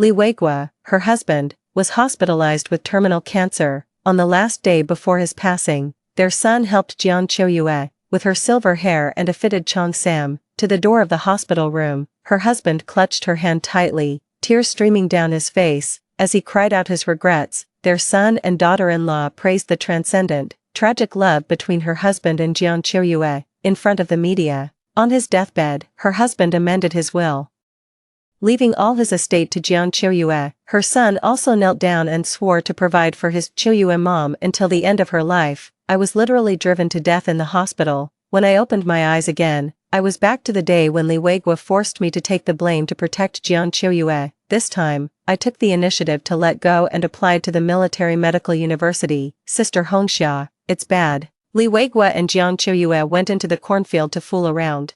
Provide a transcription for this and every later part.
Li Weigua, her husband, was hospitalized with terminal cancer. On the last day before his passing, their son helped Jian Qiuyue, with her silver hair and a fitted cheongsam, to the door of the hospital room. Her husband clutched her hand tightly, tears streaming down his face, as he cried out his regrets. Their son and daughter-in-law praised the transcendent, tragic love between her husband and Jian Qiuyue, in front of the media. On his deathbed, her husband amended his will, leaving all his estate to Jian Qiuyue. Her son also knelt down and swore to provide for his Qiuyue mom until the end of her life. I was literally driven to death in the hospital. When I opened my eyes again, I was back to the day when Li Weigua forced me to take the blame to protect Jian Qiuyue. This time, I took the initiative to let go and applied to the military medical university. Sister Hongxia, it's bad. Li Weigua and Jian Qiuyue went into the cornfield to fool around.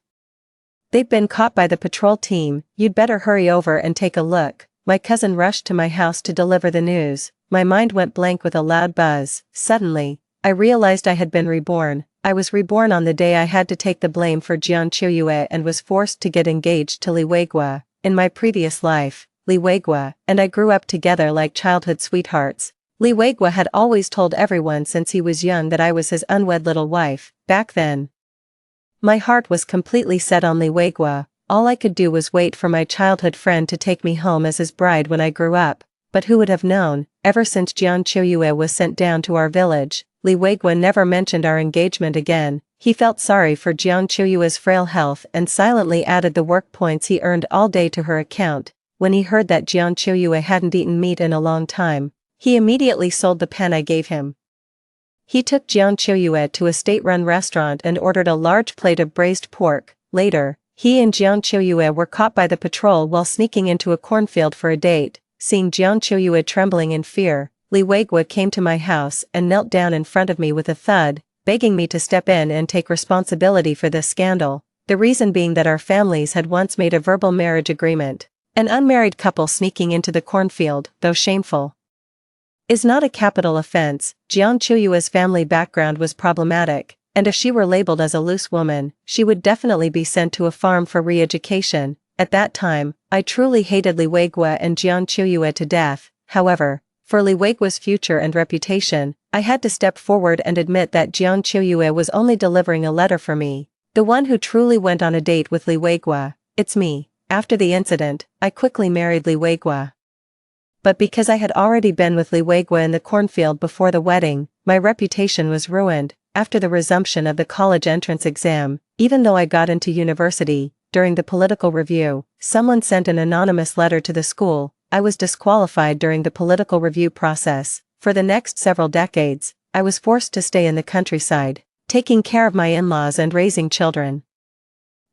They've been caught by the patrol team. You'd better hurry over and take a look. My cousin rushed to my house to deliver the news. My mind went blank with a loud buzz. Suddenly, I realized I had been reborn. I was reborn on the day I had to take the blame for Jian Qiuyue and was forced to get engaged to Li Weigua. In my previous life, Li Weigua and I grew up together like childhood sweethearts. Li Weigua had always told everyone since he was young that I was his unwed little wife. Back then, my heart was completely set on Li Weigua. All I could do was wait for my childhood friend to take me home as his bride when I grew up. But who would have known, ever since Jian Qiuyue was sent down to our village, Li Weigua never mentioned our engagement again. He felt sorry for Jian Qiuyue's frail health and silently added the work points he earned all day to her account. When he heard that Jian Qiuyue hadn't eaten meat in a long time, he immediately sold the pen I gave him. He took Jian Qiuyue to a state-run restaurant and ordered a large plate of braised pork. Later, he and Jian Qiuyue were caught by the patrol while sneaking into a cornfield for a date. Seeing Jian Qiuyue trembling in fear, Li Weigua came to my house and knelt down in front of me with a thud, begging me to step in and take responsibility for this scandal. The reason being that our families had once made a verbal marriage agreement. An unmarried couple sneaking into the cornfield, though shameful, is not a capital offense. Jian Qiuyue's family background was problematic, and if she were labeled as a loose woman, she would definitely be sent to a farm for re-education. At that time, I truly hated Li Weigua and Jian Qiuyue to death. However, for Li Weigua's future and reputation, I had to step forward and admit that Jian Qiuyue was only delivering a letter for me, the one who truly went on a date with Li Weigua. It's me. After the incident, I quickly married Li Weigua. But because I had already been with Li Weigua in the cornfield before the wedding, my reputation was ruined. After the resumption of the college entrance exam, even though I got into university, during the political review, someone sent an anonymous letter to the school. I was disqualified during the political review process. For the next several decades, I was forced to stay in the countryside, taking care of my in-laws and raising children,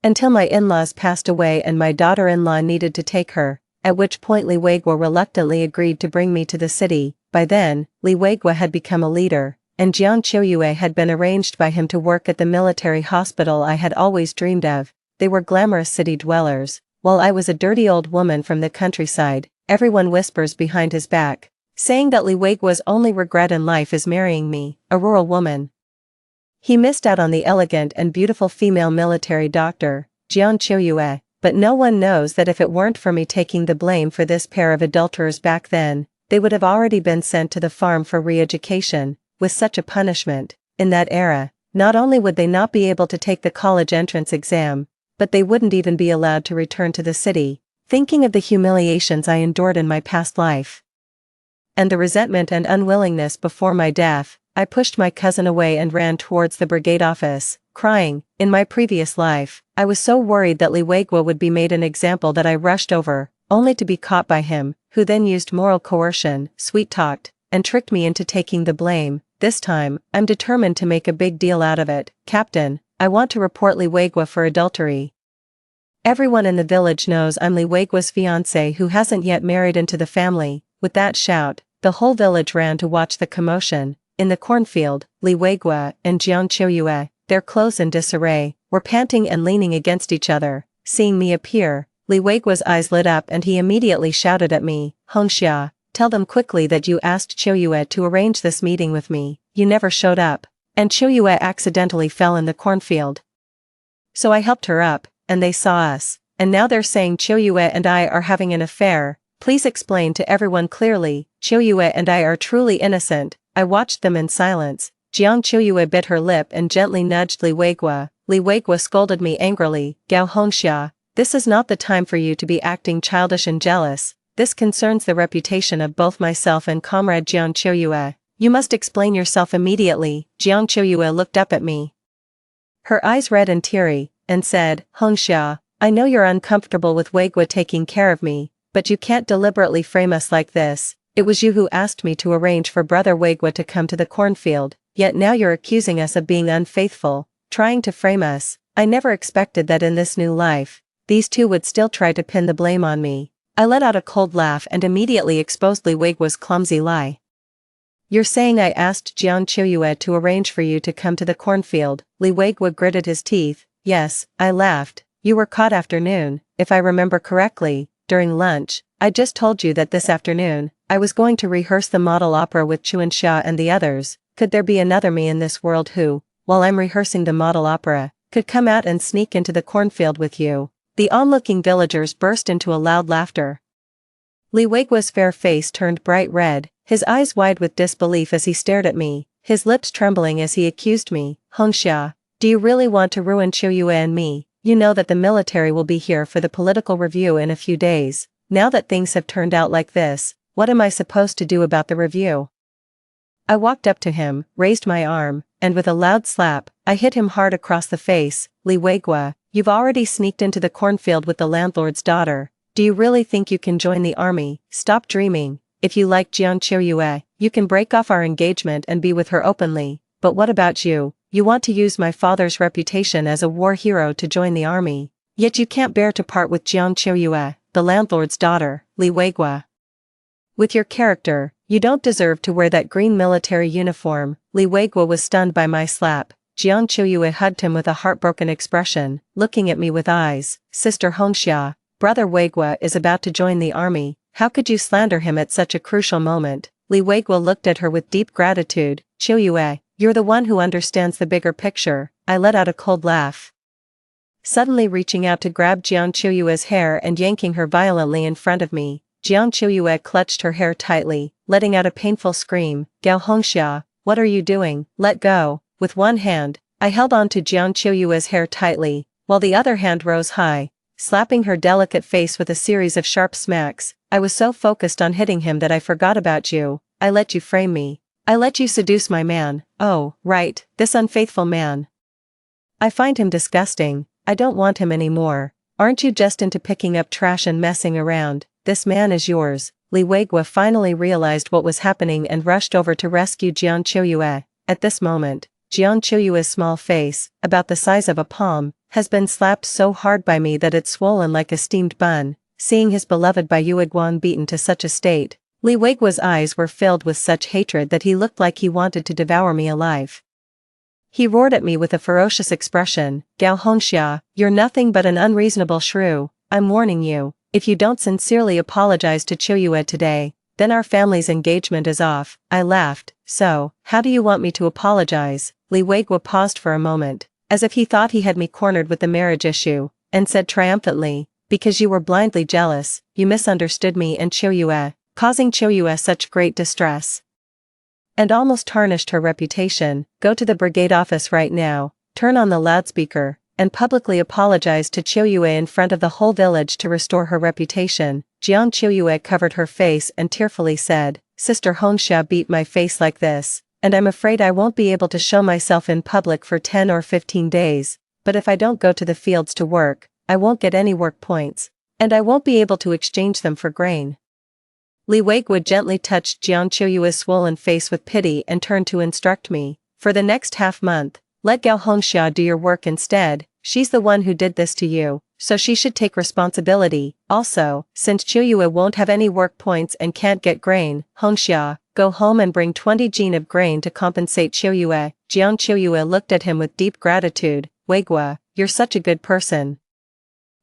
until my in-laws passed away and my daughter-in-law needed to take her, at which point Li Weigua reluctantly agreed to bring me to the city. By then, Li Weigua had become a leader, and Jian Qiuyue had been arranged by him to work at the military hospital I had always dreamed of. They were glamorous city dwellers, while I was a dirty old woman from the countryside. Everyone whispers behind his back, saying that Li Weigua's only regret in life is marrying me, a rural woman. He missed out on the elegant and beautiful female military doctor, Jian Qiuyue, but no one knows that if it weren't for me taking the blame for this pair of adulterers back then, they would have already been sent to the farm for re-education. With such a punishment, in that era, not only would they not be able to take the college entrance exam, but they wouldn't even be allowed to return to the city. Thinking of the humiliations I endured in my past life, and the resentment and unwillingness before my death, I pushed my cousin away and ran towards the brigade office, crying. In my previous life, I was so worried that Li Weigua would be made an example that I rushed over, only to be caught by him, who then used moral coercion, sweet-talked, and tricked me into taking the blame. This time, I'm determined to make a big deal out of it. Captain, I want to report Li Weigua for adultery. Everyone in the village knows I'm Li Weigua's fiancé who hasn't yet married into the family. With that shout, the whole village ran to watch the commotion. In the cornfield, Li Weigua and Jian Qiuyue, their clothes in disarray, were panting and leaning against each other. Seeing me appear, Li Weigua's eyes lit up and he immediately shouted at me, "Hongxia, tell them quickly that you asked Qiuyue to arrange this meeting with me. You never showed up, and Qiuyue accidentally fell in the cornfield. So I helped her up, and they saw us, and now they're saying Qiuyue and I are having an affair. Please explain to everyone clearly, Choyue and I are truly innocent. I watched them in silence. Jiang Choyue bit her lip and gently nudged Li Weigua. Li Weigua scolded me angrily. Gao Hongxia, this is not the time for you to be acting childish and jealous. This concerns the reputation of both myself and comrade Jiang Choyue. You must explain yourself immediately. Jiang Choyue looked up at me, her eyes red and teary, and said, Hongxia, I know you're uncomfortable with Weigua taking care of me, but you can't deliberately frame us like this. It was you who asked me to arrange for brother Weigua to come to the cornfield, yet now you're accusing us of being unfaithful, trying to frame us. I never expected that in this new life, these two would still try to pin the blame on me. I let out a cold laugh and immediately exposed Li Weigua's clumsy lie. You're saying I asked Jiang Choyue to arrange for you to come to the cornfield? Li Weigua gritted his teeth. Yes, I laughed. You were caught afternoon, if I remember correctly, during lunch. I just told you that this afternoon, I was going to rehearse the model opera with Chuanxia and the others. Could there be another me in this world who, while I'm rehearsing the model opera, could come out and sneak into the cornfield with you? The onlooking villagers burst into a loud laughter. Li Weigua's fair face turned bright red, his eyes wide with disbelief as he stared at me, his lips trembling as he accused me. Hongxia, do you really want to ruin Choyue and me? You know that the military will be here for the political review in a few days. Now that things have turned out like this, what am I supposed to do about the review? I walked up to him, raised my arm, and with a loud slap, I hit him hard across the face. Li Weigua, you've already sneaked into the cornfield with the landlord's daughter. Do you really think you can join the army? Stop dreaming. If you like Jiang Choyue, you can break off our engagement and be with her openly. But what about you? You want to use my father's reputation as a war hero to join the army. Yet you can't bear to part with Jiang Choyue, the landlord's daughter. Li Weigua, with your character, you don't deserve to wear that green military uniform. Li Weigua was stunned by my slap. Jiang Choyue hugged him with a heartbroken expression, looking at me with eyes. Sister Hongxia, brother Weigua is about to join the army. How could you slander him at such a crucial moment? Li Weigua looked at her with deep gratitude. Choyue, you're the one who understands the bigger picture. I let out a cold laugh, suddenly reaching out to grab Jiang Choyue's hair and yanking her violently in front of me. Jiang Choyue clutched her hair tightly, letting out a painful scream. Gao Hongxia, what are you doing? Let go. With one hand, I held on to Jiang Choyue's hair tightly, while the other hand rose high, slapping her delicate face with a series of sharp smacks. I was so focused on hitting him that I forgot about you. I let you frame me. I let you seduce my man. Oh, right, this unfaithful man. I find him disgusting. I don't want him anymore. Aren't you just into picking up trash and messing around? This man is yours. Li Weigua finally realized what was happening and rushed over to rescue Jiang Choyue. At this moment, Jiang Choyue's small face, about the size of a palm, has been slapped so hard by me that it's swollen like a steamed bun. Seeing his beloved Baiyueguan beaten to such a state, Li Weigua's eyes were filled with such hatred that he looked like he wanted to devour me alive. He roared at me with a ferocious expression. Gao Hongxia, you're nothing but an unreasonable shrew. I'm warning you, if you don't sincerely apologize to Choyue today, then our family's engagement is off. I laughed. So, how do you want me to apologize? Li Weigua paused for a moment, as if he thought he had me cornered with the marriage issue, and said triumphantly, because you were blindly jealous, you misunderstood me and Choyue, causing Choyue such great distress, and almost tarnished her reputation. Go to the brigade office right now, turn on the loudspeaker, and publicly apologize to Choyue in front of the whole village to restore her reputation. Jiang Choyue covered her face and tearfully said, Sister Hongxia beat my face like this, and I'm afraid I won't be able to show myself in public for 10 or 15 days, but if I don't go to the fields to work, I won't get any work points, and I won't be able to exchange them for grain. Li Weigua gently touched Jiang Choyue's swollen face with pity and turned to instruct me. For the next half-month, let Gao Hongxia do your work instead. She's the one who did this to you, so she should take responsibility. Also, since Choyue won't have any work points and can't get grain, Hongxia, go home and bring 20 jin of grain to compensate Choyue. Jiang Choyue looked at him with deep gratitude. Weigua, you're such a good person.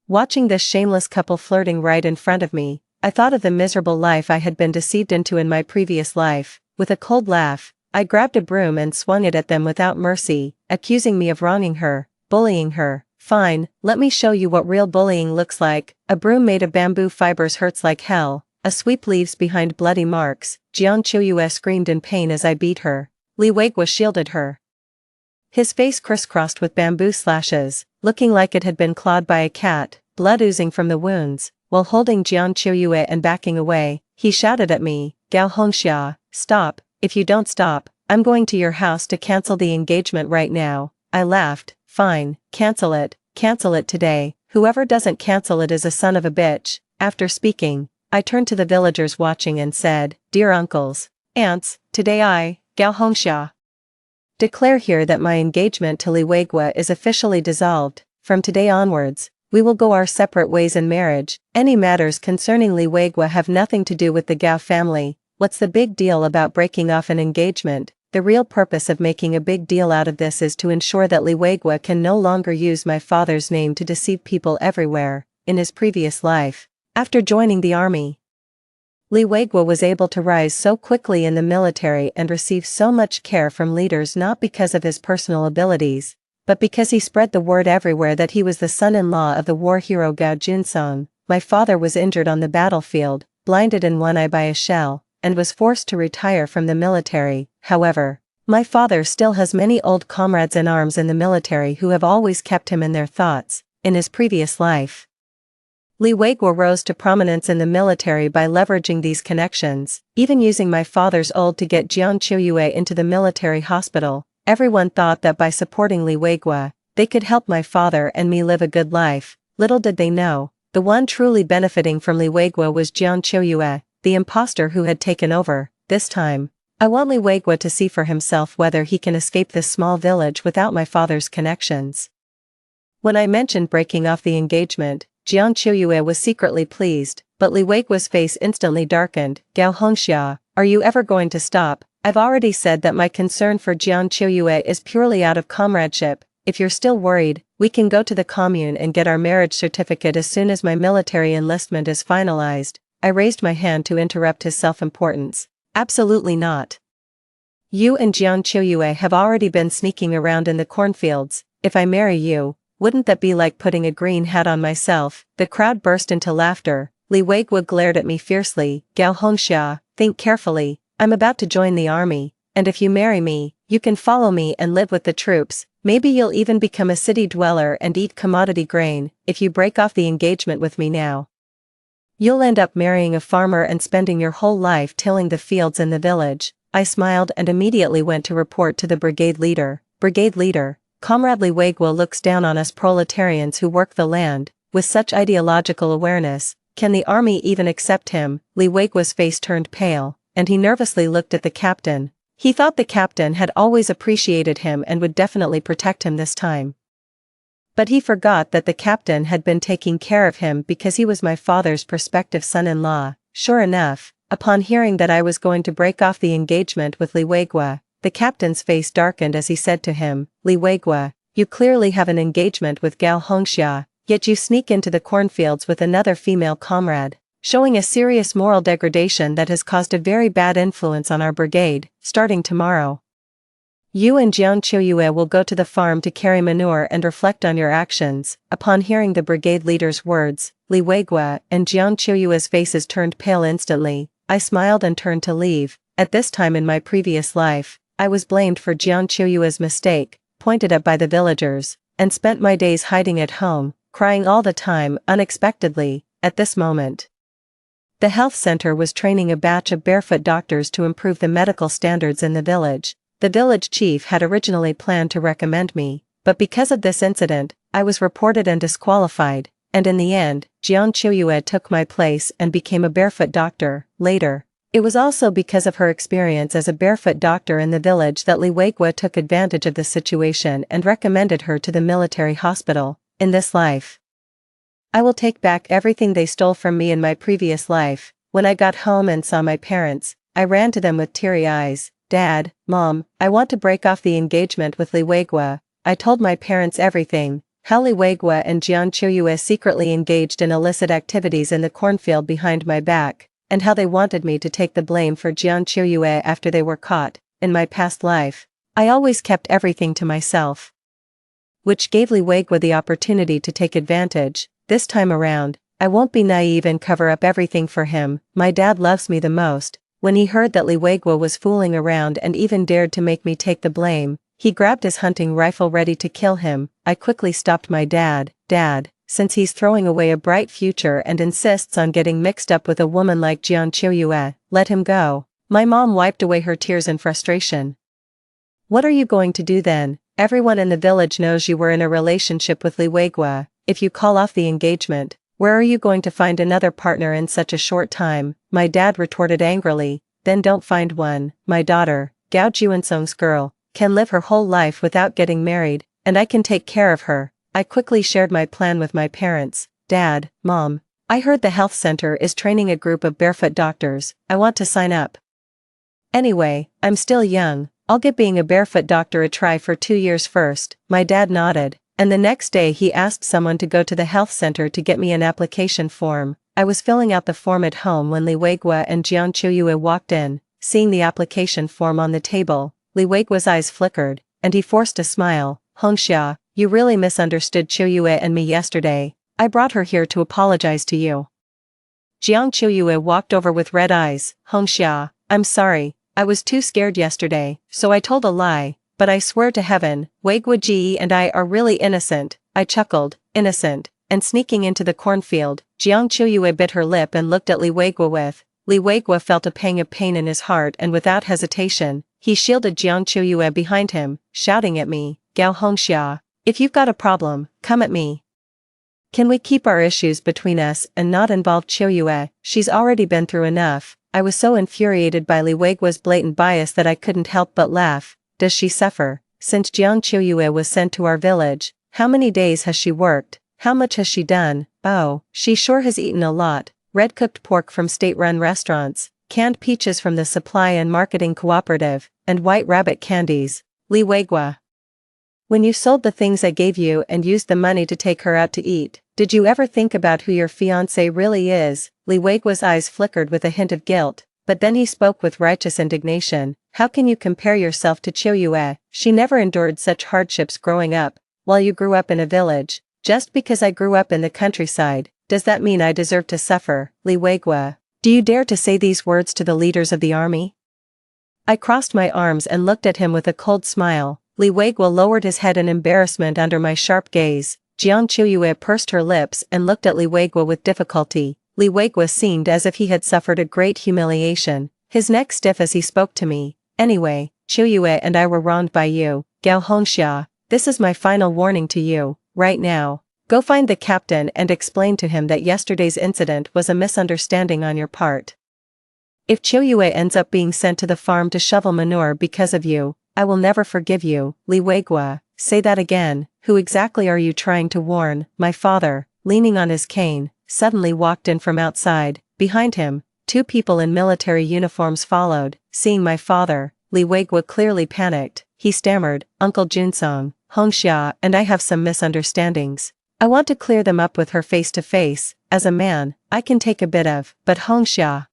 Watching this shameless couple flirting right in front of me, I thought of the miserable life I had been deceived into in my previous life. With a cold laugh, I grabbed a broom and swung it at them without mercy, accusing me of wronging her, bullying her. Fine, let me show you what real bullying looks like. A broom made of bamboo fibers hurts like hell. a sweep leaves behind bloody marks. Jiang Choyue screamed in pain as I beat her. Li Weiguo shielded her. His face crisscrossed with bamboo slashes, looking like it had been clawed by a cat, blood oozing from the wounds. While holding Jiang Choyue and backing away, he shouted at me, "Gao Hongxia, stop, if you don't stop, I'm going to your house to cancel the engagement right now." I laughed. Fine, cancel it today, whoever doesn't cancel it is a son of a bitch. After speaking, I turned to the villagers watching and said, "Dear uncles, aunts, today I, Gao Hongxia, declare here that my engagement to Li Weiguo is officially dissolved. From today onwards, we will go our separate ways in marriage. Any matters concerning Li Weiguo have nothing to do with the Gao family. What's the big deal about breaking off an engagement? The real purpose of making a big deal out of this is to ensure that Li Weiguo can no longer use my father's name to deceive people everywhere." In his previous life, after joining the army, Li Weiguo was able to rise so quickly in the military and receive so much care from leaders not because of his personal abilities, but because he spread the word everywhere that he was the son-in-law of the war hero Gao Junsong. My father was injured on the battlefield, blinded in one eye by a shell, and was forced to retire from the military. However, my father still has many old comrades in arms in the military who have always kept him in their thoughts. In his previous life, Li Weiguo rose to prominence in the military by leveraging these connections, even using my father's old to get Jiang Choyue into the military hospital. Everyone thought that by supporting Li Weiguo, they could help my father and me live a good life. Little did they know, the one truly benefiting from Li Weiguo was Jiang Choyue, the imposter who had taken over. This time, I want Li Weiguo to see for himself whether he can escape this small village without my father's connections. When I mentioned breaking off the engagement, Jiang Choyue was secretly pleased, but Li Weiguo's face instantly darkened. "Gao Hongxia, are you ever going to stop? I've already said that my concern for Jiang Choyue is purely out of comradeship. If you're still worried, we can go to the commune and get our marriage certificate as soon as my military enlistment is finalized." I raised my hand to interrupt his self-importance. "Absolutely not. You and Jiang Choyue have already been sneaking around in the cornfields. If I marry you, wouldn't that be like putting a green hat on myself?" The crowd burst into laughter. Li Weiguo glared at me fiercely. "Gao Hongxia, think carefully. I'm about to join the army, and if you marry me, you can follow me and live with the troops. Maybe you'll even become a city dweller and eat commodity grain. If you break off the engagement with me now, you'll end up marrying a farmer and spending your whole life tilling the fields in the village." I smiled and immediately went to report to the brigade leader. "Brigade leader, Comrade Li Weiguo looks down on us proletarians who work the land. With such ideological awareness, can the army even accept him?" Li Weiguo's face turned pale, and he nervously looked at the captain. He thought the captain had always appreciated him and would definitely protect him this time. But he forgot that the captain had been taking care of him because he was my father's prospective son-in-law. Sure enough, upon hearing that I was going to break off the engagement with Li Weiguo, the captain's face darkened as he said to him, "Li Weiguo, you clearly have an engagement with Gao Hongxia, yet you sneak into the cornfields with another female comrade, showing a serious moral degradation that has caused a very bad influence on our brigade. Starting tomorrow, you and Jiang Choyue will go to the farm to carry manure and reflect on your actions." Upon hearing the brigade leader's words, Li Weiguo and Jiang Choyue's faces turned pale instantly. I smiled and turned to leave. At this time in my previous life, I was blamed for Jiang Choyue's mistake, pointed at by the villagers, and spent my days hiding at home, crying all the time. Unexpectedly, at this moment, the health center was training a batch of barefoot doctors to improve the medical standards in the village. The village chief had originally planned to recommend me, but because of this incident, I was reported and disqualified, and in the end, Jiang Choyue took my place and became a barefoot doctor. Later, it was also because of her experience as a barefoot doctor in the village that Li Weiguo took advantage of the situation and recommended her to the military hospital. In this life, I will take back everything they stole from me in my previous life. When I got home and saw my parents, I ran to them with teary eyes. "Dad, Mom, I want to break off the engagement with Li Weiguo." I told my parents everything, how Li Weiguo and Jiang Choyue secretly engaged in illicit activities in the cornfield behind my back, and how they wanted me to take the blame for Jiang Choyue after they were caught. In my past life, I always kept everything to myself, which gave Li Weiguo the opportunity to take advantage. This time around, I won't be naive and cover up everything for him. My dad loves me the most. When he heard that Li Weiguo was fooling around and even dared to make me take the blame, he grabbed his hunting rifle ready to kill him. I quickly stopped my dad. Dad, since he's throwing away a bright future and insists on getting mixed up with a woman like Jiang Qiuyue, let him go. My mom wiped away her tears in frustration. What are you going to do then? Everyone in the village knows you were in a relationship with Li Weiguo. If you call off the engagement, where are you going to find another partner in such a short time? My dad retorted angrily. Then don't find one. My daughter, Gao Juansong's girl, can live her whole life without getting married, and I can take care of her. I quickly shared my plan with my parents. Dad, Mom, I heard the health center is training a group of barefoot doctors. I want to sign up. Anyway, I'm still young. I'll give being a barefoot doctor a try for 2 years first. My dad nodded, and the next day he asked someone to go to the health center to get me an application form. I was filling out the form at home when Li Weiguo and Jiang Qiuyue walked in. Seeing the application form on the table, Li Weiguo's eyes flickered, and he forced a smile. Hongxia, you really misunderstood Qiuyue and me yesterday. I brought her here to apologize to you. Jiang Qiuyue walked over with red eyes. Hongxia, I'm sorry, I was too scared yesterday, so I told a lie, but I swear to heaven, Weiguo Ji and I are really innocent. I chuckled, innocent, and sneaking into the cornfield, Jiang Qiuyue bit her lip and looked at Li Weiguo with. Li Weiguo felt a pang of pain in his heart and without hesitation, he shielded Jiang Qiuyue behind him, shouting at me, Gao Hongxia, if you've got a problem, come at me. Can we keep our issues between us and not involve Qiuyue? She's already been through enough. I was so infuriated by Li Weiguo's blatant bias that I couldn't help but laugh. Does she suffer? Since Jiang Qiuyue was sent to our village, how many days has she worked? How much has she done? Oh, she sure has eaten a lot. Red-cooked pork from state-run restaurants, canned peaches from the supply and marketing cooperative, and white rabbit candies. Li Weiguo. When you sold the things I gave you and used the money to take her out to eat, did you ever think about who your fiancé really is? Li Weiguo's eyes flickered with a hint of guilt, but then he spoke with righteous indignation. How can you compare yourself to Qiuyue? She never endured such hardships growing up, while you grew up in a village. Just because I grew up in the countryside, does that mean I deserve to suffer? Li Weiguo, do you dare to say these words to the leaders of the army? I crossed my arms and looked at him with a cold smile. Li Weiguo lowered his head in embarrassment under my sharp gaze. Jiang Qiuyue pursed her lips and looked at Li Weiguo with difficulty. Li Weiguo seemed as if he had suffered a great humiliation, his neck stiff as he spoke to me. Anyway, Qiuyue and I were wronged by you. Gao Hongxia, this is my final warning to you. Right now, go find the captain and explain to him that yesterday's incident was a misunderstanding on your part. If Qiuyue ends up being sent to the farm to shovel manure because of you, I will never forgive you. Li Weiguo, say that again. Who exactly are you trying to warn? My father, leaning on his cane, suddenly walked in from outside. Behind him, 2 people in military uniforms followed. Seeing my father, Li Weiguo clearly panicked. He stammered, Uncle Junsong, Hongxia and I have some misunderstandings. I want to clear them up with her face to face. As a man, I can take a bit of, but Hongxia,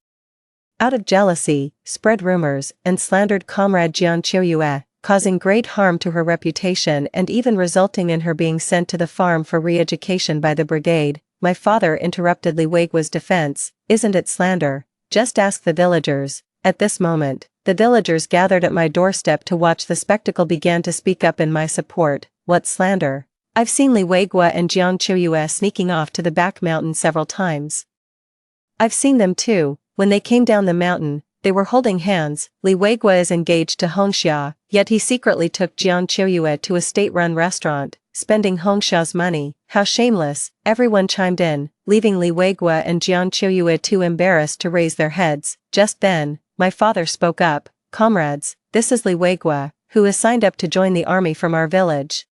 out of jealousy, spread rumors and slandered comrade Jiang Qiuyue, causing great harm to her reputation and even resulting in her being sent to the farm for re-education by the brigade. My father interrupted Li Weiguo's defense. Isn't it slander? Just ask the villagers. At this moment, the villagers gathered at my doorstep to watch the spectacle began to speak up in my support. What slander? I've seen Li Weiguo and Jiang Qiuyue sneaking off to the back mountain several times. I've seen them too. When they came down the mountain, they were holding hands. Li Weiguo is engaged to Hongxia, yet he secretly took Jiang Qiuyue to a state-run restaurant, spending Hongxia's money. How shameless! Everyone chimed in, leaving Li Weiguo and Jiang Qiuyue too embarrassed to raise their heads. Just then, my father spoke up. Comrades, this is Li Weiguo, who is signed up to join the army from our village.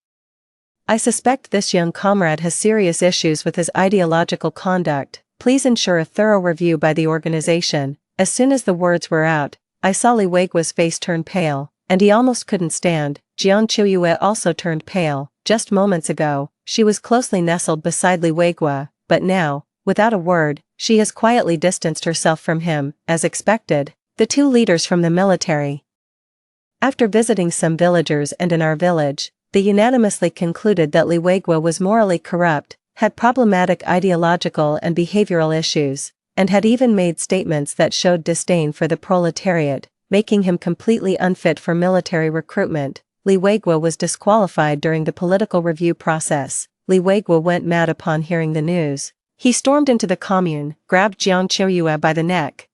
I suspect this young comrade has serious issues with his ideological conduct. Please ensure a thorough review by the organization. As soon as the words were out, I saw Li Weiguo's face turn pale, and he almost couldn't stand. Jiang Qiuyue also turned pale. Just moments ago, she was closely nestled beside Li Weiguo, but now, without a word, she has quietly distanced herself from him, as expected. The 2 leaders from the military. After visiting some villagers and in our village, they unanimously concluded that Li Weiguo was morally corrupt. had problematic ideological and behavioral issues, and had even made statements that showed disdain for the proletariat, making him completely unfit for military recruitment. Li Weiguo was disqualified during the political review process. Li Weiguo went mad upon hearing the news. He stormed into the commune, grabbed Jiang Qiuyue by the neck,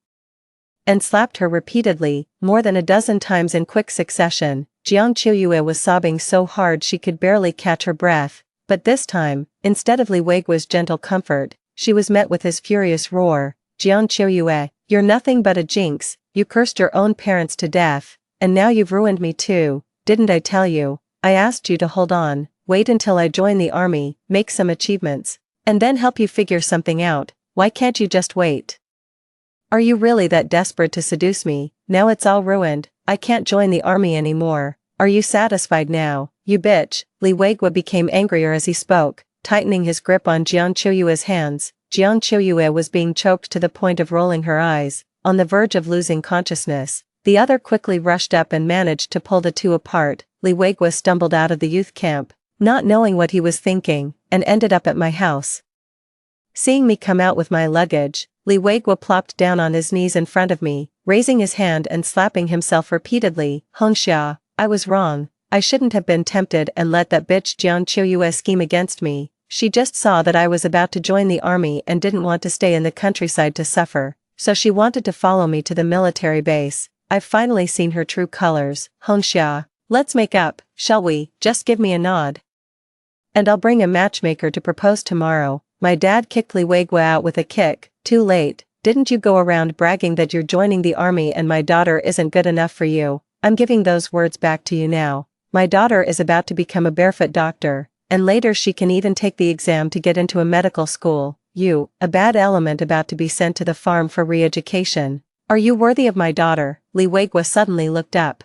and slapped her repeatedly, more than a dozen times in quick succession. Jiang Qiuyue was sobbing so hard she could barely catch her breath, but this time, instead of Li Weiguo's gentle comfort, she was met with his furious roar. Jiang Qiuyue, you're nothing but a jinx, you cursed your own parents to death, and now you've ruined me too. Didn't I tell you? I asked you to hold on, wait until I join the army, make some achievements, and then help you figure something out. Why can't you just wait? Are you really that desperate to seduce me? Now it's all ruined, I can't join the army anymore. Are you satisfied now, you bitch? Li Weiguo became angrier as he spoke, tightening his grip on Jiang Qiuyue's hands. Jiang Qiuyue was being choked to the point of rolling her eyes, on the verge of losing consciousness. The other quickly rushed up and managed to pull the two apart. Li Weiguo stumbled out of the youth camp, not knowing what he was thinking, and ended up at my house. Seeing me come out with my luggage, Li Weiguo plopped down on his knees in front of me, raising his hand and slapping himself repeatedly. Hongxia, I was wrong. I shouldn't have been tempted and let that bitch Jiang Qiuyue scheme against me. She just saw that I was about to join the army and didn't want to stay in the countryside to suffer, so she wanted to follow me to the military base. I've finally seen her true colors. Hongxia, let's make up, shall we? Just give me a nod, and I'll bring a matchmaker to propose tomorrow. My dad kicked Li Weiguo out with a kick. Too late. Didn't you go around bragging that you're joining the army and my daughter isn't good enough for you? I'm giving those words back to you now. My daughter is about to become a barefoot doctor, and later she can even take the exam to get into a medical school. You, a bad element about to be sent to the farm for re-education. Are you worthy of my daughter? Li Weiguo suddenly looked up,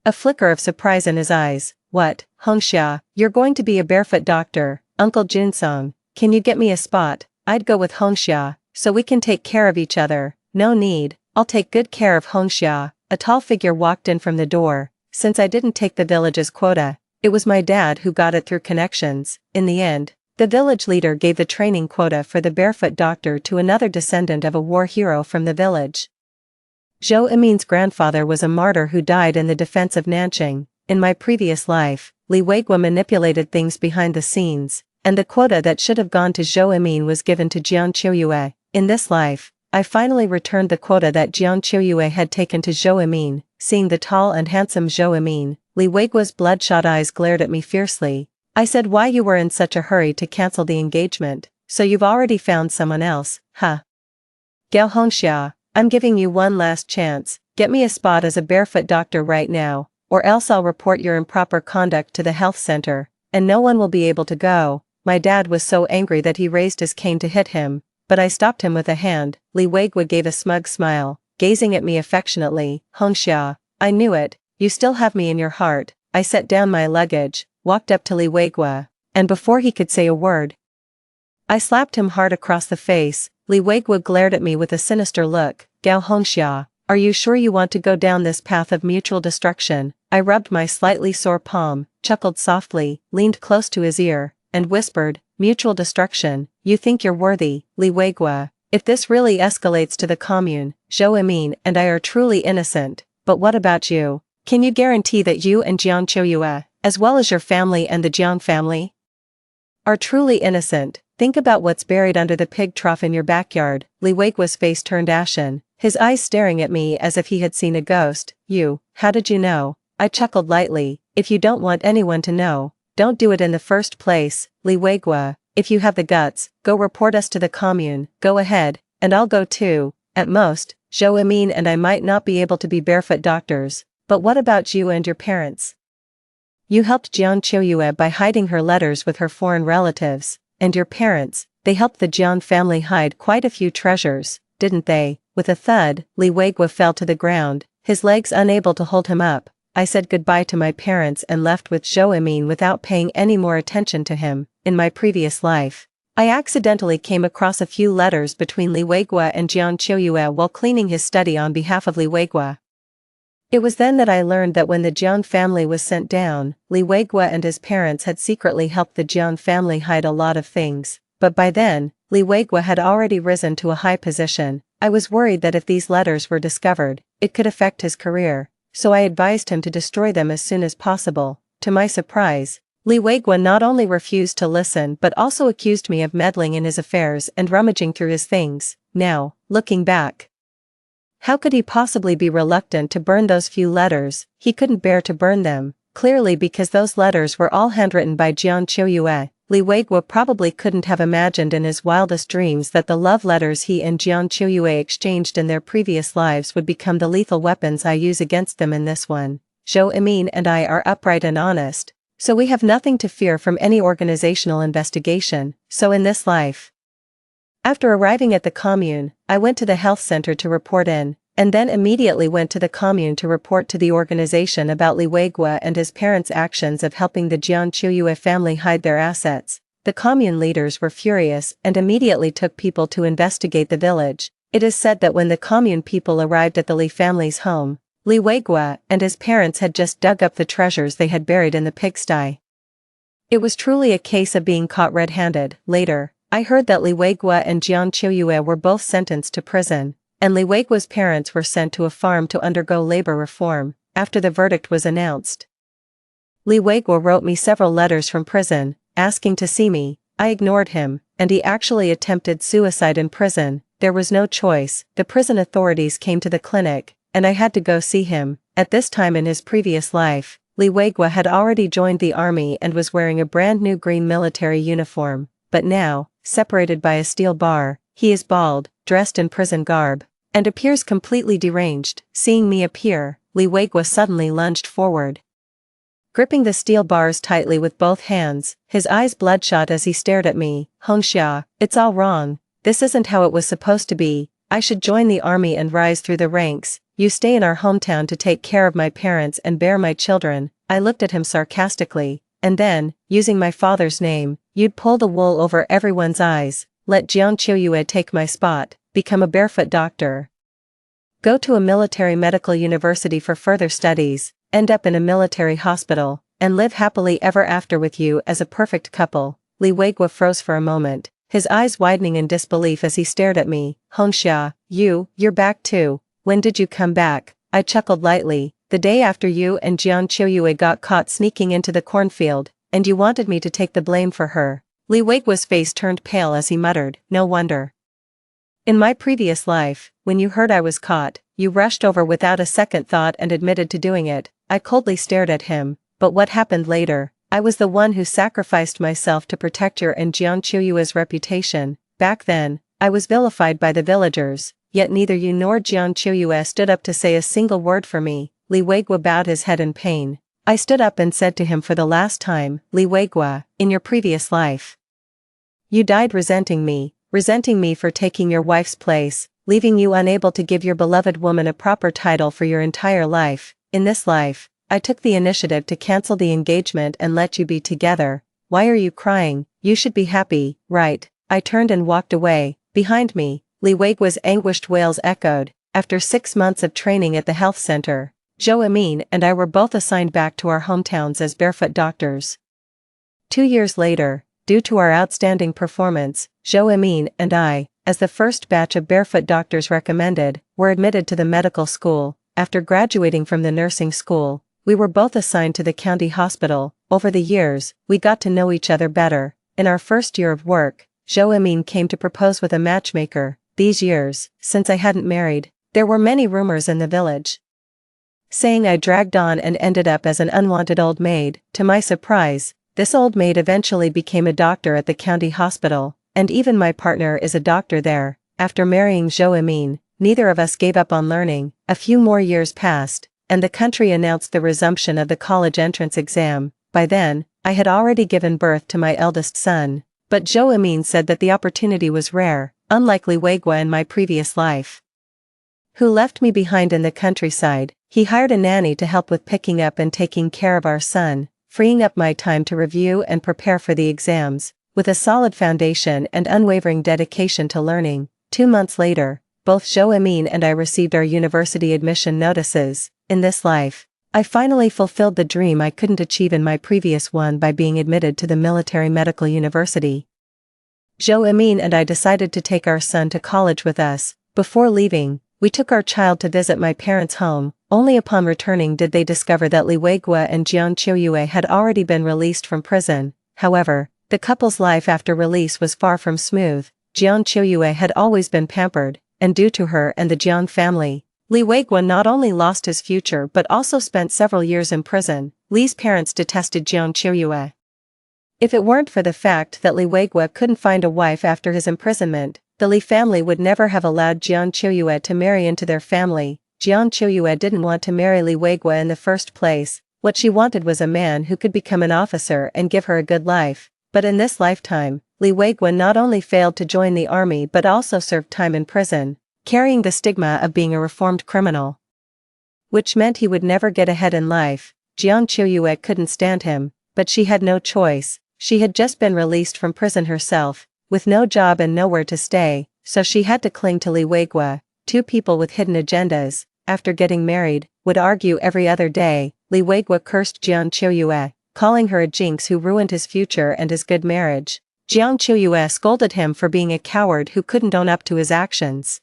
a flicker of surprise in his eyes. What, Hongxia, you're going to be a barefoot doctor? Uncle Junsong, can you get me a spot? I'd go with Hongxia, so we can take care of each other. No need, I'll take good care of Hongxia. A tall figure walked in from the door. Since I didn't take the village's quota, it was my dad who got it through connections. In the end, the village leader gave the training quota for the barefoot doctor to another descendant of a war hero from the village. Zhou Emin's grandfather was a martyr who died in the defense of Nanqing. In my previous life, Li Weiguo manipulated things behind the scenes, and the quota that should have gone to Zhou Emin was given to Jiang Qiuyue. In this life, I finally returned the quota that Jiang Qiuyue had taken to Zhou Emin. Seeing the tall and handsome Zhou Emin, Li Weiguo's bloodshot eyes glared at me fiercely. I said, why you were in such a hurry to cancel the engagement? So you've already found someone else, huh? Gao Hongxia, I'm giving you one last chance. Get me a spot as a barefoot doctor right now, or else I'll report your improper conduct to the health center, and no one will be able to go. My dad was so angry that he raised his cane to hit him, but I stopped him with a hand. Li Weiguo gave a smug smile, gazing at me affectionately. Hongxia, I knew it, you still have me in your heart. I set down my luggage, walked up to Li Weiguo, and before he could say a word, I slapped him hard across the face. Li Weiguo glared at me with a sinister look. Gao Hongxia, are you sure you want to go down this path of mutual destruction? I rubbed my slightly sore palm, chuckled softly, leaned close to his ear, and whispered, mutual destruction, you think you're worthy, Li Weiguo? If this really escalates to the commune, Zhou Emin and I are truly innocent, but what about you? Can you guarantee that you and Jiang Qiuyue, as well as your family and the Jiang family, are truly innocent? Think about what's buried under the pig trough in your backyard. Li Weiguo's face turned ashen, his eyes staring at me as if he had seen a ghost. You, how did you know? I chuckled lightly. If you don't want anyone to know, don't do it in the first place. Li Weiguo, if you have the guts, go report us to the commune. Go ahead, and I'll go too. At most, Zhou Emin and I might not be able to be barefoot doctors, but what about you and your parents? You helped Jiang Qiuyue by hiding her letters with her foreign relatives. And your parents, they helped the Jiang family hide quite a few treasures, didn't they? With a thud, Li Weiguo fell to the ground, his legs unable to hold him up. I said goodbye to my parents and left with Zhou Emin without paying any more attention to him. In my previous life, I accidentally came across a few letters between Li Weiguo and Jiang Qiuyue while cleaning his study on behalf of Li Weiguo. It was then that I learned that when the Jiang family was sent down, Li Weigua and his parents had secretly helped the Jiang family hide a lot of things, but by then, Li Weigua had already risen to a high position. I was worried that if these letters were discovered, it could affect his career, so I advised him to destroy them as soon as possible. To my surprise, Li Weigua not only refused to listen but also accused me of meddling in his affairs and rummaging through his things. Now, looking back, how could he possibly be reluctant to burn those few letters? He couldn't bear to burn them, clearly because those letters were all handwritten by Jiang Qiuyue. Li Weigua probably couldn't have imagined in his wildest dreams that the love letters he and Jiang Qiuyue exchanged in their previous lives would become the lethal weapons I use against them in this one. Zhou Emin and I are upright and honest, so we have nothing to fear from any organizational investigation. So in this life, after arriving at the commune, I went to the health center to report in, and then immediately went to the commune to report to the organization about Li Weigua and his parents' actions of helping the Jiang Qiuyue family hide their assets. The commune leaders were furious and immediately took people to investigate the village. It is said that when the commune people arrived at the Li family's home, Li Weigua and his parents had just dug up the treasures they had buried in the pigsty. It was truly a case of being caught red-handed. Later, I heard that Li Weigua and Jiang Qiuyue were both sentenced to prison, and Li Weigua's parents were sent to a farm to undergo labor reform. After the verdict was announced, Li Weigua wrote me several letters from prison, asking to see me. I ignored him, and he actually attempted suicide in prison. There was no choice. The prison authorities came to the clinic, and I had to go see him. At this time in his previous life, Li Weigua had already joined the army and was wearing a brand new green military uniform, but now, separated by a steel bar, he is bald, dressed in prison garb, and appears completely deranged. Seeing me appear, Li Weigua suddenly lunged forward, gripping the steel bars tightly with both hands, his eyes bloodshot as he stared at me. Hongxia, it's all wrong. This isn't how it was supposed to be. I should join the army and rise through the ranks. You stay in our hometown to take care of my parents and bear my children. I looked at him sarcastically, and then, using my father's name, you'd pull the wool over everyone's eyes. Let Jiang Qiuyue take my spot, become a barefoot doctor, go to a military medical university for further studies, end up in a military hospital, and live happily ever after with you as a perfect couple. Li Weigua froze for a moment, his eyes widening in disbelief as he stared at me. Hongxia, you're back too. When did you come back? I chuckled lightly. The day after you and Jiang Qiuyue got caught sneaking into the cornfield, and you wanted me to take the blame for her. Li Weigua's face turned pale as he muttered, no wonder. In my previous life, when you heard I was caught, you rushed over without a second thought and admitted to doing it. I coldly stared at him, but what happened later? I was the one who sacrificed myself to protect your and Jiang Qiuyue's reputation. Back then, I was vilified by the villagers, yet neither you nor Jiang Qiuyue stood up to say a single word for me. Li Weigua bowed his head in pain. I stood up and said to him for the last time, Li Weigua, in your previous life, you died resenting me for taking your wife's place, leaving you unable to give your beloved woman a proper title for your entire life. In this life, I took the initiative to cancel the engagement and let you be together. Why are you crying? You should be happy, right? I turned and walked away. Behind me, Li Weigua's anguished wails echoed. After 6 months of training at the health center, Zhou Emin and I were both assigned back to our hometowns as barefoot doctors. 2 years later, due to our outstanding performance, Zhou Emin and I, as the first batch of barefoot doctors recommended, were admitted to the medical school. After graduating from the nursing school, we were both assigned to the county hospital. Over the years, we got to know each other better. In our first year of work, Zhou Emin came to propose with a matchmaker. These years, since I hadn't married, there were many rumors in the village, saying I dragged on and ended up as an unwanted old maid. To my surprise, this old maid eventually became a doctor at the county hospital, and even my partner is a doctor there. After marrying Zhou Emin, neither of us gave up on learning. A few more years passed, and the country announced the resumption of the college entrance exam. By then, I had already given birth to my eldest son, but Zhou Emin said that the opportunity was rare, unlike Li Weigua in my previous life, who left me behind in the countryside. He hired a nanny to help with picking up and taking care of our son, freeing up my time to review and prepare for the exams. With a solid foundation and unwavering dedication to learning, 2 months later, both Zhou Emin and I received our university admission notices. In this life, I finally fulfilled the dream I couldn't achieve in my previous one by being admitted to the military medical university. Zhou Emin and I decided to take our son to college with us. Before leaving, we took our child to visit my parents' home. Only upon returning did they discover that Li Weiguo and Jiang Qiuyue had already been released from prison. However, the couple's life after release was far from smooth. Jiang Qiuyue had always been pampered, and due to her and the Jiang family, Li Weiguo not only lost his future but also spent several years in prison. Li's parents detested Jiang Qiuyue. If it weren't for the fact that Li Weiguo couldn't find a wife after his imprisonment, the Li family would never have allowed Jiang Qiuyue to marry into their family. Jiang Qiuyue didn't want to marry Li Weiguo in the first place. What she wanted was a man who could become an officer and give her a good life. But in this lifetime, Li Weiguo not only failed to join the army but also served time in prison, carrying the stigma of being a reformed criminal, which meant he would never get ahead in life. Jiang Qiuyue couldn't stand him, but she had no choice. She had just been released from prison herself, with no job and nowhere to stay, so she had to cling to Li Weiguo. Two people with hidden agendas, after getting married, would argue every other day. Li Weiguo cursed Jiang Qiuyue, calling her a jinx who ruined his future and his good marriage. Jiang Qiuyue scolded him for being a coward who couldn't own up to his actions,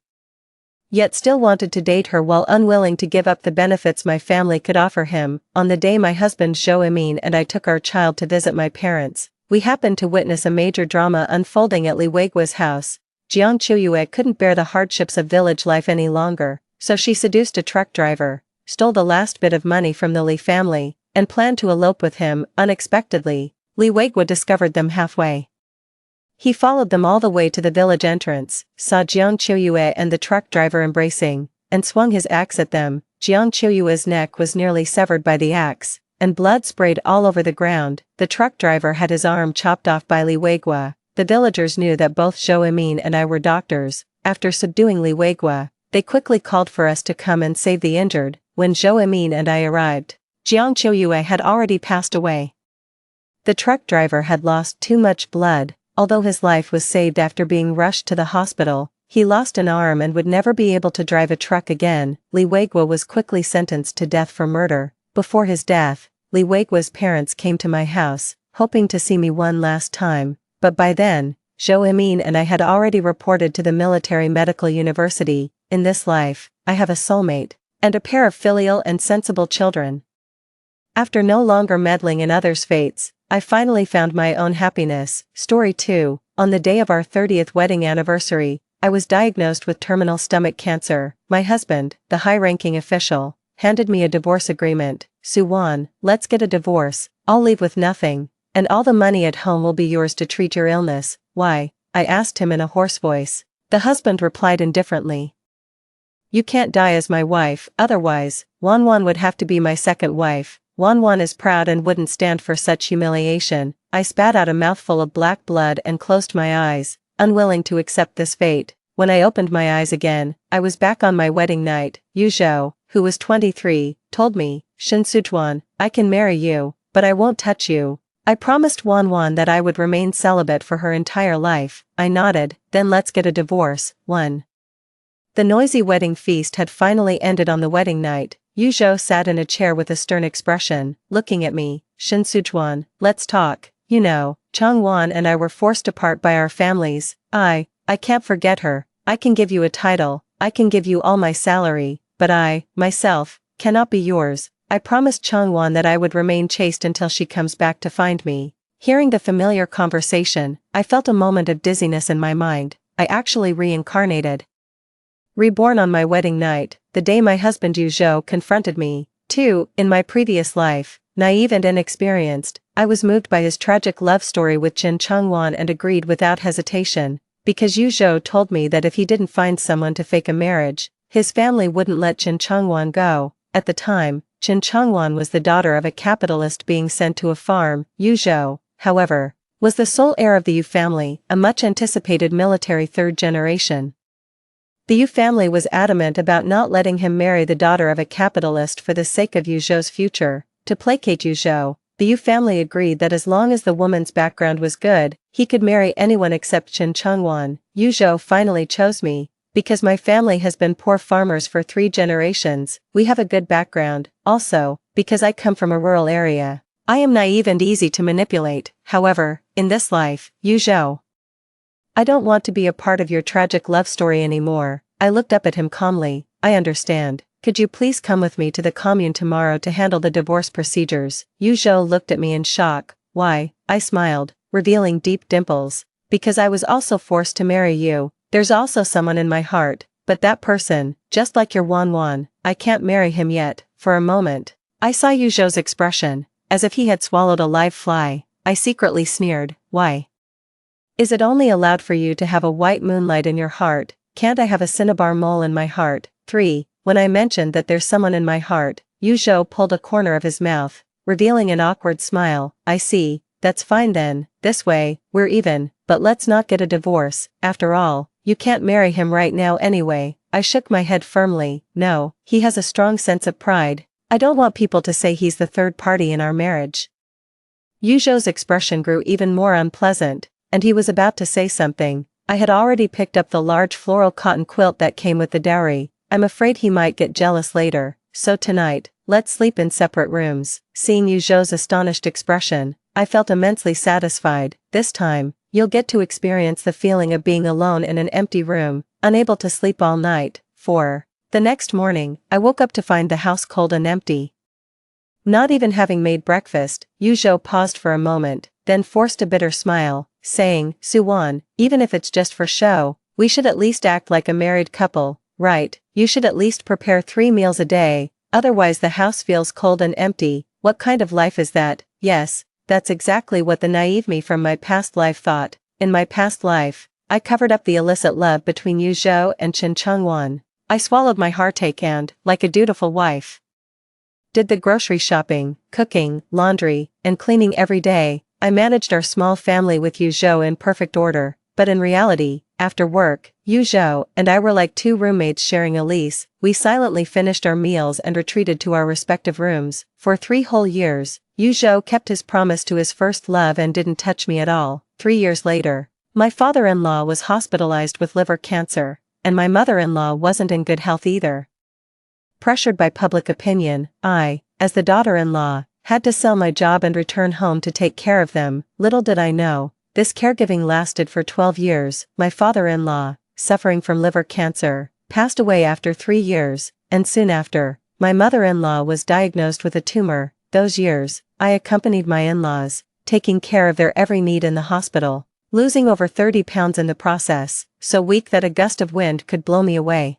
yet still wanted to date her while unwilling to give up the benefits my family could offer him. On the day my husband Zhou Emin and I took our child to visit my parents, we happened to witness a major drama unfolding at Li Weiguo's house. Jiang Qiuyue couldn't bear the hardships of village life any longer, so she seduced a truck driver, stole the last bit of money from the Li family, and planned to elope with him. Unexpectedly, Li Weiguo discovered them halfway. He followed them all the way to the village entrance, saw Jiang Qiuyue and the truck driver embracing, and swung his axe at them. Jiang Qiuyue's neck was nearly severed by the axe, and blood sprayed all over the ground. The truck driver had his arm chopped off by Li Weiguo. The villagers knew that both Zhou Emin and I were doctors. After subduing Li Weiguo, they quickly called for us to come and save the injured. When Zhou Emin and I arrived, Jiang Qiuyue had already passed away. The truck driver had lost too much blood. Although his life was saved after being rushed to the hospital, he lost an arm and would never be able to drive a truck again. Li Weiguo was quickly sentenced to death for murder. Before his death, Li Weiguo's parents came to my house, hoping to see me one last time, but by then, Zhou Emin and I had already reported to the military medical university. In this life, I have a soulmate, and a pair of filial and sensible children. After no longer meddling in others' fates, I finally found my own happiness. Story 2. On the day of our 30th wedding anniversary, I was diagnosed with terminal stomach cancer. My husband, the high-ranking official, handed me a divorce agreement. Suwan, let's get a divorce. I'll leave with nothing, and all the money at home will be yours to treat your illness. Why? I asked him in a hoarse voice. The husband replied indifferently. You can't die as my wife, otherwise, Wanwan would have to be my second wife. Wanwan is proud and wouldn't stand for such humiliation. I spat out a mouthful of black blood and closed my eyes, unwilling to accept this fate. When I opened my eyes again, I was back on my wedding night. Yu Zhou, who was 23, told me, Shen Sujuan, I can marry you, but I won't touch you. I promised Wanwan that I would remain celibate for her entire life. I nodded. Then let's get a divorce. 1. The noisy wedding feast had finally ended on the wedding night. Yu Zhou sat in a chair with a stern expression, looking at me. Shen Sujuan, let's talk. You know, Changwan and I were forced apart by our families. I can't forget her. I can give you a title, I can give you all my salary, but I, myself, cannot be yours. I promised Changwan that I would remain chaste until she comes back to find me. Hearing the familiar conversation, I felt a moment of dizziness in my mind. I actually reincarnated. Reborn on my wedding night, the day my husband Yu Zhou confronted me. 2. In my previous life, naive and inexperienced, I was moved by his tragic love story with Qin Changwan and agreed without hesitation, because Yu Zhou told me that if he didn't find someone to fake a marriage, his family wouldn't let Qin Changwan go. At the time, Qin Changwan was the daughter of a capitalist being sent to a farm. Yu Zhou, however, was the sole heir of the Yu family, a much-anticipated military third generation. The Yu family was adamant about not letting him marry the daughter of a capitalist for the sake of Yu Zhou's future. To placate Yu Zhou, the Yu family agreed that as long as the woman's background was good, he could marry anyone except Qin Changwan. Yu Zhou finally chose me, Because my family has been poor farmers for 3 generations, we have a good background. Also, because I come from a rural area. I am naive and easy to manipulate, however, in this life, Yu Zhou. I don't want to be a part of your tragic love story anymore. I looked up at him calmly. I understand. Could you please come with me to the commune tomorrow to handle the divorce procedures? Yu Zhou looked at me in shock. Why? I smiled, revealing deep dimples. Because I was also forced to marry you. There's also someone in my heart, but that person, just like your Wan, I can't marry him yet. For a moment, I saw Yu Zhou's expression, as if he had swallowed a live fly. I secretly sneered. Why? Is it only allowed for you to have a white moonlight in your heart? Can't I have a cinnabar mole in my heart? 3. When I mentioned that there's someone in my heart, Yu Zhou pulled a corner of his mouth, revealing an awkward smile. I see, that's fine then, this way, we're even, but let's not get a divorce. After all, you can't marry him right now anyway. I shook my head firmly. No, he has a strong sense of pride. I don't want people to say he's the third party in our marriage. Yu Zhou's expression grew even more unpleasant, and he was about to say something. I had already picked up the large floral cotton quilt that came with the dowry. I'm afraid he might get jealous later, so tonight, let's sleep in separate rooms. Seeing Yu Zhou's astonished expression, I felt immensely satisfied. This time, you'll get to experience the feeling of being alone in an empty room, unable to sleep all night. 4. The next morning, I woke up to find the house cold and empty. Not even having made breakfast, Yu Zhou paused for a moment, then forced a bitter smile, saying, Suwan, even if it's just for show, we should at least act like a married couple, right? You should at least prepare 3 meals a day, otherwise the house feels cold and empty. What kind of life is that? Yes, that's exactly what the naive me from my past life thought. In my past life, I covered up the illicit love between Yu Zhou and Chen Chengwan. I swallowed my heartache and, like a dutiful wife, did the grocery shopping, cooking, laundry, and cleaning every day. I managed our small family with Yu Zhou in perfect order, but in reality, after work, Yu Zhou and I were like 2 roommates sharing a lease. We silently finished our meals and retreated to our respective rooms. For 3 whole years, Yu Zhou kept his promise to his first love and didn't touch me at all. 3 years later, my father-in-law was hospitalized with liver cancer, and my mother-in-law wasn't in good health either. Pressured by public opinion, I, as the daughter-in-law, had to sell my job and return home to take care of them. Little did I know, this caregiving lasted for 12 years. My father-in-law, suffering from liver cancer, passed away after 3 years, and soon after, my mother-in-law was diagnosed with a tumor. Those years, I accompanied my in-laws, taking care of their every need in the hospital, losing over 30 pounds in the process, so weak that a gust of wind could blow me away.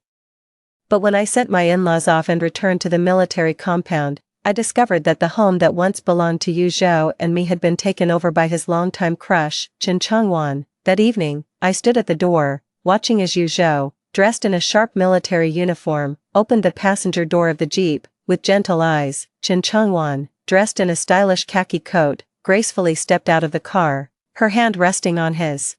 But when I sent my in-laws off and returned to the military compound, I discovered that the home that once belonged to Yu Zhou and me had been taken over by his longtime crush, Chen Chengwan. That evening, I stood at the door, watching as Yu Zhou, dressed in a sharp military uniform, opened the passenger door of the jeep. With gentle eyes, Chen Chengwan, dressed in a stylish khaki coat, gracefully stepped out of the car, her hand resting on his.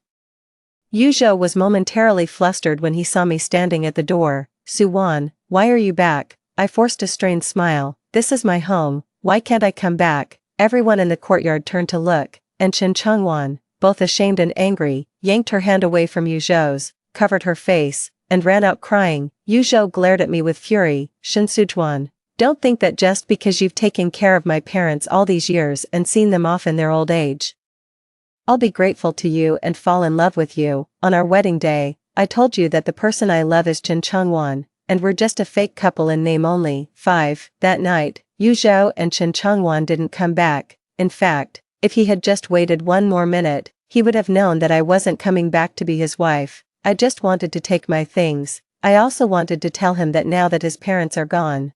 Yu Zhou was momentarily flustered when he saw me standing at the door. Suwan, why are you back? I forced a strained smile. This is my home, why can't I come back? Everyone in the courtyard turned to look, and Chen Chengwan, both ashamed and angry, yanked her hand away from Yu Zhou's, covered her face, and ran out crying. Yu Zhou glared at me with fury. Shen Sujuan, don't think that just because you've taken care of my parents all these years and seen them off in their old age, I'll be grateful to you and fall in love with you. On our wedding day, I told you that the person I love is Chen Chengwan, and we're just a fake couple in name only. 5. That night, Yu Zhou and Chen Chengwan didn't come back. In fact, if he had just waited 1 more minute, he would have known that I wasn't coming back to be his wife. I just wanted to take my things. I also wanted to tell him that now that his parents are gone,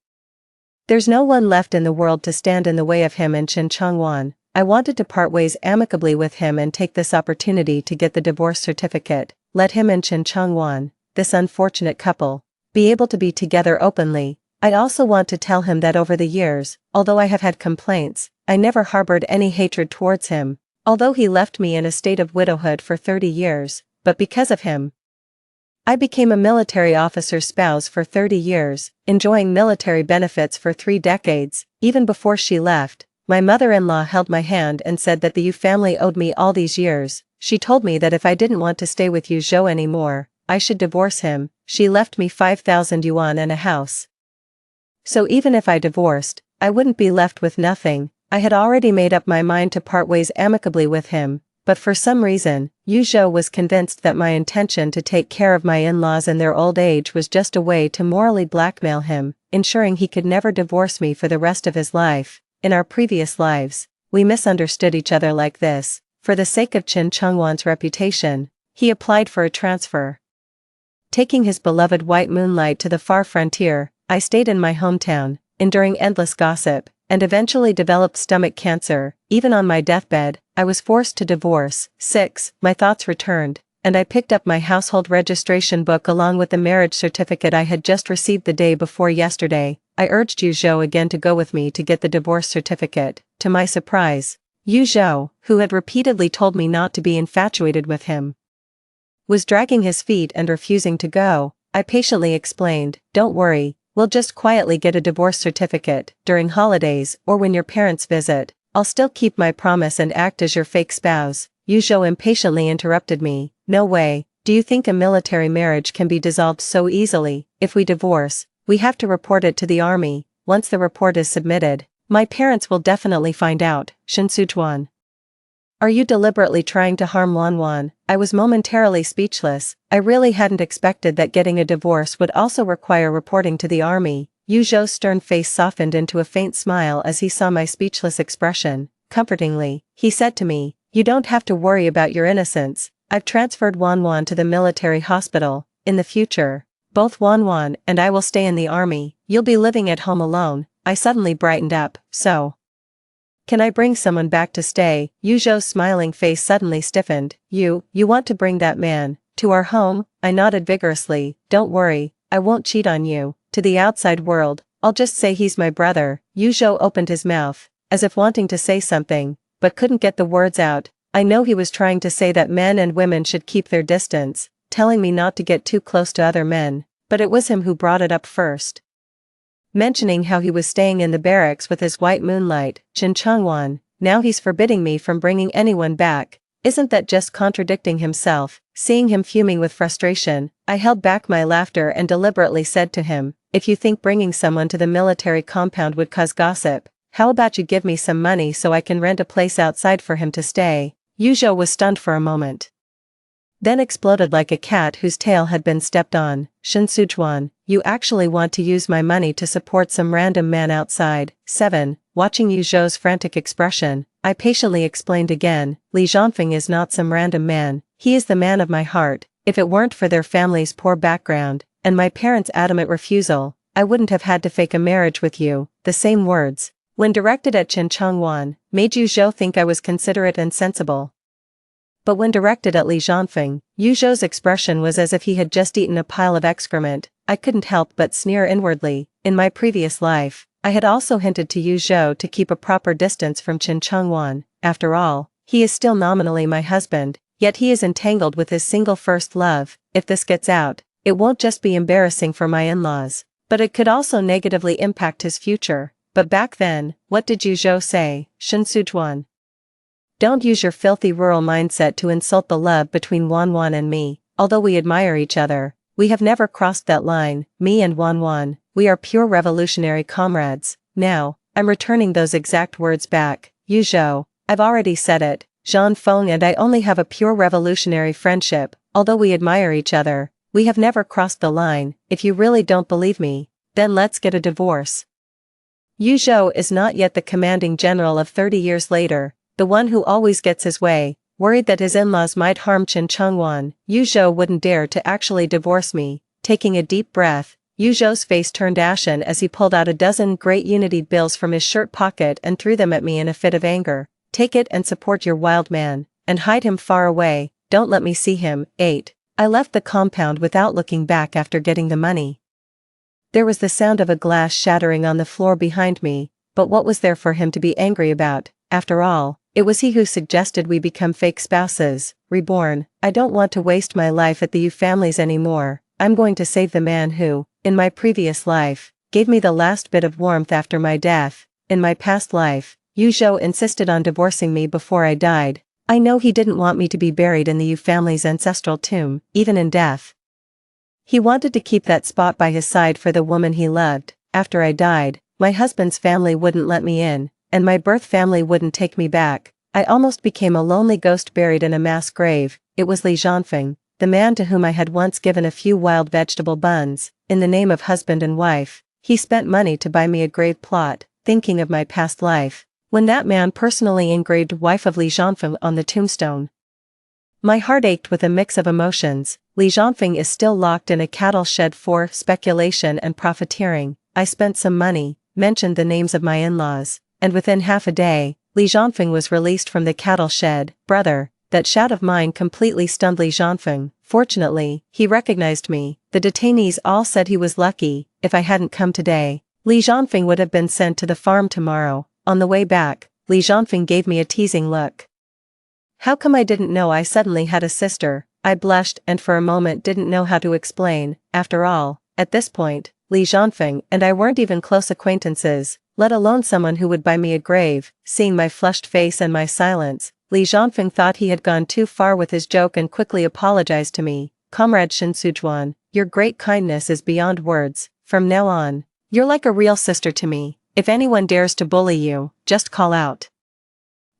there's no one left in the world to stand in the way of him and Chen Chengwan. I wanted to part ways amicably with him and take this opportunity to get the divorce certificate. Let him and Chen Chengwan, this unfortunate couple, be able to be together openly. I'd also want to tell him that over the years, although I have had complaints, I never harbored any hatred towards him, although he left me in a state of widowhood for 30 years, but because of him, I became a military officer's spouse for 30 years, enjoying military benefits for 3 decades. Even before she left, my mother-in-law held my hand and said that the Yu family owed me all these years. She told me that if I didn't want to stay with Yu Zhou anymore, I should divorce him. she left me 5,000 yuan and a house. So even if I divorced, I wouldn't be left with nothing. I had already made up my mind to part ways amicably with him, but for some reason, Yu Zhou was convinced that my intention to take care of my in-laws in their old age was just a way to morally blackmail him, ensuring he could never divorce me for the rest of his life. In our previous lives, we misunderstood each other like this. For the sake of Qin Chengwan's reputation, he applied for a transfer. Taking his beloved white moonlight to the far frontier, I stayed in my hometown, enduring endless gossip, and eventually developed stomach cancer. Even on my deathbed, I was forced to divorce. 6. My thoughts returned, and I picked up my household registration book along with the marriage certificate I had just received the day before yesterday. I urged Yu Zhou again to go with me to get the divorce certificate. To my surprise, Yu Zhou, who had repeatedly told me not to be infatuated with him, was dragging his feet and refusing to go. I patiently explained, "Don't worry, we'll just quietly get a divorce certificate. During holidays or when your parents visit, I'll still keep my promise and act as your fake spouse." Yu Zhou impatiently interrupted me, "No way, do you think a military marriage can be dissolved so easily? If we divorce, we have to report it to the army. Once the report is submitted, my parents will definitely find out." Shen Sujuan. Are you deliberately trying to harm Wanwan? I was momentarily speechless. I really hadn't expected that getting a divorce would also require reporting to the army. Yu Zhou's stern face softened into a faint smile as he saw my speechless expression. Comfortingly, he said to me, "You don't have to worry about your innocence. I've transferred Wanwan to the military hospital. In the future, both Wanwan and I will stay in the army. You'll be living at home alone." I suddenly brightened up. "So, can I bring someone back to stay?" Yu Zhou's smiling face suddenly stiffened. You want to bring that man to our home?" I nodded vigorously. "Don't worry, I won't cheat on you. To the outside world, I'll just say he's my brother." Yu Zhou opened his mouth, as if wanting to say something, but couldn't get the words out. I know he was trying to say that men and women should keep their distance, telling me not to get too close to other men, but it was him who brought it up first. Mentioning how he was staying in the barracks with his white moonlight, Qin Chengwan, now he's forbidding me from bringing anyone back. Isn't that just contradicting himself? Seeing him fuming with frustration, I held back my laughter and deliberately said to him, "If you think bringing someone to the military compound would cause gossip, how about you give me some money so I can rent a place outside for him to stay?" Yu Zhou was stunned for a moment, then exploded like a cat whose tail had been stepped on. "Shen Sujuan, you actually want to use my money to support some random man outside?" 7. Watching Yu Zhou's frantic expression, I patiently explained again, "Li Zhongfeng is not some random man, he is the man of my heart. If it weren't for their family's poor background, and my parents' adamant refusal, I wouldn't have had to fake a marriage with you." The same words, when directed at Qin Chengwan, made Yu Zhou think I was considerate and sensible. But when directed at Li Zhongfeng, Yu Zhou's expression was as if he had just eaten a pile of excrement. I couldn't help but sneer inwardly. In my previous life, I had also hinted to Yu Zhou to keep a proper distance from Qin Chengwan. After all, he is still nominally my husband, yet he is entangled with his single first love. If this gets out, it won't just be embarrassing for my in-laws, but it could also negatively impact his future. But back then, what did Yu Zhou say? Shen Sujuan, don't use your filthy rural mindset to insult the love between Wanwan and me. Although we admire each other, we have never crossed that line. Me and Wanwan, we are pure revolutionary comrades. Now, I'm returning those exact words back. Yu Zhou, I've already said it. Zhang Feng and I only have a pure revolutionary friendship. Although we admire each other, we have never crossed the line. If you really don't believe me, then let's get a divorce. Yu Zhou is not yet the commanding general of 30 years later, the one who always gets his way. Worried that his in-laws might harm Qin Chengwan, Yu Zhou wouldn't dare to actually divorce me. Taking a deep breath, Yu Zhou's face turned ashen as he pulled out a dozen Great Unity bills from his shirt pocket and threw them at me in a fit of anger. "Take it and support your wild man, and hide him far away. Don't let me see him." 8. I left the compound without looking back after getting the money. There was the sound of a glass shattering on the floor behind me, but what was there for him to be angry about? After all, it was he who suggested we become fake spouses. Reborn, I don't want to waste my life at the Yu families anymore. I'm going to save the man who, in my previous life, gave me the last bit of warmth after my death. In my past life, Yu Zhou insisted on divorcing me before I died. I know he didn't want me to be buried in the Yu family's ancestral tomb, even in death. He wanted to keep that spot by his side for the woman he loved. After I died, my husband's family wouldn't let me in, and my birth family wouldn't take me back. I almost became a lonely ghost buried in a mass grave. It was Li Jianfeng, the man to whom I had once given a few wild vegetable buns, in the name of husband and wife. He spent money to buy me a grave plot, thinking of my past life, when that man personally engraved wife of Li Jianfeng on the tombstone. My heart ached with a mix of emotions. Li Jianfeng is still locked in a cattle shed for speculation and profiteering. I spent some money, mentioned the names of my in-laws, and within half a day, Li Jianfeng was released from the cattle shed. Brother, that shout of mine completely stunned Li Jianfeng. Fortunately, he recognized me. The detainees all said he was lucky. If I hadn't come today, Li Jianfeng would have been sent to the farm tomorrow. On the way back, Li Jianfeng gave me a teasing look. How come I didn't know I suddenly had a sister? I blushed and for a moment didn't know how to explain. After all, at this point, Li Jianfeng and I weren't even close acquaintances, let alone someone who would buy me a grave. Seeing my flushed face and my silence, Li Jianfeng thought he had gone too far with his joke and quickly apologized to me. Comrade Shin Sujuan, your great kindness is beyond words. From now on, you're like a real sister to me. If anyone dares to bully you, just call out,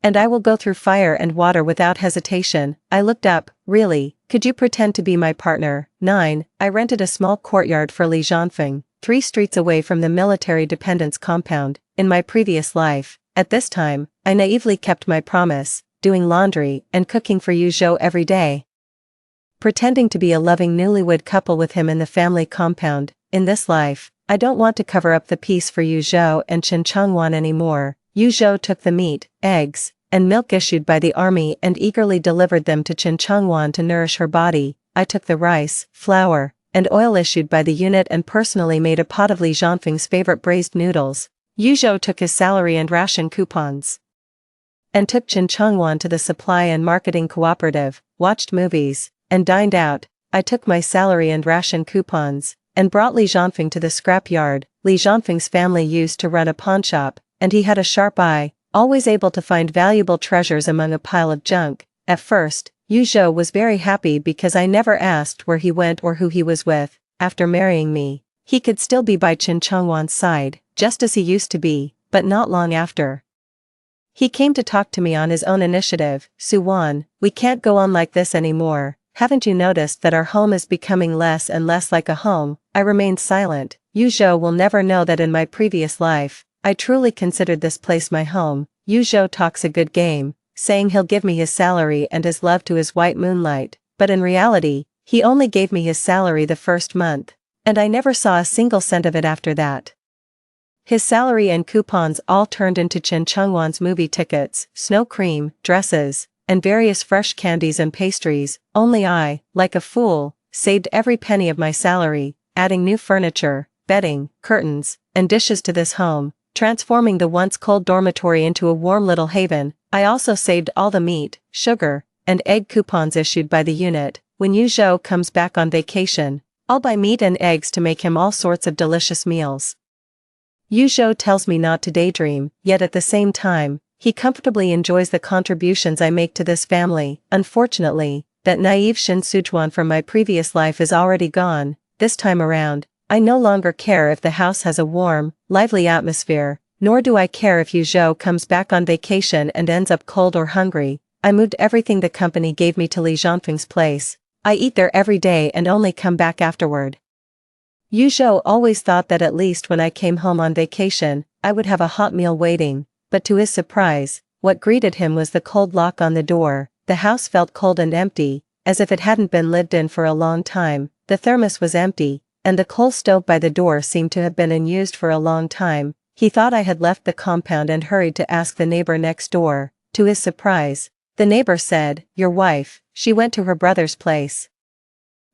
and I will go through fire and water without hesitation. I looked up. Really, could you pretend to be my partner? 9. I rented a small courtyard for Li Jianfeng, 3 streets away from the military dependence compound. In my previous life, at this time, I naively kept my promise, doing laundry and cooking for Yu Zhou every day, pretending to be a loving newlywed couple with him in the family compound. In this life, I don't want to cover up the peace for Yu Zhou and Chen Changwan anymore. Yu Zhou took the meat, eggs, and milk issued by the army and eagerly delivered them to Chen Changwan to nourish her body. I took the rice, flour, and oil issued by the unit and personally made a pot of Li Jianfeng's favorite braised noodles. Yu Zhou took his salary and ration coupons, and took Chen Changwan to the supply and marketing cooperative, watched movies, and dined out. I took my salary and ration coupons, and brought Li Jianfeng to the scrap yard. Li Jianfeng's family used to run a pawn shop, and he had a sharp eye, always able to find valuable treasures among a pile of junk. At first, Yu Zhou was very happy because I never asked where he went or who he was with. After marrying me, he could still be by Chen Changwan's side, just as he used to be, but not long after, he came to talk to me on his own initiative. Suwan, we can't go on like this anymore. Haven't you noticed that our home is becoming less and less like a home? I remained silent. Yu Zhou will never know that in my previous life, I truly considered this place my home. Yu Zhou talks a good game, saying he'll give me his salary and his love to his white moonlight, but in reality, he only gave me his salary the first month, and I never saw a single cent of it after that. His salary and coupons all turned into Chen Changwan's movie tickets, snow cream, dresses, and various fresh candies and pastries. Only I, like a fool, saved every penny of my salary, adding new furniture, bedding, curtains, and dishes to this home, transforming the once cold dormitory into a warm little haven. I also saved all the meat, sugar, and egg coupons issued by the unit. When Yu Zhou comes back on vacation, I'll buy meat and eggs to make him all sorts of delicious meals. Yu Zhou tells me not to daydream, yet at the same time, he comfortably enjoys the contributions I make to this family. Unfortunately, that naive Shin Sujuan from my previous life is already gone. This time around, I no longer care if the house has a warm, lively atmosphere, nor do I care if Yu Zhou comes back on vacation and ends up cold or hungry. I moved everything the company gave me to Li Jianfeng's place. I eat there every day and only come back afterward. Yu Zhou always thought that at least when I came home on vacation, I would have a hot meal waiting, but to his surprise, what greeted him was the cold lock on the door. The house felt cold and empty, as if it hadn't been lived in for a long time. The thermos was empty, and the coal stove by the door seemed to have been unused for a long time. He thought I had left the compound and hurried to ask the neighbor next door. To his surprise, the neighbor said, "Your wife, she went to her brother's place.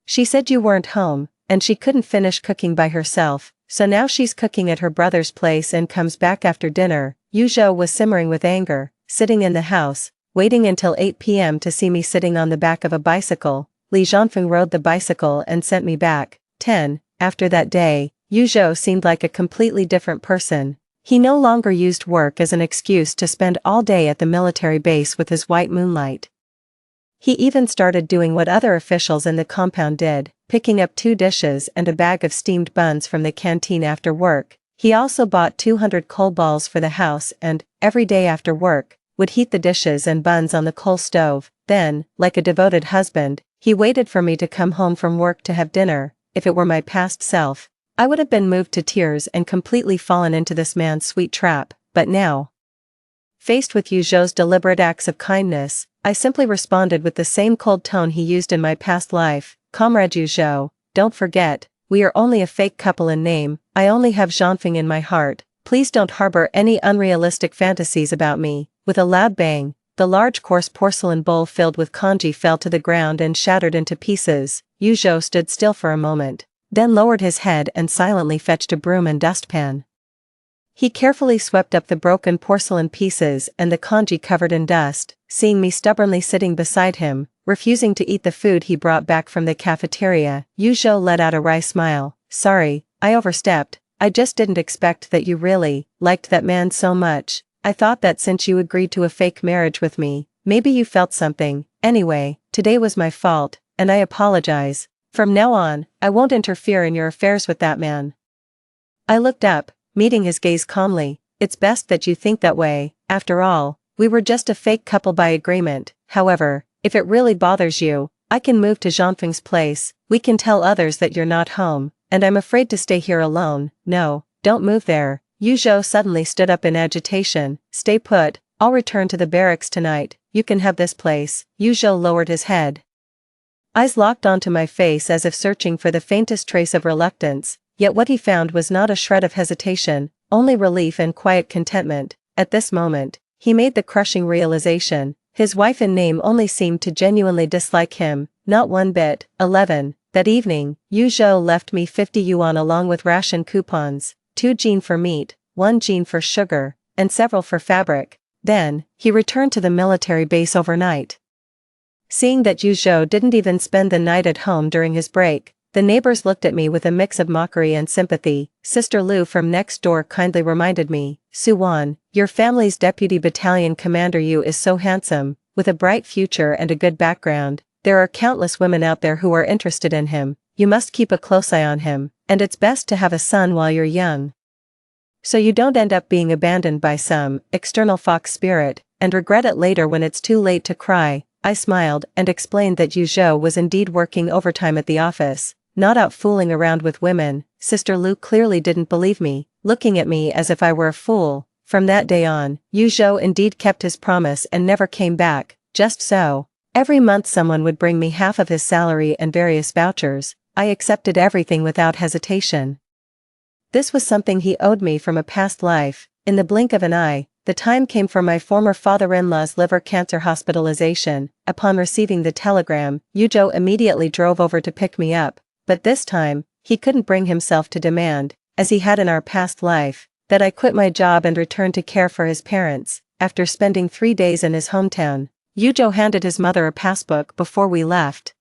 She said you weren't home, and she couldn't finish cooking by herself, so now she's cooking at her brother's place and comes back after dinner." Yu Zhou was simmering with anger, sitting in the house, waiting until 8 p.m. to see me sitting on the back of a bicycle. Li Jianfeng rode the bicycle and sent me back. 10. After that day, Yu Zhou seemed like a completely different person. He no longer used work as an excuse to spend all day at the military base with his white moonlight. He even started doing what other officials in the compound did, picking up 2 dishes and a bag of steamed buns from the canteen after work. He also bought 200 coal balls for the house and, every day after work, would heat the dishes and buns on the coal stove. Then, like a devoted husband, he waited for me to come home from work to have dinner. If it were my past self, I would have been moved to tears and completely fallen into this man's sweet trap, but now, faced with Yu Zhou's deliberate acts of kindness, I simply responded with the same cold tone he used in my past life. Comrade Yu Zhou, don't forget, we are only a fake couple in name. I only have Zhangfeng in my heart. Please don't harbor any unrealistic fantasies about me. With a loud bang, the large coarse porcelain bowl filled with congee fell to the ground and shattered into pieces. Yu Zhou stood still for a moment, then lowered his head and silently fetched a broom and dustpan. He carefully swept up the broken porcelain pieces and the congee covered in dust. Seeing me stubbornly sitting beside him, refusing to eat the food he brought back from the cafeteria, Yu Zhou let out a wry smile. Sorry, I overstepped. I just didn't expect that you really liked that man so much. I thought that since you agreed to a fake marriage with me, maybe you felt something. Anyway, today was my fault, and I apologize. From now on, I won't interfere in your affairs with that man. I looked up, meeting his gaze calmly. It's best that you think that way. After all, we were just a fake couple by agreement. However, if it really bothers you, I can move to Zhangfeng's place. We can tell others that you're not home, and I'm afraid to stay here alone. No, don't move there. Yu Zhou suddenly stood up in agitation. Stay put, I'll return to the barracks tonight. You can have this place. Yu Zhou lowered his head. Eyes locked onto my face as if searching for the faintest trace of reluctance, yet what he found was not a shred of hesitation, only relief and quiet contentment. At this moment, he made the crushing realization, his wife in name only seemed to genuinely dislike him, not one bit. 11. That evening, Yu Zhou left me 50 yuan along with ration coupons, 2 jin for meat, 1 jin for sugar, and several for fabric. Then, he returned to the military base overnight. Seeing that Yu Zhou didn't even spend the night at home during his break, the neighbors looked at me with a mix of mockery and sympathy. Sister Lu from next door kindly reminded me, Suwan, your family's deputy battalion commander Yu is so handsome, with a bright future and a good background. There are countless women out there who are interested in him. You must keep a close eye on him, and it's best to have a son while you're young, so you don't end up being abandoned by some external fox spirit, and regret it later when it's too late to cry. I smiled and explained that Yu Zhou was indeed working overtime at the office, not out fooling around with women. Sister Lu clearly didn't believe me, looking at me as if I were a fool. From that day on, Yu Zhou indeed kept his promise and never came back. Just so, every month someone would bring me half of his salary and various vouchers. I accepted everything without hesitation. This was something he owed me from a past life. In the blink of an eye, the time came for my former father-in-law's liver cancer hospitalization. Upon receiving the telegram, Yu Zhou immediately drove over to pick me up, but this time, he couldn't bring himself to demand, as he had in our past life, that I quit my job and return to care for his parents. After spending 3 days in his hometown, Yu Zhou handed his mother a passbook before we left,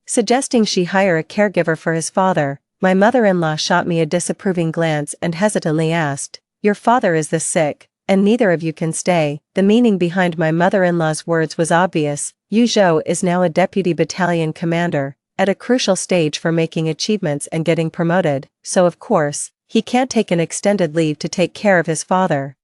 suggesting she hire a caregiver for his father. My mother-in-law shot me a disapproving glance and hesitantly asked, "Your father is this sick, and neither of you can stay." The meaning behind my mother-in-law's words was obvious. Yu Zhou is now a deputy battalion commander, at a crucial stage for making achievements and getting promoted, so of course, he can't take an extended leave to take care of his father.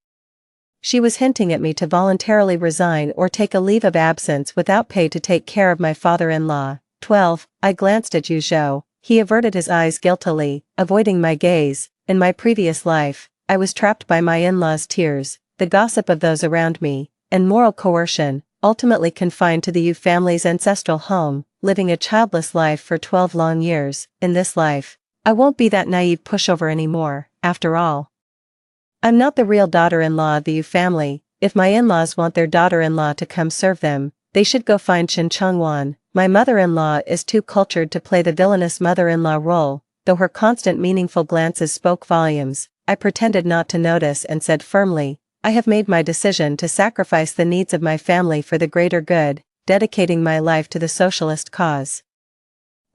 She was hinting at me to voluntarily resign or take a leave of absence without pay to take care of my father-in-law. 12. I glanced at Yu Zhou. He averted his eyes guiltily, avoiding my gaze. In my previous life, I was trapped by my in-laws' tears, the gossip of those around me, and moral coercion, ultimately confined to the Yu family's ancestral home, living a childless life for 12 long years. In this life, I won't be that naive pushover anymore. After all, I'm not the real daughter-in-law of the Yu family. If my in-laws want their daughter-in-law to come serve them, they should go find Chen Chengwan. My mother-in-law is too cultured to play the villainous mother-in-law role, though her constant meaningful glances spoke volumes. I pretended not to notice and said firmly, "I have made my decision to sacrifice the needs of my family for the greater good, dedicating my life to the socialist cause.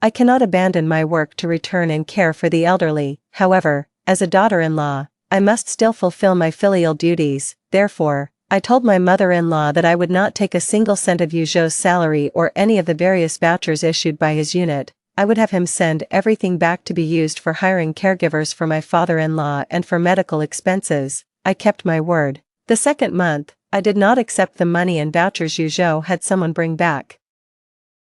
I cannot abandon my work to return and care for the elderly. However, as a daughter-in-law, I must still fulfill my filial duties. Therefore, I told my mother-in-law that I would not take a single cent of Yu Zhou's salary or any of the various vouchers issued by his unit. I would have him send everything back to be used for hiring caregivers for my father-in-law and for medical expenses. I kept my word. The second month, I did not accept the money and vouchers Yu Zhou had someone bring back.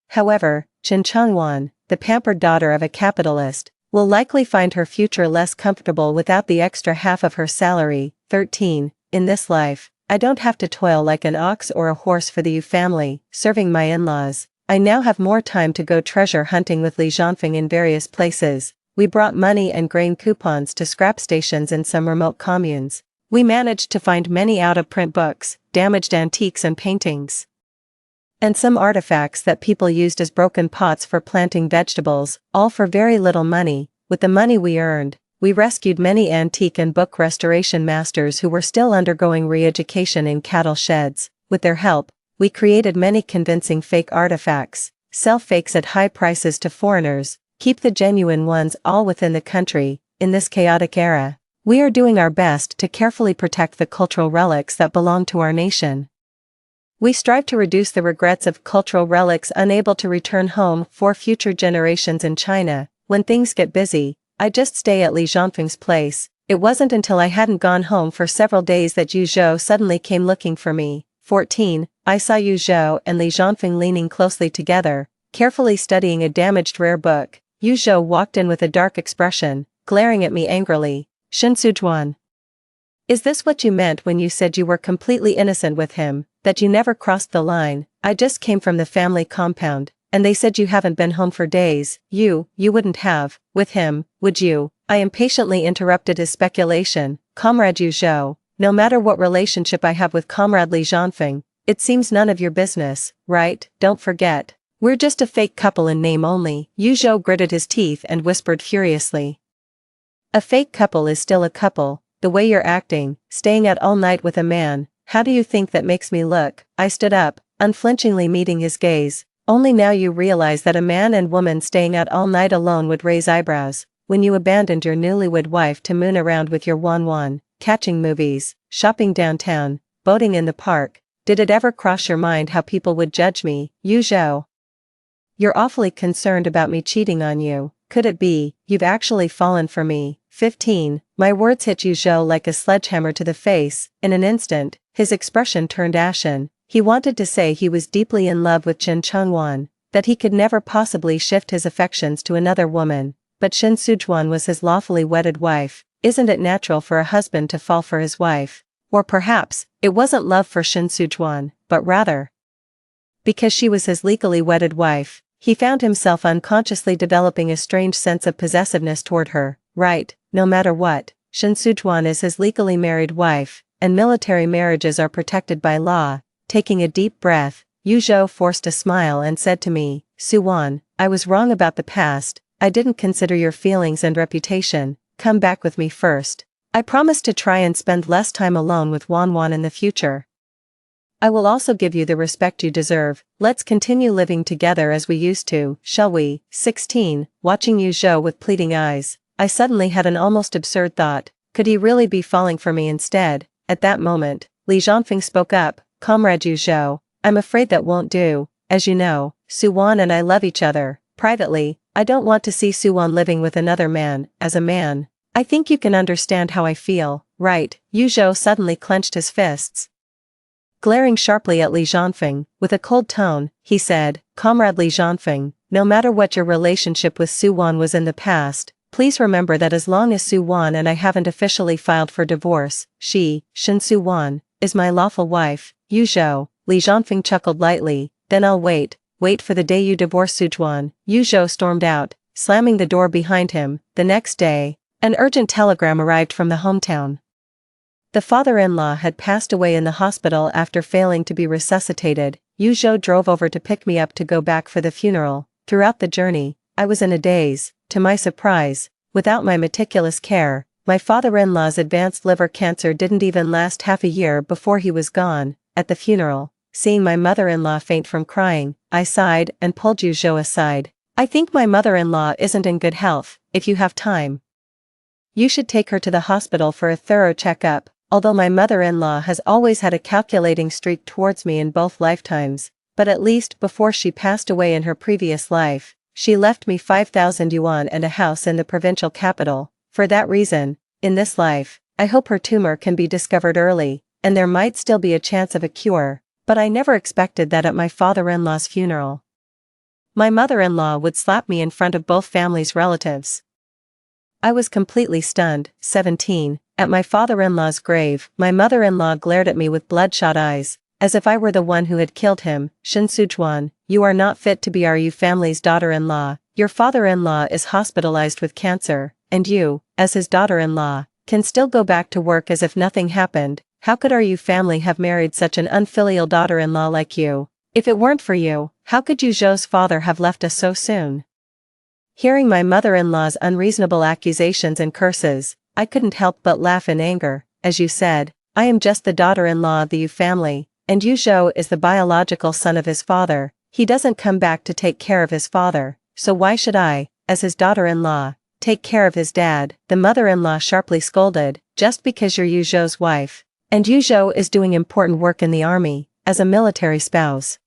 However, Chen Changwan, the pampered daughter of a capitalist, will likely find her future less comfortable without the extra half of her salary. 13. In this life, I don't have to toil like an ox or a horse for the Yu family, serving my in-laws. I now have more time to go treasure hunting with Li Zhanfeng in various places. We brought money and grain coupons to scrap stations in some remote communes. We managed to find many out-of-print books, damaged antiques and paintings, and some artifacts that people used as broken pots for planting vegetables, all for very little money. With the money we earned, we rescued many antique and book restoration masters who were still undergoing re-education in cattle sheds. With their help, we created many convincing fake artifacts, sell fakes at high prices to foreigners, keep the genuine ones all within the country. In this chaotic era, we are doing our best to carefully protect the cultural relics that belong to our nation. We strive to reduce the regrets of cultural relics unable to return home for future generations in China. When things get busy, I just stay at Li Zhanfeng's place. It wasn't until I hadn't gone home for several days that Yu Zhou suddenly came looking for me. 14. I saw Yu Zhou and Li Zhanfeng leaning closely together, carefully studying a damaged rare book. Yu Zhou walked in with a dark expression, glaring at me angrily. Shen Sujuan. Is this what you meant when you said you were completely innocent with him, that you never crossed the line? I just came from the family compound, and they said you haven't been home for days. You wouldn't have, with him, would you? I impatiently interrupted his speculation. Comrade Yu Zhou, no matter what relationship I have with Comrade Li Zhanfeng, it seems none of your business, right? Don't forget, we're just a fake couple in name only. Yu Zhou gritted his teeth and whispered furiously. A fake couple is still a couple. The way you're acting, staying out all night with a man, how do you think that makes me look? I stood up, unflinchingly meeting his gaze. Only now you realize that a man and woman staying out all night alone would raise eyebrows. When you abandoned your newlywed wife to moon around with your Wan, catching movies, shopping downtown, boating in the park, did it ever cross your mind how people would judge me? Yu Zhou, you're awfully concerned about me cheating on you. Could it be, you've actually fallen for me? 15. My words hit Yu Zhou like a sledgehammer to the face. In an instant, his expression turned ashen. He wanted to say he was deeply in love with Chen Changwan, that he could never possibly shift his affections to another woman, but Shen Sujuan was his lawfully wedded wife. Isn't it natural for a husband to fall for his wife? Or perhaps, it wasn't love for Shen Sujuan, but rather, because she was his legally wedded wife, he found himself unconsciously developing a strange sense of possessiveness toward her. Right, no matter what, Shen Sujuan is his legally married wife, and military marriages are protected by law. Taking a deep breath, Yu Zhou forced a smile and said to me, Suwan, I was wrong about the past. I didn't consider your feelings and reputation. Come back with me first. I promise to try and spend less time alone with Wan in the future. I will also give you the respect you deserve. Let's continue living together as we used to, shall we? 16. Watching Yu Zhou with pleading eyes, I suddenly had an almost absurd thought. Could he really be falling for me instead? At that moment, Li Zhanfeng spoke up. Comrade Yu Zhou, I'm afraid that won't do. As you know, Suwan and I love each other. Privately, I don't want to see Suwan living with another man. As a man, I think you can understand how I feel, right? Yu Zhou suddenly clenched his fists. Glaring sharply at Li Zhanfeng, with a cold tone, he said, Comrade Li Zhanfeng, no matter what your relationship with Suwan was in the past, please remember that as long as Suwan and I haven't officially filed for divorce, she, Shen Suwan, is my lawful wife. Yu Zhou, Li Zhanfeng chuckled lightly, then I'll wait for the day you divorce Sujuan. Yu Zhou stormed out, slamming the door behind him. The next day, an urgent telegram arrived from the hometown. The father-in-law had passed away in the hospital after failing to be resuscitated. Yu Zhou drove over to pick me up to go back for the funeral. Throughout the journey, I was in a daze. To my surprise, without my meticulous care, my father-in-law's advanced liver cancer didn't even last half a year before he was gone. At the funeral, seeing my mother-in-law faint from crying, I sighed and pulled Yu Zhou aside. I think my mother-in-law isn't in good health. If you have time, you should take her to the hospital for a thorough checkup. although my mother-in-law has always had a calculating streak towards me in both lifetimes, but at least before she passed away in her previous life, she left me 5,000 yuan and a house in the provincial capital. For that reason, in this life, I hope her tumor can be discovered early, and there might still be a chance of a cure, but I never expected that at my father-in-law's funeral. My mother-in-law would slap me in front of both families' relatives. I was completely stunned. 17. At my father-in-law's grave, my mother-in-law glared at me with bloodshot eyes, as if I were the one who had killed him. Shen Sujuan, you are not fit to be our Yu family's daughter-in-law. Your father-in-law is hospitalized with cancer, and you, as his daughter-in-law, can still go back to work as if nothing happened. How could our Yu family have married such an unfilial daughter-in-law like you? If it weren't for you, how could Yu Zhou's father have left us so soon? Hearing my mother-in-law's unreasonable accusations and curses, I couldn't help but laugh in anger. As you said, I am just the daughter-in-law of the Yu family, and Yu Zhou is the biological son of his father. He doesn't come back to take care of his father, so why should I, as his daughter-in-law, take care of his dad? The mother-in-law sharply scolded, just because you're Yu Zhou's wife, and Yu Zhou is doing important work in the army, as a military spouse.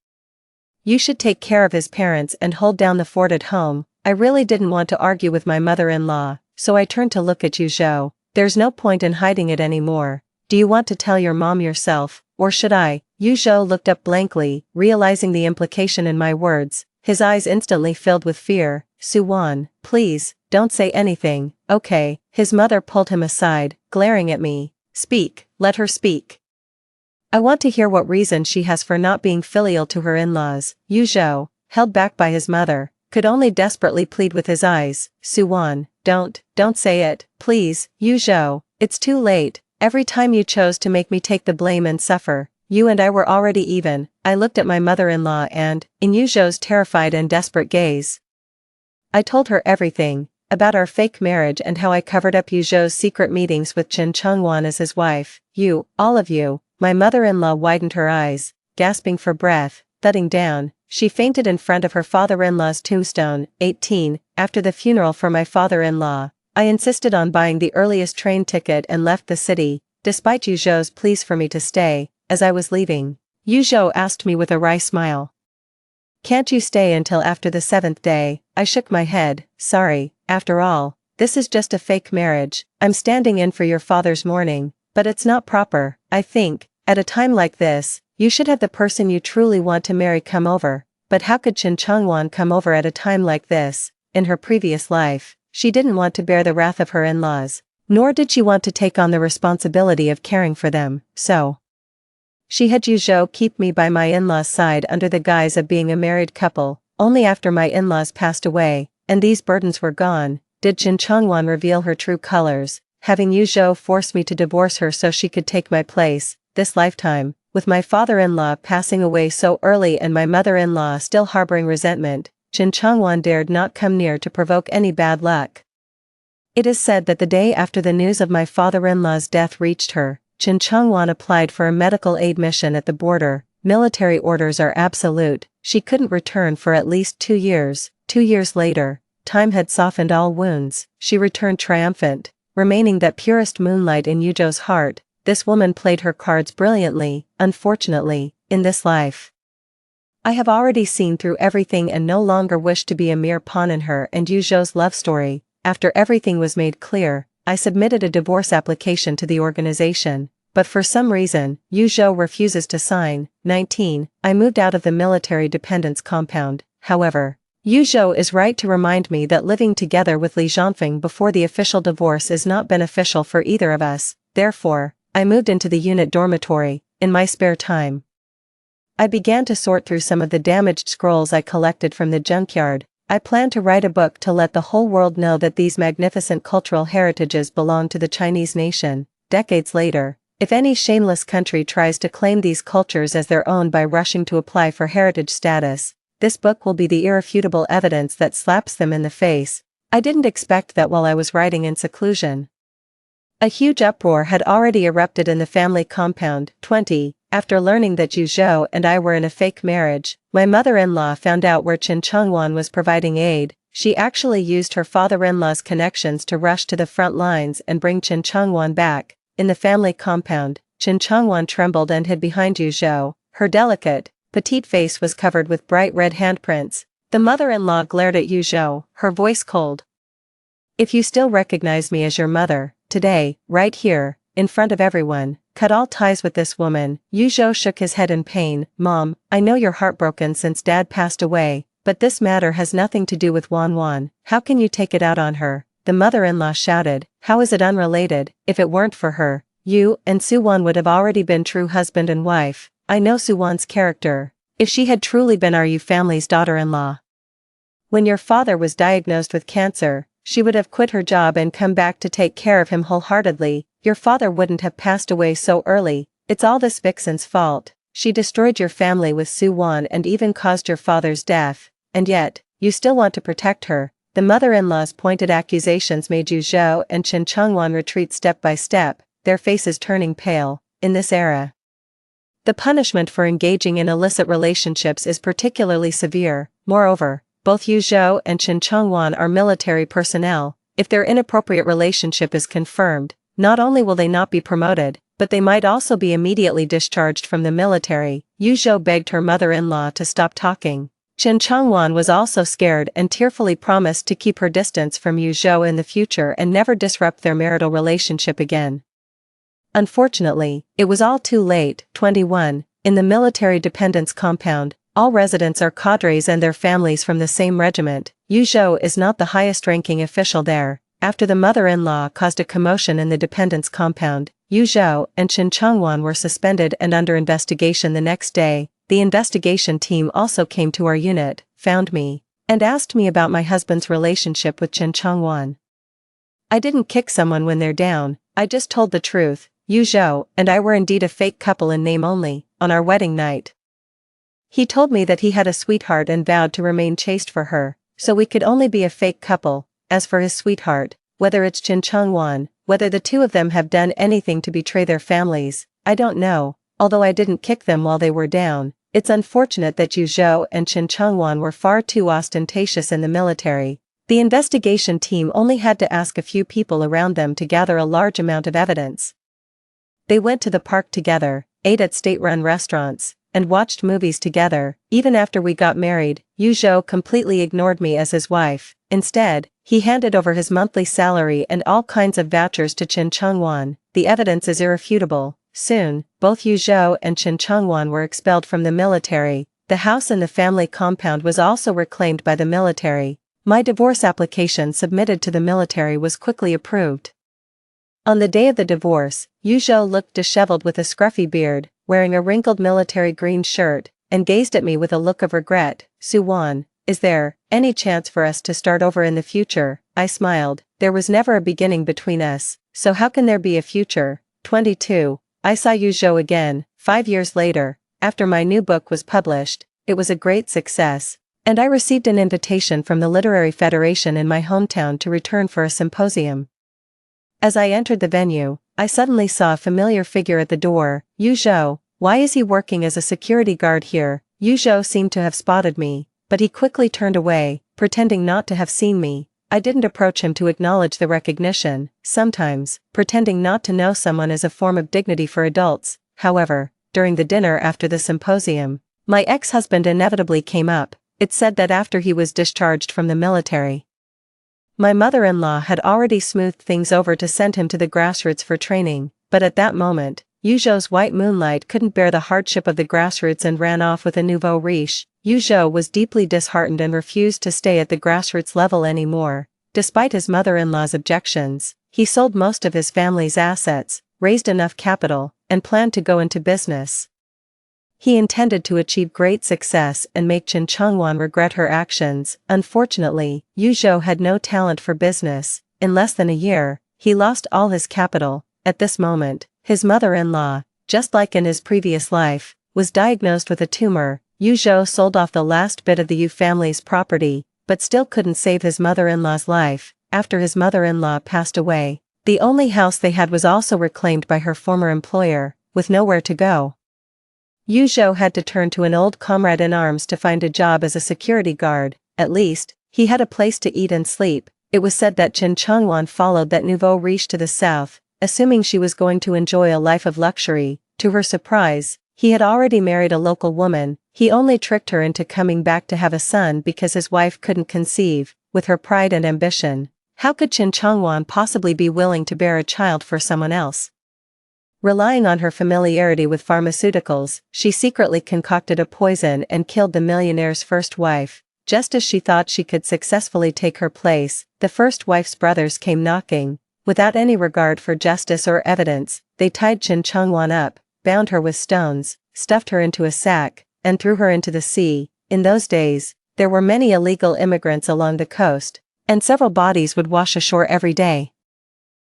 You should take care of his parents and hold down the fort at home. I really didn't want to argue with my mother-in-law, so I turned to look at Yu Zhou. There's no point in hiding it anymore. Do you want to tell your mom yourself, or should I? Yu Zhou looked up blankly, realizing the implication in my words. His eyes instantly filled with fear. Suwan, please, don't say anything, okay? His mother pulled him aside, glaring at me. Speak, let her speak. I want to hear what reason she has for not being filial to her in-laws. Yu Zhou, held back by his mother, could only desperately plead with his eyes. Suwan, don't say it, please. Yu Zhou, it's too late. Every time you chose to make me take the blame and suffer, you and I were already even. I looked at my mother-in-law and, in Yu Zhou's terrified and desperate gaze, I told her everything, about our fake marriage and how I covered up Yu Zhou's secret meetings with Chen Chengwan as his wife. You, all of you. My mother-in-law widened her eyes, gasping for breath. Thudding down, she fainted in front of her father-in-law's tombstone. 18. After the funeral for my father-in-law, I insisted on buying the earliest train ticket and left the city, despite Yu Zhou's pleas for me to stay. As I was leaving, Yu Zhou asked me with a wry smile, "Can't you stay until after the 7th day?" I shook my head. Sorry, after all, this is just a fake marriage. I'm standing in for your father's mourning, but it's not proper. I think, at a time like this, you should have the person you truly want to marry come over. But how could Chen Chengwan come over at a time like this? In her previous life, she didn't want to bear the wrath of her in-laws, nor did she want to take on the responsibility of caring for them, so she had Yu Zhou keep me by my in-laws' side under the guise of being a married couple. Only after my in-laws passed away, and these burdens were gone, did Chen Chengwan reveal her true colors, having Yu Zhou force me to divorce her so she could take my place. This lifetime, with my father-in-law passing away so early and my mother-in-law still harboring resentment, Chen Chengwan dared not come near to provoke any bad luck. It is said that the day after the news of my father-in-law's death reached her, Chen Chengwan applied for a medical aid mission at the border. Military orders are absolute. She couldn't return for at least 2 years. 2 years later, time had softened all wounds. She returned triumphant, remaining that purest moonlight in Yu Zhou's heart. This woman played her cards brilliantly. Unfortunately, in this life, I have already seen through everything and no longer wish to be a mere pawn in her and Yu Zhou's love story. After everything was made clear, I submitted a divorce application to the organization, but for some reason, Yu Zhou refuses to sign. 19. I moved out of the military dependence compound. However, Yu Zhou is right to remind me that living together with Li Zhanfeng before the official divorce is not beneficial for either of us. Therefore, I moved into the unit dormitory. In my spare time, I began to sort through some of the damaged scrolls I collected from the junkyard. I plan to write a book to let the whole world know that these magnificent cultural heritages belong to the Chinese nation. Decades later, if any shameless country tries to claim these cultures as their own by rushing to apply for heritage status, this book will be the irrefutable evidence that slaps them in the face. I didn't expect that while I was writing in seclusion. A huge uproar had already erupted in the family compound. 20. After learning that Yu Zhou and I were in a fake marriage, my mother-in-law found out where Chen Chengwan was providing aid. She actually used her father-in-law's connections to rush to the front lines and bring Chen Chengwan back. in the family compound, Chen Changwan trembled and hid behind Yu Zhou. Her delicate, petite face was covered with bright red handprints. The mother-in-law glared at Yu Zhou, her voice cold. "If you still recognize me as your mother, today, right here, in front of everyone, cut all ties with this woman." Yu Zhou shook his head in pain. "Mom, I know you're heartbroken since Dad passed away, but this matter has nothing to do with Wan Wan. How can you take it out on her?" The mother-in-law shouted. "How is it unrelated? If it weren't for her, you and Su Wan would have already been true husband and wife. I know Su Wan's character. If she had truly been our Yu family's daughter-in-law. When your father was diagnosed with cancer, she would have quit her job and come back to take care of him wholeheartedly. Your father wouldn't have passed away so early. It's all this vixen's fault. She destroyed your family with Su Wan and even caused your father's death. And yet, you still want to protect her." The mother-in-law's pointed accusations made Yu Zhou and Chen Changwan retreat step by step, their faces turning pale. In this era, the punishment for engaging in illicit relationships is particularly severe. Moreover, both Yu Zhou and Chen Changwan are military personnel. If their inappropriate relationship is confirmed, not only will they not be promoted, but they might also be immediately discharged from the military. Yu Zhou begged her mother-in-law to stop talking. Chen Changwan was also scared and tearfully promised to keep her distance from Yu Zhou in the future and never disrupt their marital relationship again. Unfortunately, it was all too late. 21. In the military dependence compound, all residents are cadres and their families from the same regiment. Yu Zhou is not the highest-ranking official there. After the mother-in-law caused a commotion in the dependence compound, Yu Zhou and Chen Changwan were suspended and under investigation the next day. The investigation team also came to our unit, found me, and asked me about my husband's relationship with Chen Changwan. I didn't kick someone when they're down, I just told the truth. Yu Zhou and I were indeed a fake couple in name only, on our wedding night. He told me that he had a sweetheart and vowed to remain chaste for her, so we could only be a fake couple. As for his sweetheart, whether it's Chen Changwan, whether the two of them have done anything to betray their families, I don't know, although I didn't kick them while they were down. It's unfortunate that Yu Zhou and Chen Changwan were far too ostentatious in the military. The investigation team only had to ask a few people around them to gather a large amount of evidence. They went to the park together, ate at state-run restaurants, and watched movies together. Even after we got married, Yu Zhou completely ignored me as his wife. Instead, he handed over his monthly salary and all kinds of vouchers to Chen Changwan. The evidence is irrefutable. Soon, both Yu Zhou and Chen Changwan were expelled from the military. The house in the family compound was also reclaimed by the military. My divorce application submitted to the military was quickly approved. On the day of the divorce, Yu Zhou looked disheveled with a scruffy beard, wearing a wrinkled military green shirt, and gazed at me with a look of regret. "Su Wan, is there any chance for us to start over in the future?" I smiled. "There was never a beginning between us, so how can there be a future?" 22. I saw Yu Zhou again, 5 years later, after my new book was published. It was a great success, and I received an invitation from the Literary Federation in my hometown to return for a symposium. As I entered the venue, I suddenly saw a familiar figure at the door. "Yu Zhou, why is he working as a security guard here?" Yu Zhou seemed to have spotted me, but he quickly turned away, pretending not to have seen me. I didn't approach him to acknowledge the recognition. Sometimes, pretending not to know someone is a form of dignity for adults. However, during the dinner after the symposium, my ex-husband inevitably came up. It said that after he was discharged from the military, my mother-in-law had already smoothed things over to send him to the grassroots for training, but at that moment, Yu Zhou's white moonlight couldn't bear the hardship of the grassroots and ran off with a nouveau riche. Yu Zhou was deeply disheartened and refused to stay at the grassroots level anymore. Despite his mother-in-law's objections, he sold most of his family's assets, raised enough capital, and planned to go into business. He intended to achieve great success and make Chen Changwan regret her actions. Unfortunately, Yu Zhou had no talent for business. In less than a year, he lost all his capital. At this moment, his mother-in-law, just like in his previous life, was diagnosed with a tumor. Yu Zhou sold off the last bit of the Yu family's property, but still couldn't save his mother-in-law's life. After his mother-in-law passed away, the only house they had was also reclaimed by her former employer, with nowhere to go. Yu Zhou had to turn to an old comrade in arms to find a job as a security guard. At least, he had a place to eat and sleep. It was said that Chen Changwan followed that nouveau riche to the south. assuming she was going to enjoy a life of luxury. To her surprise, he had already married a local woman. He only tricked her into coming back to have a son because his wife couldn't conceive. With her pride and ambition, how could Chen Chongwan possibly be willing to bear a child for someone else? Relying on her familiarity with pharmaceuticals, she secretly concocted a poison and killed the millionaire's first wife. Just as she thought she could successfully take her place, the first wife's brothers came knocking. Without any regard for justice or evidence, they tied Chen Chongwan up, bound her with stones, stuffed her into a sack, and threw her into the sea. In those days, there were many illegal immigrants along the coast, and several bodies would wash ashore every day,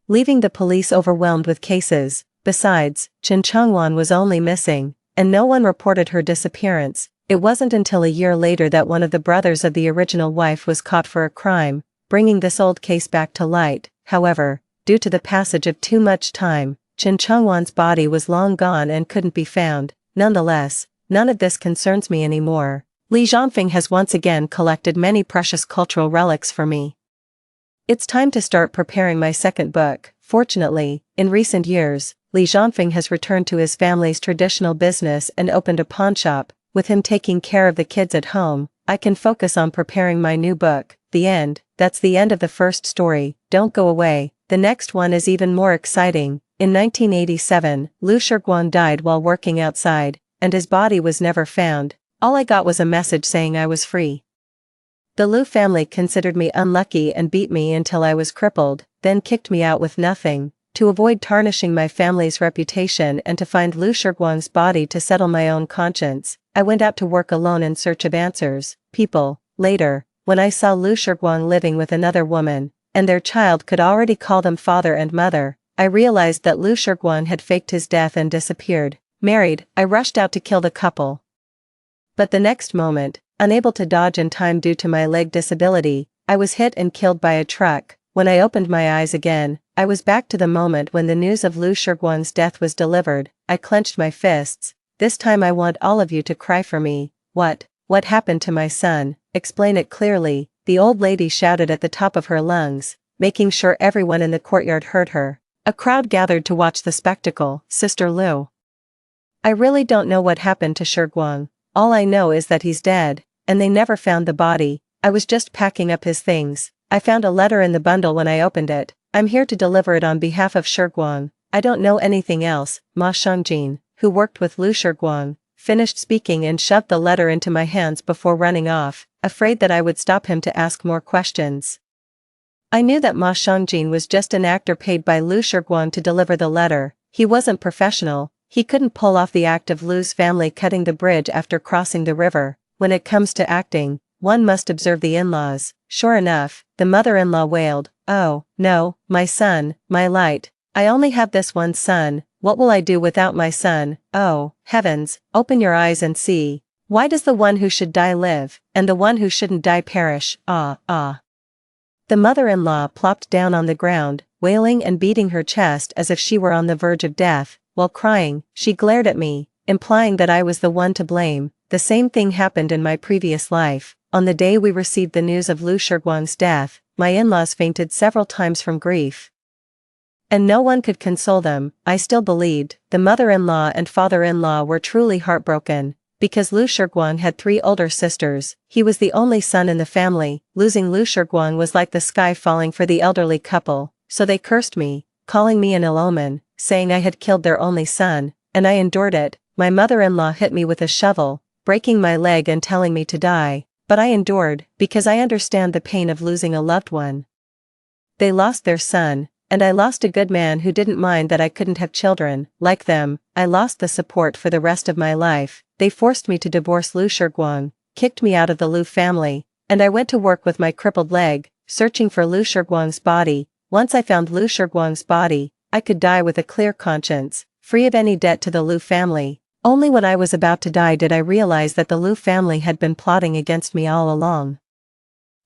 leaving the police overwhelmed with cases. Besides, Chen Chongwan was only missing, and no one reported her disappearance. It wasn't until a year later that one of the brothers of the original wife was caught for a crime, bringing this old case back to light. However, due to the passage of too much time, Chen Chongwan's body was long gone and couldn't be found. Nonetheless, none of this concerns me anymore. Li Zhongfeng has once again collected many precious cultural relics for me. It's time to start preparing my second book. Fortunately, in recent years, Li Zhongfeng has returned to his family's traditional business and opened a pawnshop. With him taking care of the kids at home, I can focus on preparing my new book. The end. That's the end of the first story. Don't go away. The next one is even more exciting. In 1987, Liu Shiguang died while working outside, and his body was never found. All I got was a message saying I was free. The Liu family considered me unlucky and beat me until I was crippled, then kicked me out with nothing. To avoid tarnishing my family's reputation and to find Liu Shiguang's body to settle my own conscience, I went out to work alone in search of answers. Later, when I saw Liu Shiguang living with another woman, and their child could already call them father and mother, I realized that Liu Shiguang had faked his death and disappeared. Married, I rushed out to kill the couple. But the next moment, unable to dodge in time due to my leg disability, I was hit and killed by a truck. When I opened my eyes again, I was back to the moment when the news of Liu Shiguang's death was delivered. I clenched my fists. This time I want all of you to cry for me. What happened to my son? Explain it clearly, the old lady shouted at the top of her lungs, making sure everyone in the courtyard heard her. A crowd gathered to watch the spectacle. Sister Liu, I really don't know what happened to Shiguang. All I know is that he's dead, and they never found the body. I was just packing up his things. I found a letter in the bundle when I opened it. I'm here to deliver it on behalf of Shiguang. I don't know anything else. Ma Shangjin, who worked with Liu Shiguang, finished speaking and shoved the letter into my hands before running off, afraid that I would stop him to ask more questions. I knew that Ma Shangjin was just an actor paid by Liu Shiguang to deliver the letter. He wasn't professional. He couldn't pull off the act of Liu's family cutting the bridge after crossing the river. When it comes to acting, one must observe the in-laws. Sure enough, the mother-in-law wailed, "Oh, no, my son, my light. I only have this one son. What will I do without my son? Oh, heavens, open your eyes and see. Why does the one who should die live, and the one who shouldn't die perish? Ah, ah." The mother-in-law plopped down on the ground, wailing and beating her chest as if she were on the verge of death. While crying, she glared at me, implying that I was the one to blame. The same thing happened in my previous life. On the day we received the news of Liu Shiguang's death, my in-laws fainted several times from grief, and no one could console them. I still believed. The mother-in-law and father-in-law were truly heartbroken. Because Liu Shiguang had 3 older sisters, he was the only son in the family. Losing Liu Shiguang was like the sky falling for the elderly couple, so they cursed me, calling me an ill omen, saying I had killed their only son, and I endured it. My mother-in-law hit me with a shovel, breaking my leg and telling me to die, but I endured, because I understand the pain of losing a loved one. They lost their son, and I lost a good man who didn't mind that I couldn't have children. Like them, I lost the support for the rest of my life. They forced me to divorce Liu Shiguang, kicked me out of the Liu family, and I went to work with my crippled leg, searching for Liu Shiguang's body. Once I found Liu Shiguang's body, I could die with a clear conscience, free of any debt to the Liu family. Only when I was about to die did I realize that the Liu family had been plotting against me all along.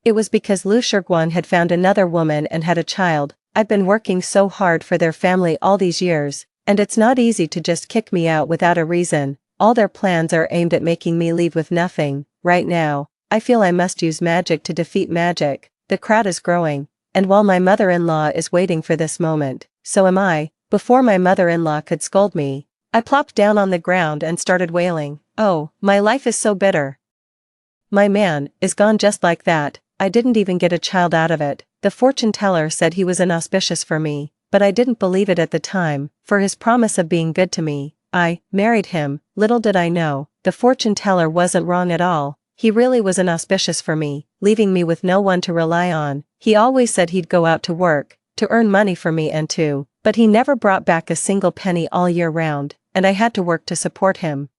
It was because Liu Shiguang had found another woman and had a child. I've been working so hard for their family all these years, and it's not easy to just kick me out without a reason. All their plans are aimed at making me leave with nothing. Right now, I feel I must use magic to defeat magic. The crowd is growing, and while my mother-in-law is waiting for this moment, so am I. Before my mother-in-law could scold me, I plopped down on the ground and started wailing. Oh, my life is so bitter. My man is gone just like that. I didn't even get a child out of it. The fortune teller said he was inauspicious for me, but I didn't believe it at the time, for his promise of being good to me. I married him. Little did I know, the fortune teller wasn't wrong at all. He really was inauspicious for me, leaving me with no one to rely on. He always said he'd go out to work, to earn money for me and but he never brought back a single penny all year round, and I had to work to support him,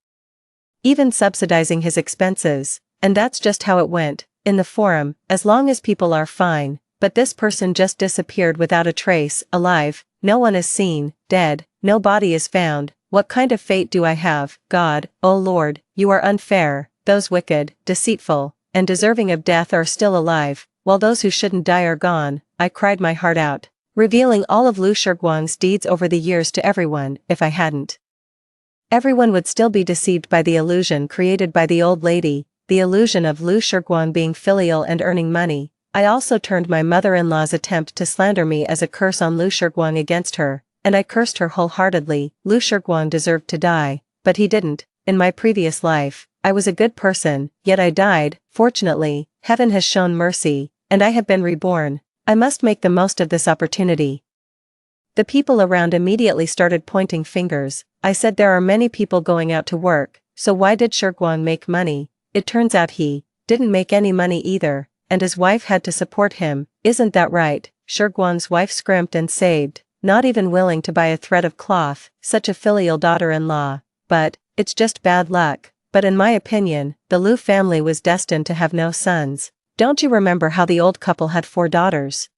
even subsidizing his expenses. And that's just how it went. In the forum, as long as people are fine, but this person just disappeared without a trace, alive, no one is seen, dead, no body is found. What kind of fate do I have? God, oh Lord, you are unfair. Those wicked, deceitful, and deserving of death are still alive, while those who shouldn't die are gone. I cried my heart out, revealing all of Lu Shiguang's deeds over the years to everyone. If I hadn't, everyone would still be deceived by the illusion created by the old lady, the illusion of Lu Shiguang being filial and earning money. I also turned my mother-in-law's attempt to slander me as a curse on Lu Shiguang against her, and I cursed her wholeheartedly. Lu Shiguang deserved to die, but he didn't. In my previous life, I was a good person, yet I died. Fortunately, heaven has shown mercy, and I have been reborn. I must make the most of this opportunity. The people around immediately started pointing fingers. I said there are many people going out to work, so why did Shiguang make money? It turns out he didn't make any money either, and his wife had to support him. Isn't that right? Shiguang's wife scrimped and saved, not even willing to buy a thread of cloth. Such a filial daughter-in-law. But it's just bad luck. But in my opinion, the Lu family was destined to have no sons. Don't you remember how the old couple had 4 daughters?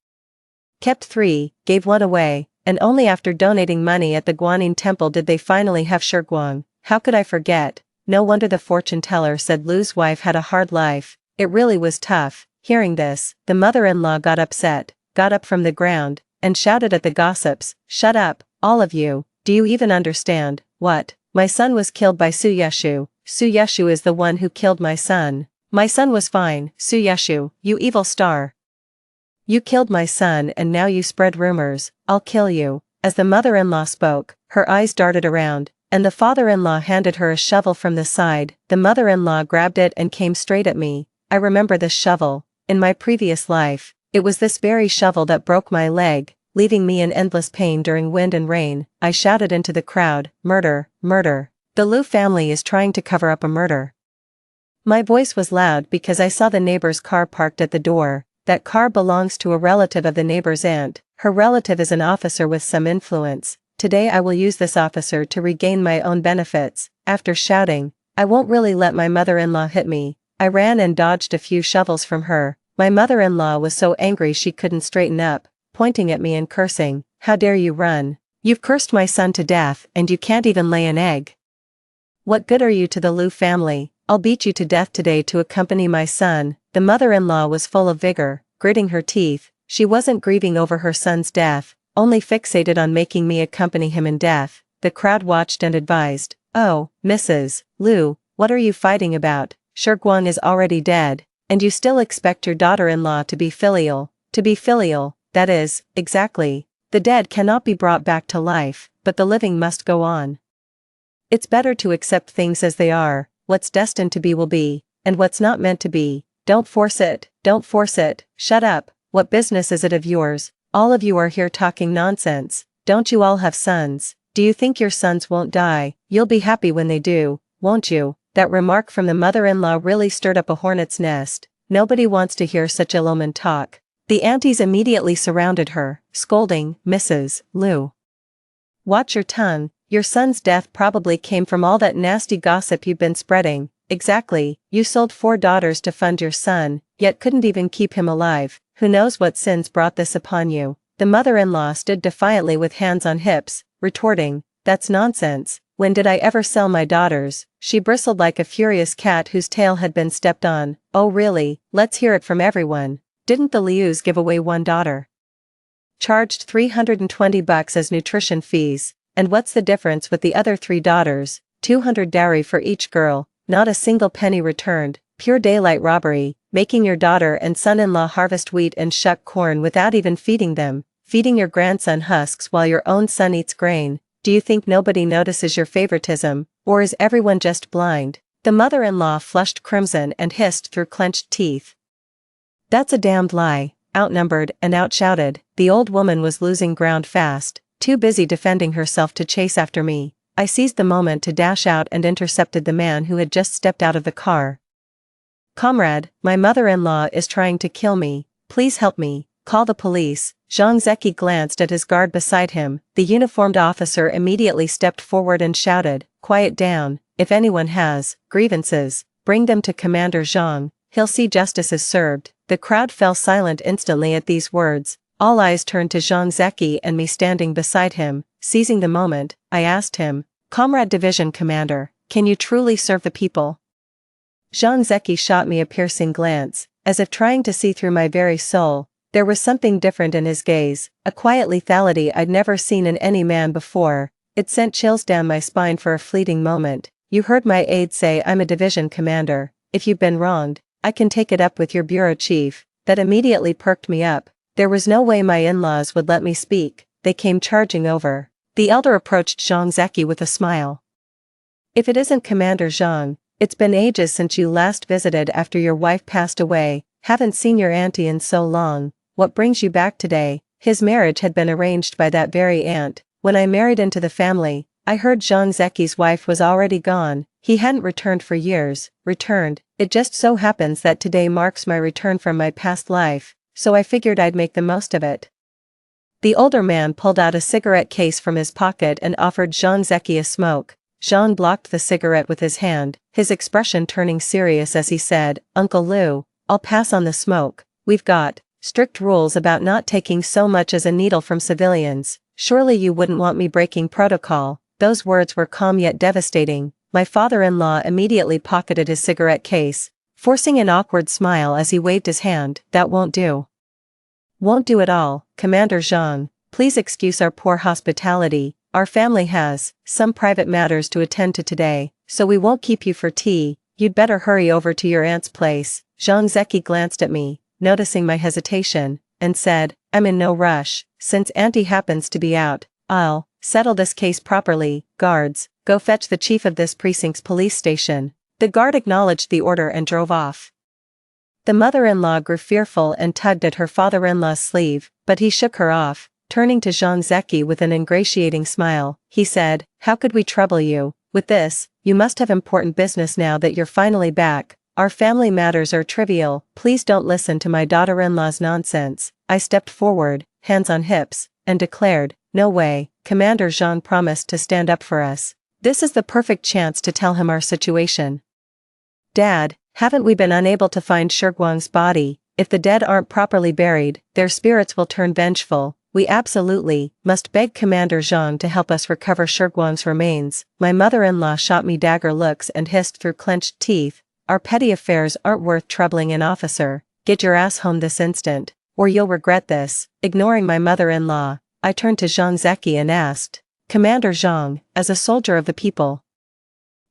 Kept 3, gave 1 away, and only after donating money at the Guanyin temple did they finally have Shiguang. How could I forget? No wonder the fortune teller said Lu's wife had a hard life. It really was tough. Hearing this, the mother-in-law got upset, got up from the ground, and shouted at the gossips, "Shut up, all of you. Do you even understand? What? My son was killed by Su Yeshu. Su Yeshu is the one who killed my son. My son was fine. Su Yeshu, you evil star. You killed my son and now you spread rumors. I'll kill you." As the mother-in-law spoke, her eyes darted around, and the father-in-law handed her a shovel from the side. The mother-in-law grabbed it and came straight at me. I remember this shovel. In my previous life, it was this very shovel that broke my leg, leaving me in endless pain during wind and rain. I shouted into the crowd, "Murder, murder. The Lu family is trying to cover up a murder." My voice was loud because I saw the neighbor's car parked at the door. That car belongs to a relative of the neighbor's aunt. Her relative is an officer with some influence. Today I will use this officer to regain my own benefits. After shouting, "I won't really let my mother-in-law hit me," I ran and dodged a few shovels from her. My mother-in-law was so angry she couldn't straighten up, pointing at me and cursing, "How dare you run? You've cursed my son to death and you can't even lay an egg. What good are you to the Lu family? I'll beat you to death today to accompany my son." The mother-in-law was full of vigor, gritting her teeth. She wasn't grieving over her son's death, only fixated on making me accompany him in death. The crowd watched and advised, "Oh, Mrs. Lu, what are you fighting about? Shiguang is already dead, and you still expect your daughter-in-law to be filial." To be filial, that is, exactly. The dead cannot be brought back to life, but the living must go on. It's better to accept things as they are. What's destined to be will be, and what's not meant to be, don't force it, don't force it. Shut up, what business is it of yours? All of you are here talking nonsense. Don't you all have sons? Do you think your sons won't die? You'll be happy when they do, won't you? That remark from the mother-in-law really stirred up a hornet's nest. Nobody wants to hear such ill-omened talk. The aunties immediately surrounded her, scolding, "Mrs. Lu, watch your tongue. Your son's death probably came from all that nasty gossip you've been spreading." "Exactly, you sold 4 daughters to fund your son, yet couldn't even keep him alive. Who knows what sins brought this upon you?" The mother-in-law stood defiantly with hands on hips, retorting, "That's nonsense. When did I ever sell my daughters?" She bristled like a furious cat whose tail had been stepped on. "Oh really? Let's hear it from everyone. Didn't the Lius give away 1 daughter? Charged $320 as nutrition fees, and what's the difference with the other 3 daughters? 200 dowry for each girl, not a single penny returned. Pure daylight robbery, making your daughter and son-in-law harvest wheat and shuck corn without even feeding them. feeding your grandson husks while your own son eats grain. Do you think nobody notices your favoritism, or is everyone just blind? The mother-in-law flushed crimson and hissed through clenched teeth. That's a damned lie. Outnumbered and outshouted, the old woman was losing ground fast, too busy defending herself to chase after me. I seized the moment to dash out and intercepted the man who had just stepped out of the car. Comrade, my mother-in-law is trying to kill me. Please help me. Call the police. Zhang Zeki glanced at his guard beside him. The uniformed officer immediately stepped forward and shouted, "Quiet down. If anyone has grievances, bring them to Commander Zhang. He'll see justice is served." The crowd fell silent instantly at these words. All eyes turned to Zhang Zeki and me standing beside him. Seizing the moment, I asked him, "Comrade Division Commander, can you truly serve the people?" Zhang Zeki shot me a piercing glance, as if trying to see through my very soul. There was something different in his gaze, a quiet lethality I'd never seen in any man before. It sent chills down my spine for a fleeting moment. "You heard my aide say I'm a division commander. If you've been wronged, I can take it up with your bureau chief." That immediately perked me up. There was no way my in-laws would let me speak. They came charging over. The elder approached Zhang Zeki with a smile. "If it isn't Commander Zhang, it's been ages since you last visited after your wife passed away. Haven't seen your auntie in so long. What brings you back today?" His marriage had been arranged by that very aunt. When I married into the family, I heard Zhang Zeki's wife was already gone. He hadn't returned for years. Returned. It just so happens that today marks my return from my past life, so I figured I'd make the most of it. The older man pulled out a cigarette case from his pocket and offered Zhang Zeki a smoke. Zhang blocked the cigarette with his hand, his expression turning serious as he said, "Uncle Liu, I'll pass on the smoke. We've got strict rules about not taking so much as a needle from civilians. Surely you wouldn't want me breaking protocol." Those words were calm yet devastating. My father-in-law immediately pocketed his cigarette case, forcing an awkward smile as he waved his hand. "That won't do." "Won't do at all, Commander Zhang. Please excuse our poor hospitality. Our family has some private matters to attend to today, so we won't keep you for tea. You'd better hurry over to your aunt's place." Zhang Zeki glanced at me, noticing my hesitation, and said, "I'm in no rush. Since Auntie happens to be out, I'll settle this case properly. Guards, go fetch the chief of this precinct's police station." The guard acknowledged the order and drove off. The mother-in-law grew fearful and tugged at her father-in-law's sleeve, but he shook her off. Turning to Zhang Zeki with an ingratiating smile, he said, "How could we trouble you with this? You must have important business now that you're finally back. Our family matters are trivial. Please don't listen to my daughter-in-law's nonsense." I stepped forward, hands on hips, and declared, "No way, Commander Zhang promised to stand up for us. This is the perfect chance to tell him our situation. Dad, haven't we been unable to find Shiguang's body? If the dead aren't properly buried, their spirits will turn vengeful. We absolutely must beg Commander Zhang to help us recover Shiguang's remains." My mother-in-law shot me dagger looks and hissed through clenched teeth, "Our petty affairs aren't worth troubling an officer. Get your ass home this instant, or you'll regret this." Ignoring my mother-in-law, I turned to Zhang Zeki and asked, "Commander Zhang, as a soldier of the people,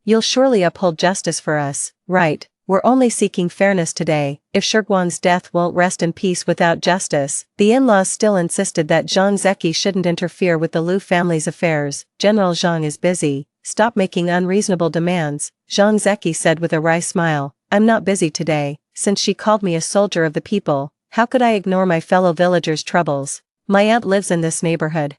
you'll surely uphold justice for us, right? We're only seeking fairness today. If Shiguang's death won't rest in peace without justice." The in-laws still insisted that Zhang Zeki shouldn't interfere with the Liu family's affairs. "General Zhang is busy. Stop making unreasonable demands," Zhang Zeki said with a wry smile. "I'm not busy today. Since she called me a soldier of the people, how could I ignore my fellow villagers' troubles? My aunt lives in this neighborhood.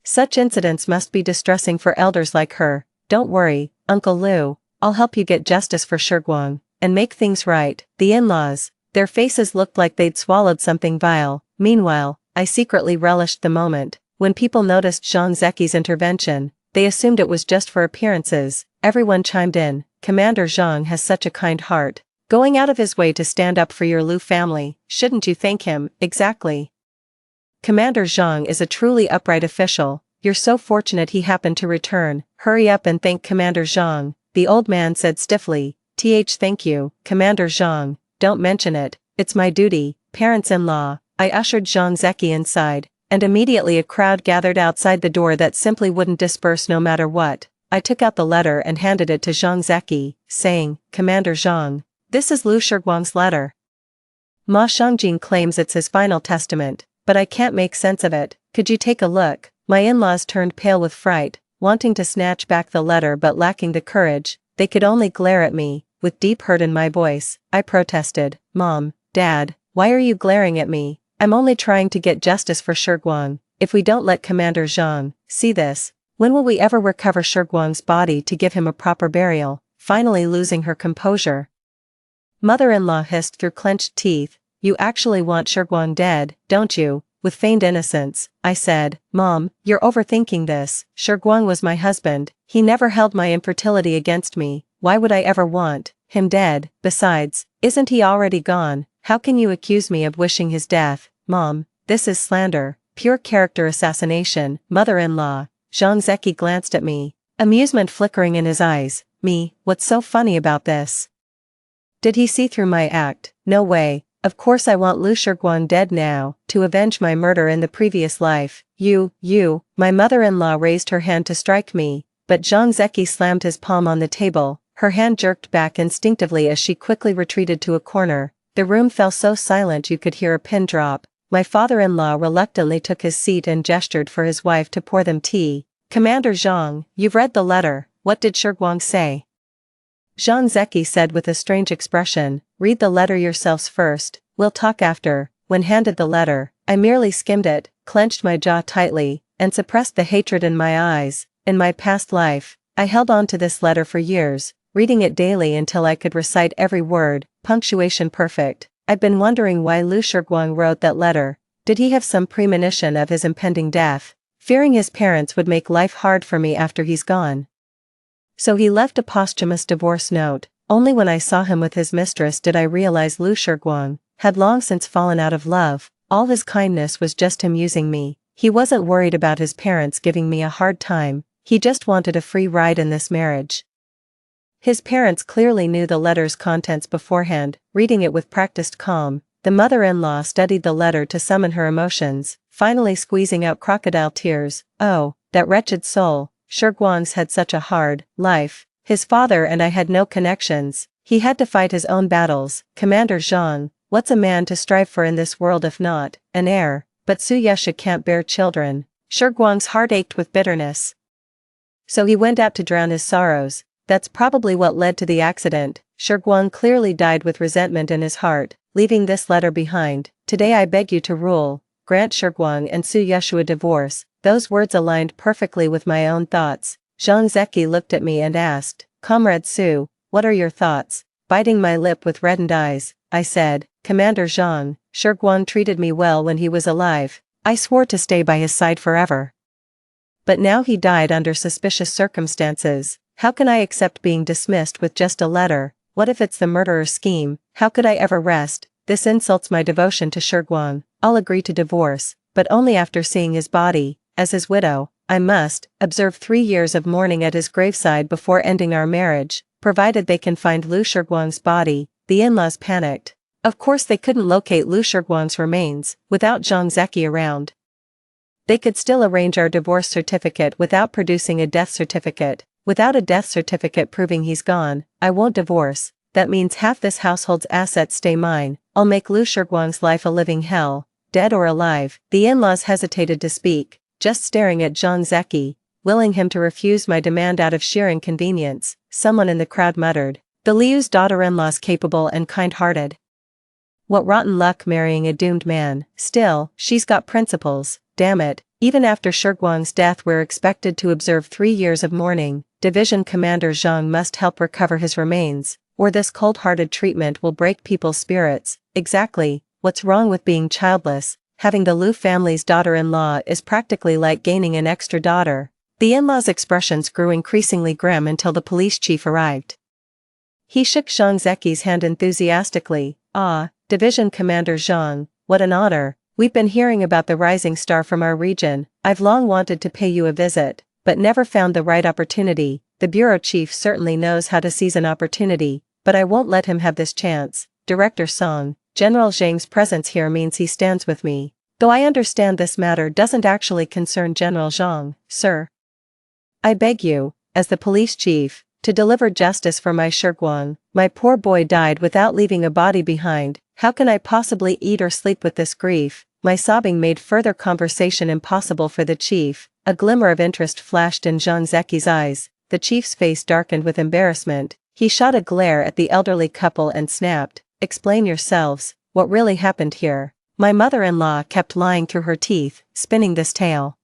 Such incidents must be distressing for elders like her. Don't worry, Uncle Liu, I'll help you get justice for Shiguang, and make things right." The in-laws, their faces looked like they'd swallowed something vile. Meanwhile, I secretly relished the moment. When people noticed Zhang Zeki's intervention, they assumed it was just for appearances. Everyone chimed in, "Commander Zhang has such a kind heart. Going out of his way to stand up for your Liu family, shouldn't you thank him?" "Exactly. Commander Zhang is a truly upright official. You're so fortunate he happened to return. Hurry up and thank Commander Zhang," the old man said stiffly. Thank you, Commander Zhang. Don't mention it. It's my duty." Parents-in-law, I ushered Zhang Zeki inside, and immediately a crowd gathered outside the door that simply wouldn't disperse no matter what. I took out the letter and handed it to Zhang Zeki, saying, "Commander Zhang, this is Liu Shiguang's letter. Ma Shangjing claims it's his final testament. but I can't make sense of it. Could you take a look? My in-laws turned pale with fright, wanting to snatch back the letter but lacking the courage. They could only glare at me, with deep hurt in my voice. I protested, Mom, Dad, why are you glaring at me? I'm only trying to get justice for Shiguang. If we don't let Commander Zhang see this, when will we ever recover Shiguang's body to give him a proper burial? Finally losing her composure, mother-in-law hissed through clenched teeth, you actually want Shiguang dead, don't you? With feigned innocence, I said, Mom, you're overthinking this. Shiguang was my husband. He never held my infertility against me. Why would I ever want him dead? Besides, isn't he already gone? How can you accuse me of wishing his death? Mom, this is slander, pure character assassination. Mother-in-law. Zhang Zeki glanced at me, amusement flickering in his eyes. Me, what's so funny about this? Did he see through my act? No way. Of course I want Lu Shiguang dead now, to avenge my murder in the previous life. You, my mother-in-law raised her hand to strike me, but Zhang Zeki slammed his palm on the table. Her hand jerked back instinctively as she quickly retreated to a corner. The room fell so silent you could hear a pin drop. My father-in-law reluctantly took his seat and gestured for his wife to pour them tea. Commander Zhang, you've read the letter. What did Shiguang say? Zhang Zeki said with a strange expression, read the letter yourselves first, we'll talk after. When handed the letter, I merely skimmed it, clenched my jaw tightly, and suppressed the hatred in my eyes. In my past life, I held on to this letter for years, reading it daily until I could recite every word, punctuation perfect. I've been wondering why Lu Shiguang wrote that letter. Did he have some premonition of his impending death, fearing his parents would make life hard for me after he's gone? So he left a posthumous divorce note. Only when I saw him with his mistress did I realize Lu Shiguang had long since fallen out of love. All his kindness was just him using me. He wasn't worried about his parents giving me a hard time. He just wanted a free ride in this marriage. His parents clearly knew the letter's contents beforehand. Reading it with practiced calm, the mother-in-law studied the letter to summon her emotions, finally squeezing out crocodile tears. Oh, that wretched soul. Shiguang's had such a hard life. His father and I had no connections. He had to fight his own battles. Commander Zhang, what's a man to strive for in this world if not an heir? But Suyesha can't bear children. Shiguang's heart ached with bitterness. So he went out to drown his sorrows. That's probably what led to the accident. Shiguang clearly died with resentment in his heart, leaving this letter behind. Today I beg you to rule, grant Shiguang and Suyesha a divorce. Those words aligned perfectly with my own thoughts. Zhang Zeki looked at me and asked, Comrade Su, what are your thoughts? Biting my lip with reddened eyes, I said, Commander Zhang, Shiguang treated me well when he was alive. I swore to stay by his side forever. But now he died under suspicious circumstances. How can I accept being dismissed with just a letter? What if it's the murderer's scheme? How could I ever rest? This insults my devotion to Shiguang. I'll agree to divorce, but only after seeing his body. As his widow, I must observe 3 years of mourning at his graveside before ending our marriage, provided they can find Lu Shiguang's body. The in-laws panicked. Of course they couldn't locate Lu Shiguang's remains without Zhang Zeki around. They could still arrange our divorce certificate without producing a death certificate. Without a death certificate proving he's gone, I won't divorce. That means half this household's assets stay mine. I'll make Lu Shiguang's life a living hell, dead or alive. The in-laws hesitated to speak, just staring at Zhang Zeki, willing him to refuse my demand out of sheer inconvenience. Someone in the crowd muttered, the Liu's daughter-in-law's capable and kind-hearted. What rotten luck marrying a doomed man. Still, she's got principles, damn it. Even after Shiguang's death we're expected to observe 3 years of mourning. Division Commander Zhang must help recover his remains, or this cold-hearted treatment will break people's spirits. Exactly, what's wrong with being childless? Having the Lu family's daughter-in-law is practically like gaining an extra daughter. The in-laws' expressions grew increasingly grim until the police chief arrived. He shook Zhang Zeki's hand enthusiastically. Ah, Division Commander Zhang, what an honor. We've been hearing about the rising star from our region. I've long wanted to pay you a visit, but never found the right opportunity. The bureau chief certainly knows how to seize an opportunity, but I won't let him have this chance. Director Song, General Zhang's presence here means he stands with me. Though I understand this matter doesn't actually concern General Zhang, sir. I beg you, as the police chief, to deliver justice for my Shiguang. My poor boy died without leaving a body behind. How can I possibly eat or sleep with this grief? My sobbing made further conversation impossible for the chief. A glimmer of interest flashed in Zhang Zeki's eyes. The chief's face darkened with embarrassment. He shot a glare at the elderly couple and snapped, "Explain yourselves, what really happened here?" My mother-in-law kept lying through her teeth, spinning this tale.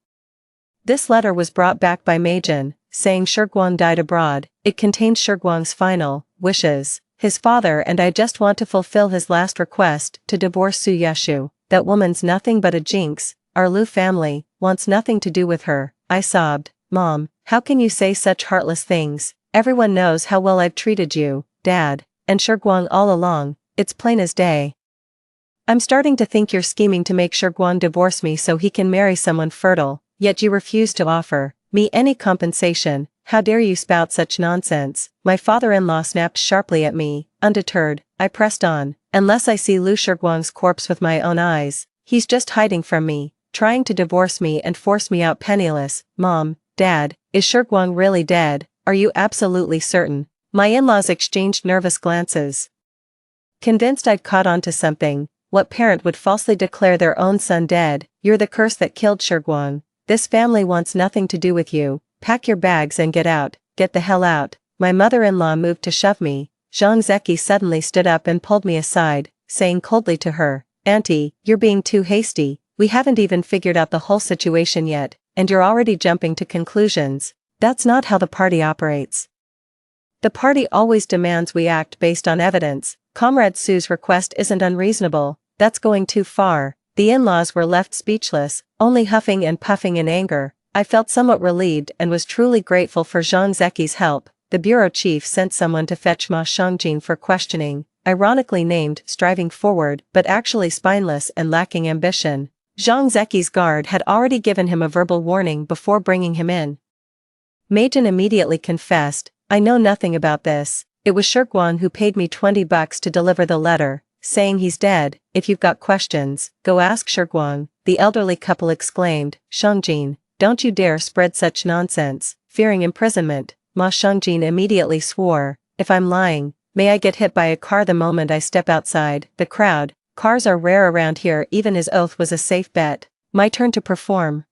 This letter was brought back by Meijin, saying Shiguang died abroad. It contained Shiguang's final wishes. His father and I just want to fulfill his last request to divorce Su Yeshu. That woman's nothing but a jinx. Our Lu family wants nothing to do with her. I sobbed. Mom, how can you say such heartless things? Everyone knows how well I've treated you, Dad, and Shiguang all along. It's plain as day. I'm starting to think you're scheming to make Shiguang divorce me so he can marry someone fertile, yet you refuse to offer me any compensation. How dare you spout such nonsense? My father-in-law snapped sharply at me. Undeterred, I pressed on. Unless I see Lu Shiguang's corpse with my own eyes, he's just hiding from me, trying to divorce me and force me out penniless. Mom, Dad, is Shiguang really dead? Are you absolutely certain? My in-laws exchanged nervous glances. Convinced I'd caught on to something. What parent would falsely declare their own son dead? You're the curse that killed Shiguang. This family wants nothing to do with you. Pack your bags and get out. Get the hell out. My mother-in-law moved to shove me. Zhang Zeki suddenly stood up and pulled me aside, saying coldly to her, "Auntie, you're being too hasty. We haven't even figured out the whole situation yet, and you're already jumping to conclusions. That's not how the party operates. The party always demands we act based on evidence. Comrade Su's request isn't unreasonable. That's going too far." The in-laws were left speechless, only huffing and puffing in anger. I felt somewhat relieved and was truly grateful for Zhang Zeki's help. The bureau chief sent someone to fetch Ma Shangjin for questioning, ironically named Striving Forward, but actually spineless and lacking ambition. Zhang Zeki's guard had already given him a verbal warning before bringing him in. Meijin immediately confessed, "I know nothing about this. It was Shiguang who paid me $20 to deliver the letter, saying he's dead. If you've got questions, go ask Shiguang." The elderly couple exclaimed, "Shangjin, don't you dare spread such nonsense." Fearing imprisonment, Ma Shangjin immediately swore, "If I'm lying, may I get hit by a car the moment I step outside the crowd. Cars are rare around here." Even his oath was a safe bet. My turn to perform.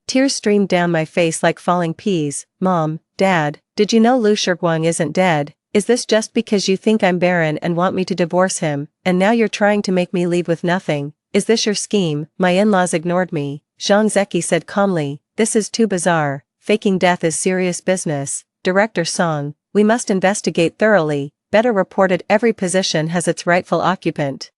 Tears streamed down my face like falling peas. "Mom, Dad, did you know Lu Shiguang isn't dead? Is this just because you think I'm barren and want me to divorce him, and now you're trying to make me leave with nothing? Is this your scheme?" My in-laws ignored me. Zhang Zeki said calmly, "This is too bizarre. Faking death is serious business. Director Song, we must investigate thoroughly. Better reported every position has its rightful occupant.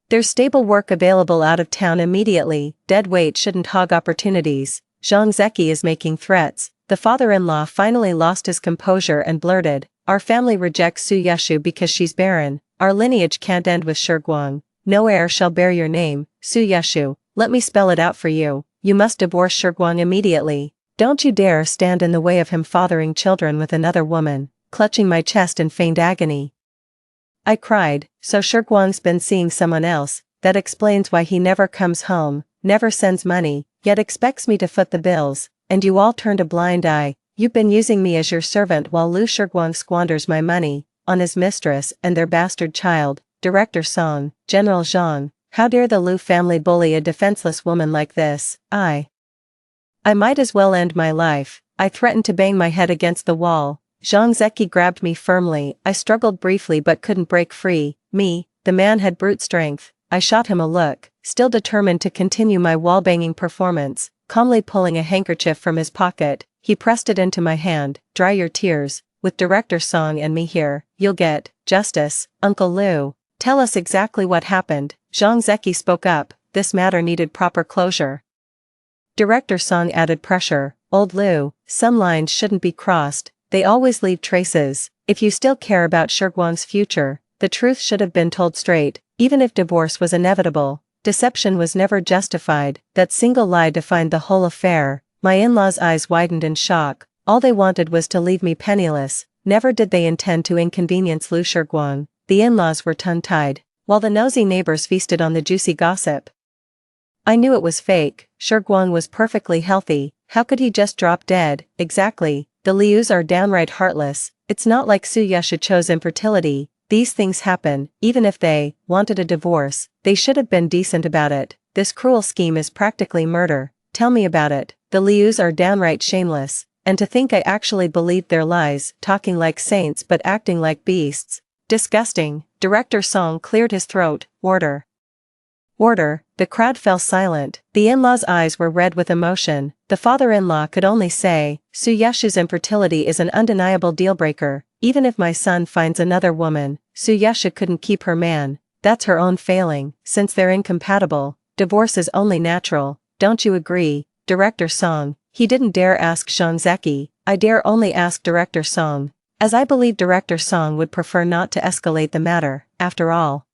There's stable work available out of town immediately. Dead weight shouldn't hog opportunities." Zhang Zeki is making threats. The father-in-law finally lost his composure and blurted, "Our family rejects Su Yeshu because she's barren. Our lineage can't end with Shiguang. No heir shall bear your name, Su Yeshu. Let me spell it out for you. You must divorce Shiguang immediately. Don't you dare stand in the way of him fathering children with another woman." Clutching my chest in feigned agony, I cried, "So Shiguang's been seeing someone else. That explains why he never comes home, never sends money, yet expects me to foot the bills, and you all turned a blind eye. You've been using me as your servant while Lu Shiguang squanders my money on his mistress and their bastard child." Director Song, General Zhang, how dare the Lu family bully a defenseless woman like this? I might as well end my life. I threatened to bang my head against the wall. Zhang Zeki grabbed me firmly. I struggled briefly but couldn't break free. The man had brute strength. I shot him a look, still determined to continue my wall-banging performance. Calmly pulling a handkerchief from his pocket, he pressed it into my hand. "Dry your tears. With Director Song and me here, you'll get justice." "Uncle Lu, tell us exactly what happened." Zhang Zeki spoke up. This matter needed proper closure. Director Song added pressure. "Old Lu, some lines shouldn't be crossed. They always leave traces. If you still care about Shiguang's future, the truth should have been told straight. Even if divorce was inevitable, deception was never justified. That single lie defined the whole affair." My in-laws' eyes widened in shock. All they wanted was to leave me penniless. Never did they intend to inconvenience Lu Shiguang. The in-laws were tongue-tied, while the nosy neighbors feasted on the juicy gossip. I knew it was fake. Shiguang was perfectly healthy. How could he just drop dead? Exactly. The Lius are downright heartless. It's not like Su Yeshu chose infertility. These things happen. Even if they wanted a divorce, they should have been decent about it. this cruel scheme is practically murder. Tell me about it. The Lius are downright shameless. And to think I actually believed their lies, talking like saints but acting like beasts. Disgusting. Director Song cleared his throat. Order. Order. The crowd fell silent. The in-laws' eyes were red with emotion. The father-in-law could only say, Su Yeshu's infertility is an undeniable deal-breaker. Even if my son finds another woman, Su Yeshu couldn't keep her man. That's her own failing. Since they're incompatible, divorce is only natural. Don't you agree, Director Song? He didn't dare ask Zhang Zeki. I dare only ask Director Song, as I believe Director Song would prefer not to escalate the matter. After all,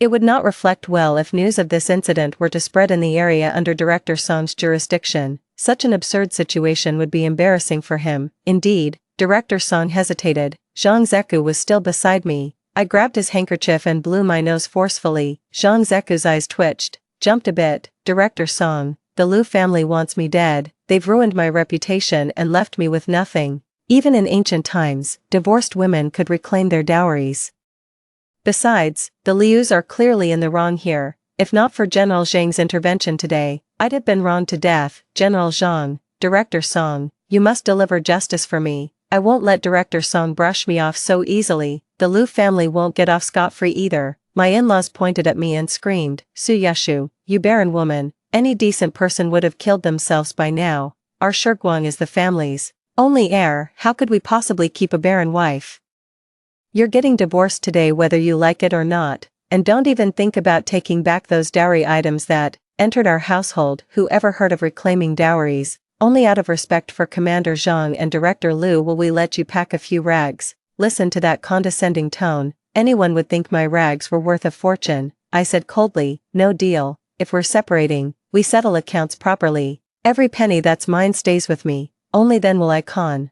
it would not reflect well if news of this incident were to spread in the area under Director Song's jurisdiction. Such an absurd situation would be embarrassing for him. Indeed, Director Song hesitated. Zhang Zeku was still beside me. I grabbed his handkerchief and blew my nose forcefully. Zhang Zeku's eyes twitched, jumped a bit. Director Song, the Liu family wants me dead. They've ruined my reputation and left me with nothing. Even in ancient times, divorced women could reclaim their dowries. Besides, the Lius are clearly in the wrong here. If not for General Zhang's intervention today, I'd have been wronged to death. General Zhang, Director Song, you must deliver justice for me. I won't let Director Song brush me off so easily. The Liu family won't get off scot-free either. My in-laws pointed at me and screamed, Su Yeshu, you barren woman. Any decent person would have killed themselves by now. Our Shiguang is the family's only heir. How could we possibly keep a barren wife? You're getting divorced today whether you like it or not, and don't even think about taking back those dowry items that entered our household. Who ever heard of reclaiming dowries? Only out of respect for Commander Zhang and Director Liu will we let you pack a few rags. Listen to that condescending tone. Anyone would think my rags were worth a fortune. I said coldly, no deal. If we're separating, we settle accounts properly. Every penny that's mine stays with me. Only then will I consent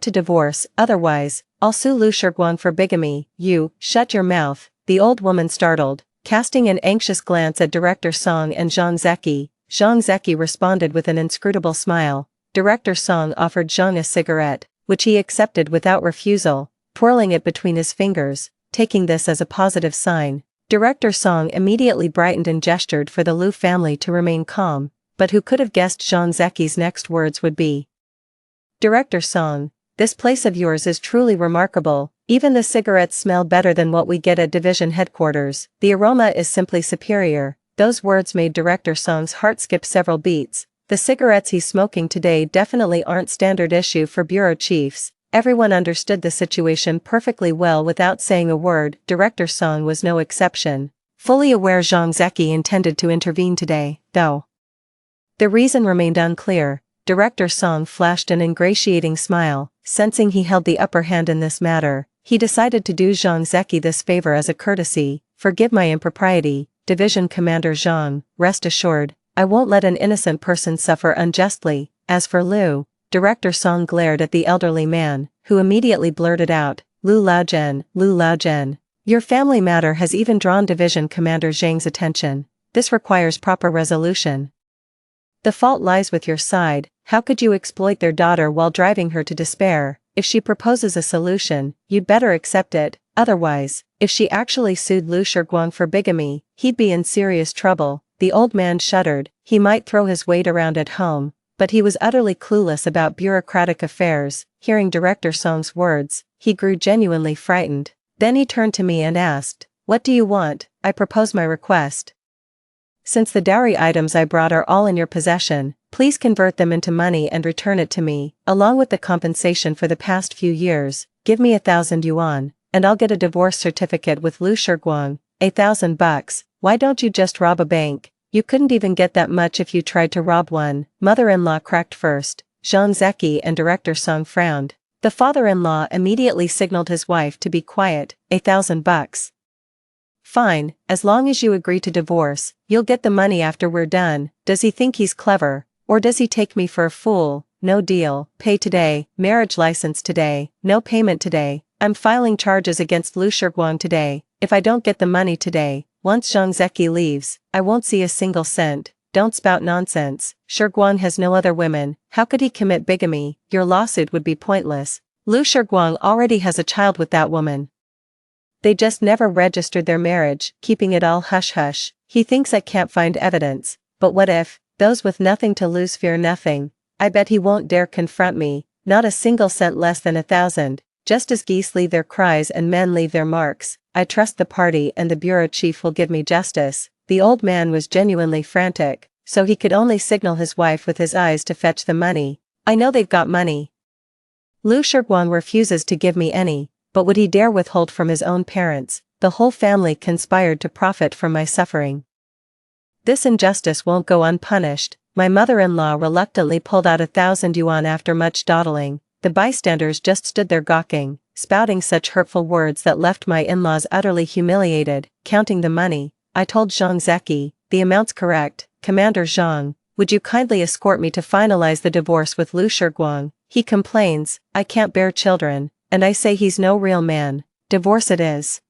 to divorce. Otherwise, I'll sue Liu Shiguang for bigamy. You, shut your mouth. The old woman startled, casting an anxious glance at Director Song and Zhang Zeki. Zhang Zeki responded with an inscrutable smile. Director Song offered Zhang a cigarette, which he accepted without refusal, twirling it between his fingers, taking this as a positive sign. Director Song immediately brightened and gestured for the Liu family to remain calm, but who could have guessed Zhang Zeki's next words would be, Director Song, this place of yours is truly remarkable. Even the cigarettes smell better than what we get at division headquarters. The aroma is simply superior. Those words made Director Song's heart skip several beats. The cigarettes he's smoking today definitely aren't standard issue for bureau chiefs. Everyone understood the situation perfectly well without saying a word. Director Song was no exception, fully aware Zhang Zeki intended to intervene today, though the reason remained unclear. Director Song flashed an ingratiating smile, sensing he held the upper hand in this matter. He decided to do Zhang Zeki this favor as a courtesy. Forgive my impropriety, Division Commander Zhang. Rest assured, I won't let an innocent person suffer unjustly. As for Liu, Director Song glared at the elderly man, who immediately blurted out, Liu Laojian. Your family matter has even drawn Division Commander Zhang's attention. This requires proper resolution. The fault lies with your side. How could you exploit their daughter while driving her to despair? If she proposes a solution, you'd better accept it. Otherwise, if she actually sued Liu Shiguang for bigamy, he'd be in serious trouble. The old man shuddered. He might throw his weight around at home, but he was utterly clueless about bureaucratic affairs. Hearing Director Song's words, he grew genuinely frightened. Then he turned to me and asked, What do you want? I propose my request. Since the dowry items I brought are all in your possession, please convert them into money and return it to me, along with the compensation for the past few years. Give me 1,000 yuan, and I'll get a divorce certificate with Liu Shiguang. $1,000. Why don't you just rob a bank? You couldn't even get that much if you tried to rob one. Mother-in-law cracked first. Zhang Zeki and Director Song frowned. The father-in-law immediately signaled his wife to be quiet. $1,000. Fine, as long as you agree to divorce, you'll get the money after we're done. Does he think he's clever, or does he take me for a fool? No deal. Pay today, marriage license today, no payment today. I'm filing charges against Liu Shiguang today. If I don't get the money today, once Zhang Zeki leaves, I won't see a single cent. Don't spout nonsense. Shiguang has no other women. How could he commit bigamy? Your lawsuit would be pointless. Liu Shiguang already has a child with that woman. They just never registered their marriage, keeping it all hush-hush. He thinks I can't find evidence, but what if? Those with nothing to lose fear nothing. I bet he won't dare confront me, not a single cent less than 1,000. Just as geese leave their cries and men leave their marks, I trust the party and the bureau chief will give me justice. The old man was genuinely frantic, so he could only signal his wife with his eyes to fetch the money. I know they've got money. Lu Shiguang refuses to give me any, but would he dare withhold from his own parents? The whole family conspired to profit from my suffering. This injustice won't go unpunished. My mother-in-law reluctantly pulled out 1,000 yuan after much dawdling. The bystanders just stood there gawking, spouting such hurtful words that left my in-laws utterly humiliated. Counting the money, I told Zhang Zeki, the amount's correct. Commander Zhang, would you kindly escort me to finalize the divorce with Lu Shiguang? He complains, I can't bear children, and I say he's no real man. Divorce it is.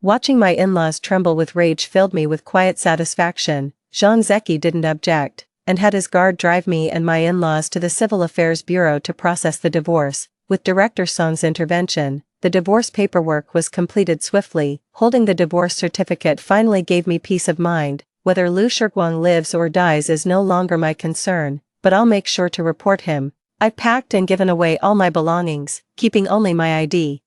Watching my in-laws tremble with rage filled me with quiet satisfaction. Zhang Zeki didn't object, and had his guard drive me and my in-laws to the Civil Affairs Bureau to process the divorce. With Director Song's intervention, the divorce paperwork was completed swiftly. Holding the divorce certificate finally gave me peace of mind. Whether Lu Shiguang lives or dies is no longer my concern, but I'll make sure to report him. I've packed and given away all my belongings, keeping only my ID,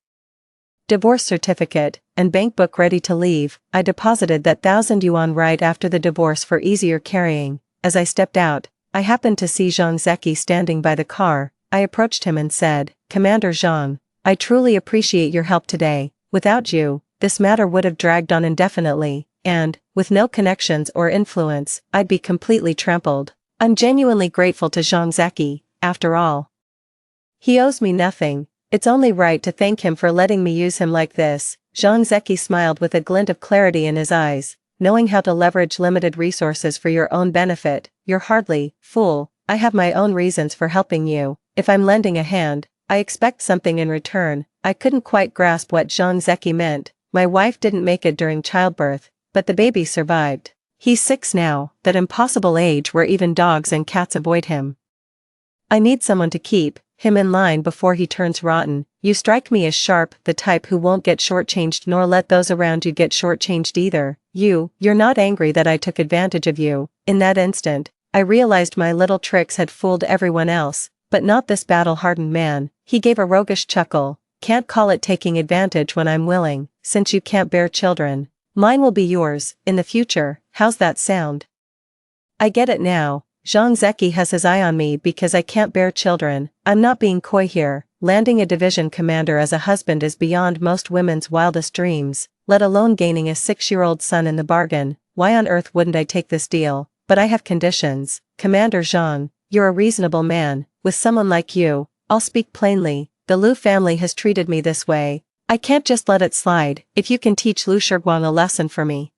divorce certificate, and bank book ready to leave. I deposited that 1,000 yuan right after the divorce for easier carrying. As I stepped out, I happened to see Zhang Zeki standing by the car. I approached him and said, Commander Zhang, I truly appreciate your help today. Without you, this matter would have dragged on indefinitely, and, with no connections or influence, I'd be completely trampled. I'm genuinely grateful to Zhang Zeki, after all. He owes me nothing. It's only right to thank him for letting me use him like this. Zhang Zeki smiled with a glint of clarity in his eyes. Knowing how to leverage limited resources for your own benefit, you're hardly, fool. I have my own reasons for helping you. If I'm lending a hand, I expect something in return. I couldn't quite grasp what Zhang Zeki meant. My wife didn't make it during childbirth, but the baby survived. He's 6 now, that impossible age where even dogs and cats avoid him. I need someone to keep him in line before he turns rotten. You strike me as sharp, the type who won't get shortchanged nor let those around you get shortchanged either. You're not angry that I took advantage of you. In that instant, I realized my little tricks had fooled everyone else, but not this battle-hardened man. He gave a roguish chuckle. Can't call it taking advantage when I'm willing, since you can't bear children. Mine will be yours, in the future. How's that sound? I get it now. Zhang Zeki has his eye on me because I can't bear children. I'm not being coy here. Landing a division commander as a husband is beyond most women's wildest dreams, let alone gaining a 6-year-old son in the bargain. Why on earth wouldn't I take this deal? But I have conditions. Commander Zhang, you're a reasonable man. With someone like you, I'll speak plainly. The Lu family has treated me this way. I can't just let it slide. If you can teach Lu Shiguang a lesson for me,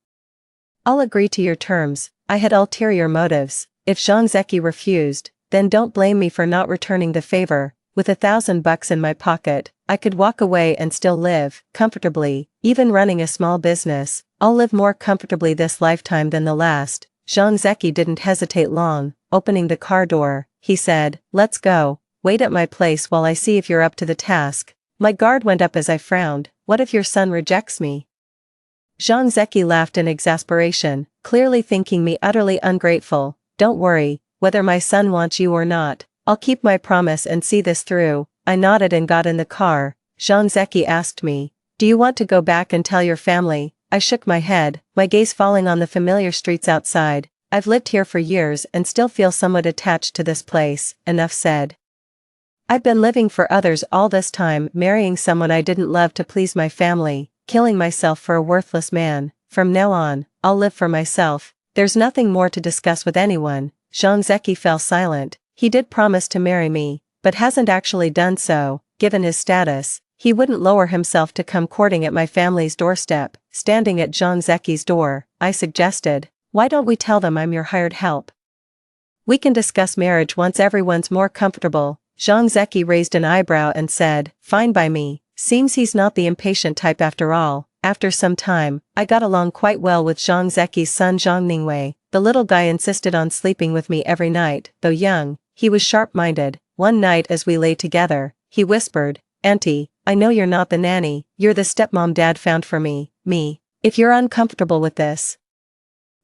I'll agree to your terms. I had ulterior motives. If Zhang Zeki refused, then don't blame me for not returning the favor. With $1,000 in my pocket, I could walk away and still live comfortably. Even running a small business, I'll live more comfortably this lifetime than the last. Zhang Zeki didn't hesitate long. Opening the car door, he said, let's go. Wait at my place while I see if you're up to the task. My guard went up as I frowned. What if your son rejects me? Zhang Zeki laughed in exasperation, clearly thinking me utterly ungrateful. Don't worry, whether my son wants you or not, I'll keep my promise and see this through. I nodded and got in the car. Zhang Zeki asked me, do you want to go back and tell your family? I shook my head, my gaze falling on the familiar streets outside. I've lived here for years and still feel somewhat attached to this place. Enough said. I've been living for others all this time, marrying someone I didn't love to please my family, killing myself for a worthless man. From now on, I'll live for myself. There's nothing more to discuss with anyone. Zhang Zeki fell silent. He did promise to marry me, but hasn't actually done so. Given his status, he wouldn't lower himself to come courting at my family's doorstep. Standing at Zhang Zeki's door, I suggested, why don't we tell them I'm your hired help? We can discuss marriage once everyone's more comfortable. Zhang Zeki raised an eyebrow and said, fine by me. Seems he's not the impatient type after all. After some time, I got along quite well with Zhang Zeki's son Zhang Ningwei. The little guy insisted on sleeping with me every night. Though young, he was sharp-minded. One night as we lay together, he whispered, Auntie, I know you're not the nanny, you're the stepmom Dad found for me. If you're uncomfortable with this,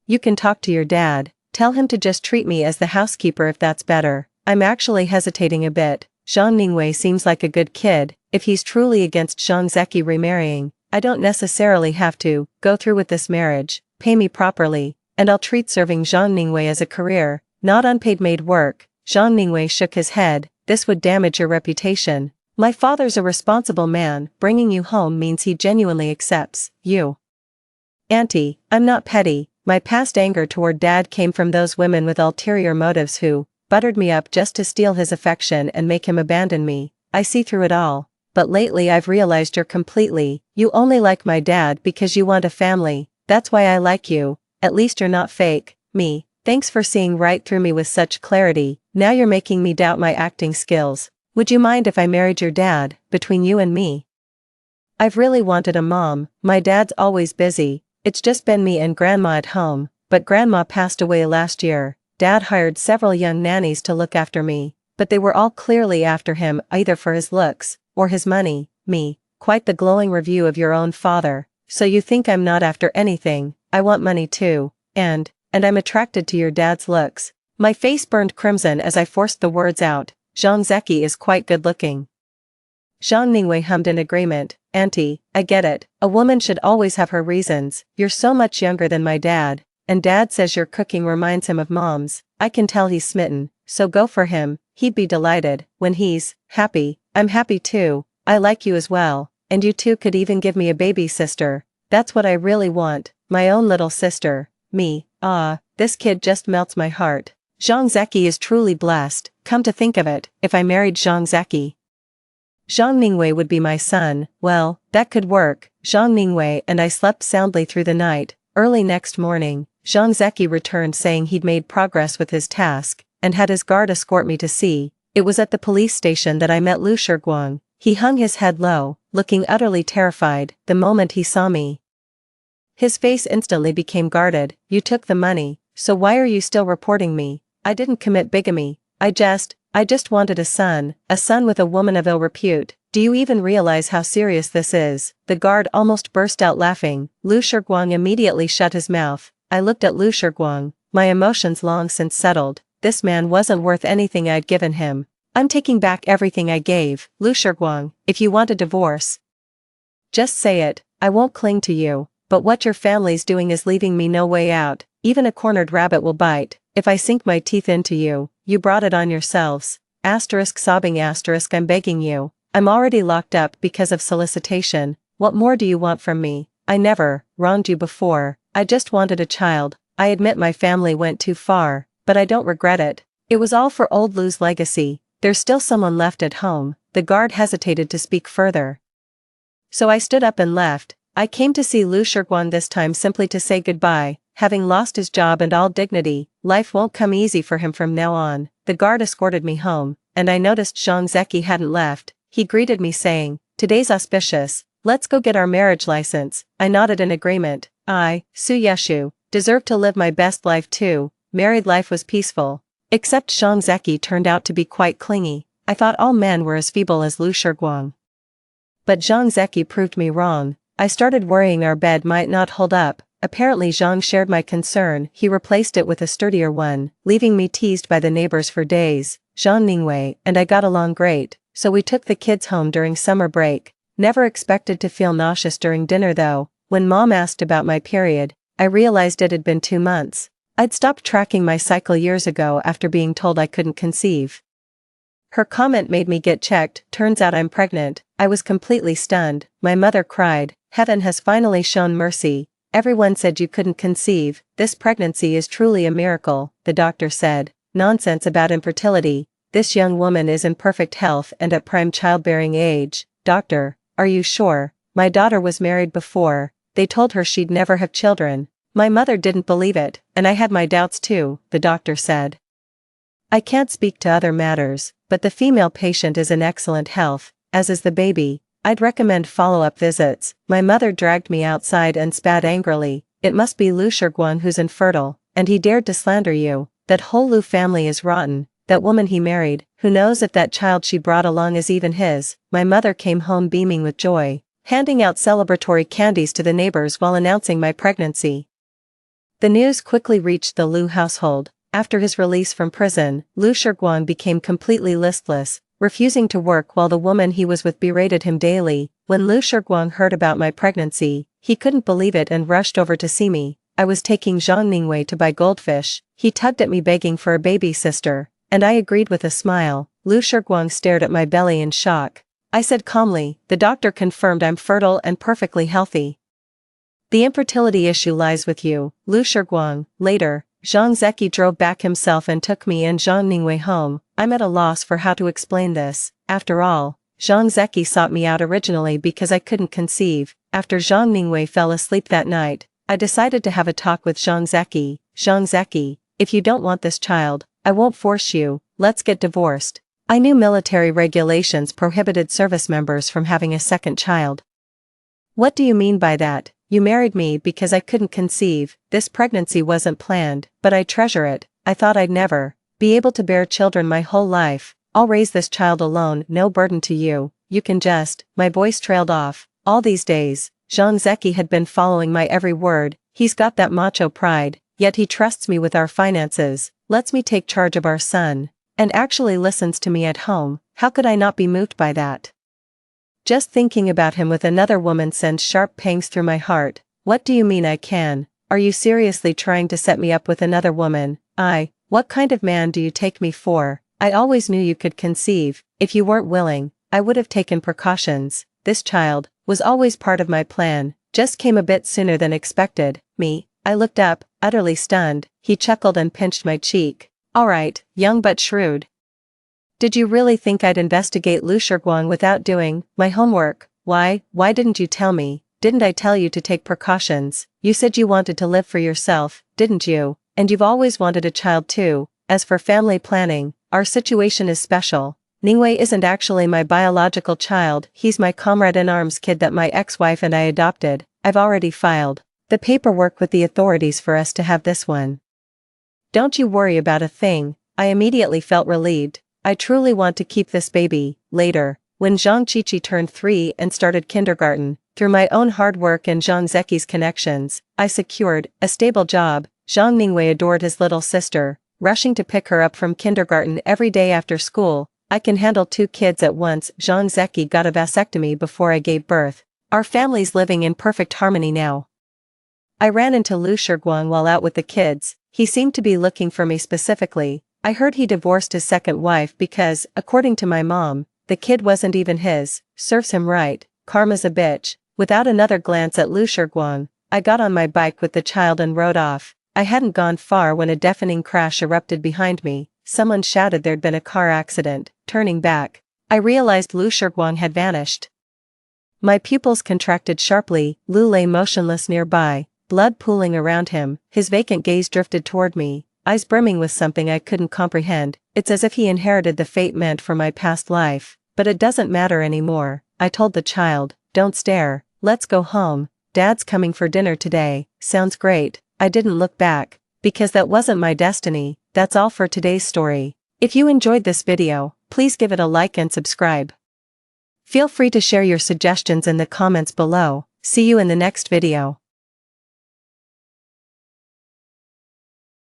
you can talk to your dad, tell him to just treat me as the housekeeper if that's better. I'm actually hesitating a bit. Zhang Ningwei seems like a good kid. If he's truly against Zhang Zeki remarrying, I don't necessarily have to go through with this marriage. Pay me properly, and I'll treat serving Zhang Ningwei as a career, not unpaid maid work. Zhang Ningwei shook his head. This would damage your reputation. My father's a responsible man. Bringing you home means he genuinely accepts you. Auntie, I'm not petty. My past anger toward Dad came from those women with ulterior motives who buttered me up just to steal his affection and make him abandon me. I see through it all. But lately I've realized you only like my dad because you want a family. That's why I like you. At least you're not fake. Thanks for seeing right through me with such clarity. Now you're making me doubt my acting skills. Would you mind if I married your dad, between you and me? I've really wanted a mom. My dad's always busy. It's just been me and Grandma at home, but Grandma passed away last year. Dad hired several young nannies to look after me, but they were all clearly after him either for his looks, or his money. Quite the glowing review of your own father. So you think I'm not after anything? I want money too, and I'm attracted to your dad's looks. My face burned crimson as I forced the words out. Zhang Zeki is quite good looking. Zhang Ningwei hummed in agreement. Auntie, I get it. A woman should always have her reasons. You're so much younger than my dad, and Dad says your cooking reminds him of Mom's. I can tell he's smitten, so go for him. He'd be delighted. When he's happy, I'm happy too. I like you as well, and you two could even give me a baby sister. That's what I really want, my own little sister. This kid just melts my heart. Zhang Zeki is truly blessed. Come to think of it, if I married Zhang Zeki, Zhang Ningwei would be my son. Well, that could work. Zhang Ningwei and I slept soundly through the night. Early next morning, Zhang Zeki returned saying he'd made progress with his task, and had his guard escort me to see. It was at the police station that I met Lu Shiguang. He hung his head low, looking utterly terrified, the moment he saw me. His face instantly became guarded. You took the money, so why are you still reporting me? I didn't commit bigamy. I just wanted a son with a woman of ill repute. Do you even realize how serious this is? The guard almost burst out laughing. Lu Shiguang immediately shut his mouth. I looked at Lu Shiguang, my emotions long since settled. This man wasn't worth anything I'd given him. I'm taking back everything I gave. Lu Shiguang, if you want a divorce, just say it. I won't cling to you. But what your family's doing is leaving me no way out. Even a cornered rabbit will bite. If I sink my teeth into you, you brought it on yourselves. Sobbing I'm begging you. I'm already locked up because of solicitation. What more do you want from me? I never wronged you before. I just wanted a child. I admit my family went too far, but I don't regret it. It was all for old Lu's legacy. There's still someone left at home. The guard hesitated to speak further, so I stood up and left. I came to see Lu Shiguang this time simply to say goodbye. Having lost his job and all dignity, life won't come easy for him from now on. The guard escorted me home, and I noticed Zhang Zeki hadn't left. He greeted me saying, "Today's auspicious. Let's go get our marriage license." I nodded in agreement. I, Su Yeshu, deserved to live my best life too. Married life was peaceful. Except Zhang Zeki turned out to be quite clingy. I thought all men were as feeble as Lu Shiguang. But Zhang Zeki proved me wrong. I started worrying our bed might not hold up. Apparently Zhang shared my concern. He replaced it with a sturdier one, leaving me teased by the neighbors for days. Zhang Ningwei and I got along great, so we took the kids home during summer break. Never expected to feel nauseous during dinner though. When Mom asked about my period, I realized it had been 2 months. I'd stopped tracking my cycle years ago after being told I couldn't conceive. Her comment made me get checked. Turns out I'm pregnant. I was completely stunned. My mother cried. Heaven has finally shown mercy. Everyone said you couldn't conceive. This pregnancy is truly a miracle, the doctor said. Nonsense about infertility. This young woman is in perfect health and at prime childbearing age. Doctor, are you sure? My daughter was married before. They told her she'd never have children. My mother didn't believe it, and I had my doubts too, the doctor said. I can't speak to other matters, but the female patient is in excellent health, as is the baby. I'd recommend follow-up visits. My mother dragged me outside and spat angrily. It must be Lu Shiguang who's infertile, and he dared to slander you. That whole Lu family is rotten. that woman he married, who knows if that child she brought along is even his. My mother came home beaming with joy, handing out celebratory candies to the neighbors while announcing my pregnancy. The news quickly reached the Liu household. After his release from prison, Liu Shiguang became completely listless, refusing to work while the woman he was with berated him daily. When Liu Shiguang heard about my pregnancy, he couldn't believe it and rushed over to see me. I was taking Zhang Ningwei to buy goldfish. He tugged at me begging for a baby sister, and I agreed with a smile. Liu Shiguang stared at my belly in shock. I said calmly, "The doctor confirmed I'm fertile and perfectly healthy. The infertility issue lies with you, Liu Shiguang." Later, Zhang Zeki drove back himself and took me and Zhang Ningwei home. I'm at a loss for how to explain this. After all, Zhang Zeki sought me out originally because I couldn't conceive. After Zhang Ningwei fell asleep that night, I decided to have a talk with Zhang Zeki. "Zhang Zeki, if you don't want this child, I won't force you, let's get divorced." I knew military regulations prohibited service members from having a second child. "What do you mean by that? You married me because I couldn't conceive. This pregnancy wasn't planned, but I treasure it. I thought I'd never be able to bear children my whole life. I'll raise this child alone, no burden to you. You can just..." My voice trailed off. All these days, Zhang Zeki had been following my every word. He's got that macho pride, yet he trusts me with our finances, lets me take charge of our son, and actually listens to me at home. How could I not be moved by that? Just thinking about him with another woman sends sharp pangs through my heart. What do you mean I can? Are you seriously trying to set me up with another woman? What kind of man do you take me for? I always knew you could conceive. If you weren't willing, I would have taken precautions. This child was always part of my plan, just came a bit sooner than expected. Me? I looked up, utterly stunned. He chuckled and pinched my cheek. "All right, young but shrewd. Did you really think I'd investigate Liu Shiguang without doing my homework? Why didn't you tell me? Didn't I tell you to take precautions? You said you wanted to live for yourself, didn't you? And you've always wanted a child too. As for family planning, our situation is special. Ningwei isn't actually my biological child, he's my comrade-in-arms kid that my ex-wife and I adopted. I've already filed the paperwork with the authorities for us to have this one. Don't you worry about a thing." I immediately felt relieved. I truly want to keep this baby. Later, when Zhang Qiqi turned 3 and started kindergarten, through my own hard work and Zhang Zeki's connections, I secured a stable job. Zhang Ningwei adored his little sister, rushing to pick her up from kindergarten every day after school. I can handle 2 kids at once. Zhang Zeki got a vasectomy before I gave birth. Our family's living in perfect harmony now. I ran into Liu Shiguang while out with the kids. He seemed to be looking for me specifically. I heard he divorced his second wife because, according to my mom, the kid wasn't even his. Serves him right. Karma's a bitch. Without another glance at Liu Shiguang, I got on my bike with the child and rode off. I hadn't gone far when a deafening crash erupted behind me. Someone shouted there'd been a car accident. Turning back, I realized Liu Shiguang had vanished. My pupils contracted sharply. Liu lay motionless nearby, blood pooling around him. His vacant gaze drifted toward me, eyes brimming with something I couldn't comprehend. It's as if he inherited the fate meant for my past life. But it doesn't matter anymore. I told the child, "Don't stare, let's go home. Dad's coming for dinner today." Sounds great. I didn't look back, because that wasn't my destiny. That's all for today's story. If you enjoyed this video, please give it a like and subscribe. Feel free to share your suggestions in the comments below. See you in the next video.